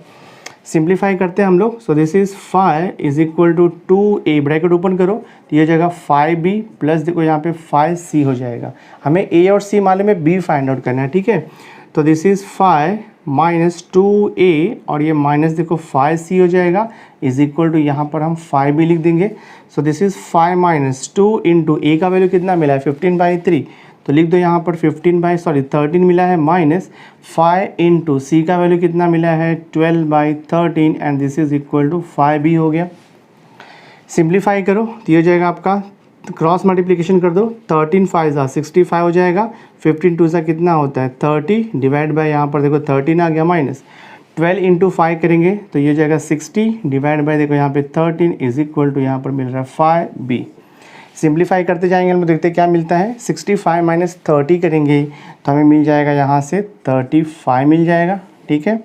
सिंप्लीफाई करते हैं हम लोग। So this is 5 is equal to 2a, bracket open करो तो ये जगह 5b प्लस देखो यहाँ पे 5c हो जाएगा। हमें a और c मालूम है, b फाइंड आउट करना है। ठीक है, तो दिस इज 5 माइनस 2a और ये माइनस देखो 5c हो जाएगा इज इक्वल टू यहाँ पर हम 5b लिख देंगे। सो this is 5 minus 2 into a का वैल्यू कितना मिला है 15/3 तो लिख दो यहाँ पर 13 मिला है, माइनस 5 इंटू c का वैल्यू कितना मिला है 12/13 and this is equal to 5b हो गया। सिंप्लीफाई करो तो ये हो जाएगा आपका, क्रॉस मल्टीप्लिकेशन कर दो, 13 5 65 हो जाएगा, 15 2 सा कितना होता है 30, डिवाइड बाय यहाँ पर देखो 13 आ गया, माइनस 12 इंटू 5 करेंगे तो ये हो जाएगा 60, डिवाइड बाय देखो यहाँ पे 13 इज इक्वल टू यहाँ पर मिल रहा है 5b। सिंप्लीफाई करते जाएंगे हम देखते हैं क्या मिलता है, 65 माइनस 30 करेंगे तो हमें मिल जाएगा यहाँ से 35 मिल जाएगा, ठीक है।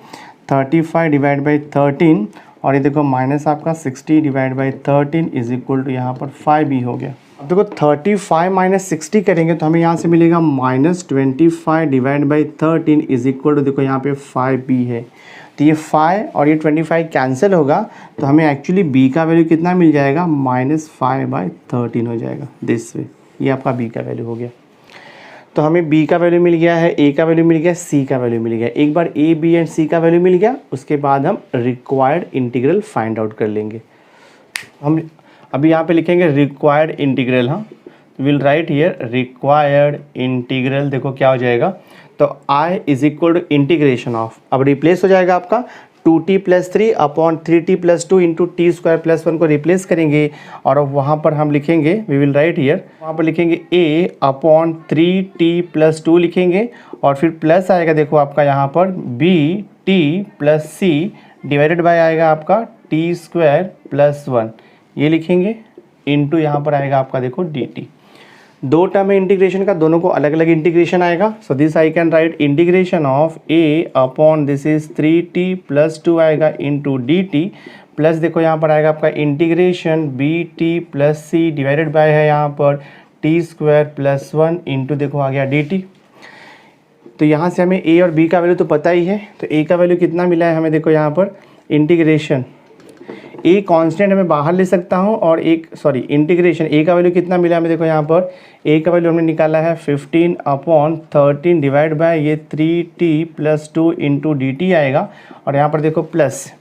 35 डिवाइड बाई 13 और ये देखो माइनस आपका 60 divide by 13 is equal to यहाँ पर 5b हो गया। अब देखो 35 माइनस 60 करेंगे तो हमें यहाँ से मिलेगा -25 divide by 13 is equal to देखो यहाँ पे 5b है। तो ये 5 और ये 25 कैंसिल होगा तो हमें एक्चुअली b का वैल्यू कितना मिल जाएगा, -5/13 हो जाएगा दिस वे। ये आपका b का वैल्यू हो गया। तो हमें b का वैल्यू मिल गया है, a का वैल्यू मिल गया, c का वैल्यू मिल गया। एक बार a b एंड c का वैल्यू मिल गया उसके बाद हम रिक्वायर्ड इंटीग्रल फाइंड आउट कर लेंगे। हम अभी यहाँ पे लिखेंगे रिक्वायर्ड इंटीग्रल, हाँ will write here required integral. देखो क्या हो जाएगा, तो i is equal to integration of, अब रिप्लेस हो जाएगा आपका 2t plus 3 upon 3t plus 2 into t square plus 1 को रिप्लेस करेंगे और अब वहाँ पर हम लिखेंगे, वी विल राइट हियर, वहाँ पर लिखेंगे a अपॉन 3t प्लस 2 लिखेंगे और फिर प्लस आएगा देखो आपका यहाँ पर b t plus c divided by आएगा आपका टी स्क्वायर प्लस 1, ये लिखेंगे इंटू यहाँ पर आएगा आपका देखो dt। दो टर्म है इंटीग्रेशन का, दोनों को अलग अलग इंटीग्रेशन आएगा। So this I can write integration of a upon this is 3t plus 2 आएगा इंटू dt प्लस देखो यहाँ पर आएगा आपका integration bt plus c divided by है यहाँ पर टी स्क्वायर प्लस 1 इंटू देखो आ गया dt। तो यहाँ से हमें a और b का वैल्यू तो पता ही है, तो a का वैल्यू कितना मिला है हमें देखो यहाँ पर इंटीग्रेशन, a कांस्टेंट मैं बाहर ले सकता हूँ और इंटीग्रेशन a का वैल्यू कितना मिला हमें देखो यहाँ पर, a का वैल्यू हमने निकाला है 15 अपॉन 13 डिवाइड बाय ये 3t प्लस 2 इंटू dt आएगा और यहाँ पर देखो प्लस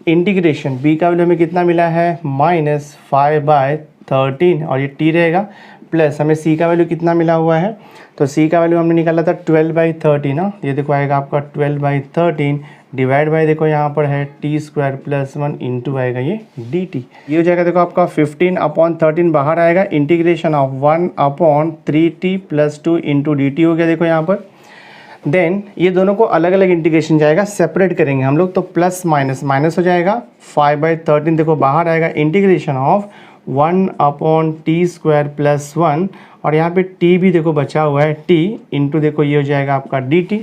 इंटीग्रेशन b का वैल्यू हमें कितना मिला है -5/13 और ये t रहेगा, प्लस हमें c का वैल्यू कितना मिला हुआ है, तो c का वैल्यू हमने निकाला था 12/13 ना, ये देखो आएगा आपका 12/13 डिवाइड बाय देखो यहाँ पर है टी स्क्वायर प्लस 1 इंटू आएगा ये dt। ये हो जाएगा देखो आपका 15 अपॉन 13 बाहर आएगा, integration of 1 upon 3t plus 2 into dt हो गया देखो यहाँ पर। देन ये दोनों को अलग अलग इंटीग्रेशन जाएगा, सेपरेट करेंगे हम लोग तो प्लस माइनस माइनस हो जाएगा, 5/13 देखो बाहर आएगा, integration of 1 upon t square plus 1 और यहाँ पे t भी देखो बचा हुआ है t इंटू देखो ये हो जाएगा आपका dt।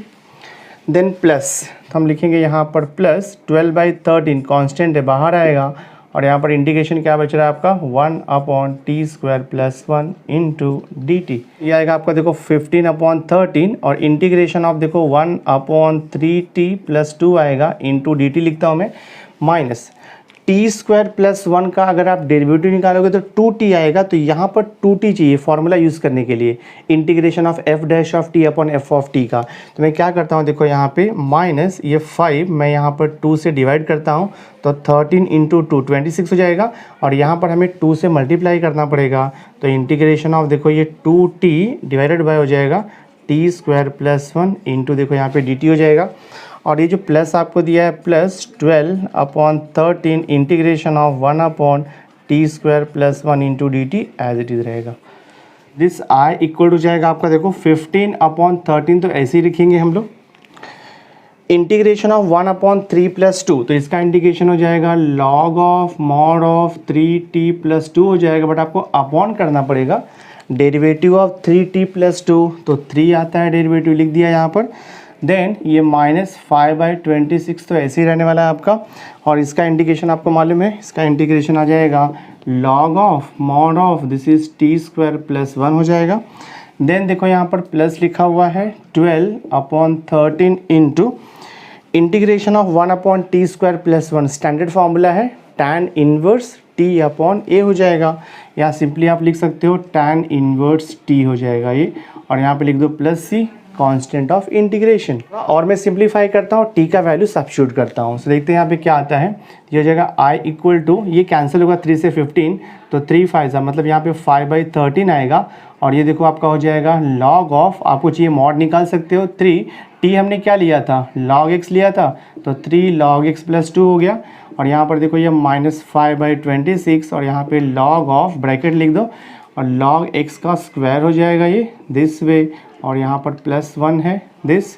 देन प्लस, तो हम लिखेंगे यहाँ पर प्लस 12/13 कांस्टेंट है बाहर आएगा और यहाँ पर इंटीग्रेशन क्या बच रहा है आपका 1 upon t square plus 1 into dt। ये आएगा आपका देखो 15 अपॉन 13 और इंटीग्रेशन ऑफ देखो 1 अपॉन 3t प्लस 2 आएगा इंटू dt लिखता हूँ मैं, माइनस टी स्क्वायर प्लस 1 का अगर आप डेरिवेटिव निकालोगे तो 2t आएगा, तो यहाँ पर 2t चाहिए फॉर्मूला यूज़ करने के लिए, integration of f dash of t upon f of t का। तो मैं क्या करता हूँ देखो यहाँ पे माइनस ये 5 मैं यहाँ पर 2 से डिवाइड करता हूँ तो 13 इंटू 2 26 हो जाएगा और यहाँ पर हमें 2 से मल्टीप्लाई करना पड़ेगा, तो इंटीग्रेशन ऑफ देखो ये 2t डिवाइडेड बाय हो जाएगा टी स्क्वायर प्लस 1 इंटू देखो यहाँ पे dt हो जाएगा और ये जो प्लस आपको दिया है plus 12 upon 13 integration of 1 upon t square plus 1 into d t as it is रहेगा। दिस आई इक्वल टू जाएगा आपका देखो 15 अपॉन 13, तो ऐसे ही लिखेंगे हम लोग, इंटीग्रेशन ऑफ 1 अपॉन 3 प्लस 2, तो इसका इंटीग्रेशन हो जाएगा log of mod of 3t plus 2 हो जाएगा, बट आपको अपॉन करना पड़ेगा, डेरिवेटिव ऑफ 3t प्लस 2 तो 3 आता है, डेरिवेटिव लिख दिया यहाँ पर। देन ये -5/26 तो ऐसे ही रहने वाला है आपका और इसका इंटीग्रेशन आपको मालूम है, इसका इंटीग्रेशन आ जाएगा log of mod of this is T square plus 1 हो जाएगा। देन देखो यहाँ पर प्लस लिखा हुआ है 12 upon 13 into integration of 1 upon t square plus 1, standard formula है tan inverse t upon a हो जाएगा, या सिंपली आप लिख सकते हो tan इनवर्स t हो जाएगा ये, और यहाँ पे लिख दो plus c constant of integration. और मैं सिंप्लीफाई करता हूँ, t का वैल्यू सब्स्टिट्यूट करता हूँ, सो देखते हैं यहाँ पे क्या आता है। ये हो जाएगा i इक्वल टू, ये कैंसिल होगा 3 से 15 तो 3 5 मतलब यहाँ पे 5/13 आएगा और ये देखो आपका हो जाएगा log ऑफ, आपको चाहिए मॉड निकाल सकते हो 3, t हमने क्या लिया था log x लिया था, तो 3 log x प्लस 2 हो गया। और यहाँ पर देखो ये -5/26 और यहाँ पे log ऑफ ब्रैकेट लिख दो और log x का स्क्वायर हो जाएगा ये दिस वे, और यहाँ पर +1 है दिस,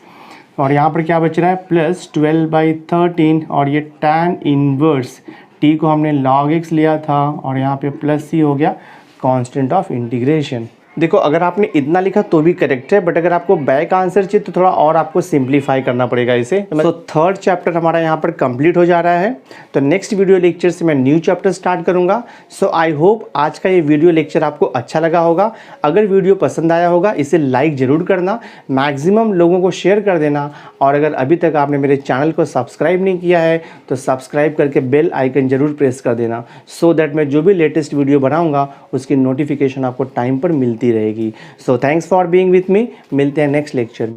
और यहाँ पर क्या बच रहा है +12/13 और ये tan इनवर्स t को हमने log x लिया था और यहाँ पे प्लस c हो गया कांस्टेंट ऑफ इंटीग्रेशन। देखो अगर आपने इतना लिखा तो भी करेक्ट है, बट अगर आपको बैक आंसर चाहिए तो थोड़ा और आपको सिंप्लीफाई करना पड़ेगा इसे। तो थर्ड चैप्टर हमारा यहाँ पर कंप्लीट हो जा रहा है, तो नेक्स्ट वीडियो लेक्चर से मैं न्यू चैप्टर स्टार्ट करूँगा। सो आई होप आज का ये वीडियो लेक्चर आपको अच्छा लगा होगा। अगर वीडियो पसंद आया होगा इसे लाइक ज़रूर करना, मैक्सिमम लोगों को शेयर कर देना, और अगर अभी तक आपने मेरे चैनल को सब्सक्राइब नहीं किया है तो सब्सक्राइब करके बेल आइकन ज़रूर प्रेस कर देना, सो दैट मैं जो भी लेटेस्ट वीडियो बनाऊँगा उसकी नोटिफिकेशन आपको टाइम पर मिलती रहेगी। So thanks for being with me, मिलते हैं नेक्स्ट लेक्चर में।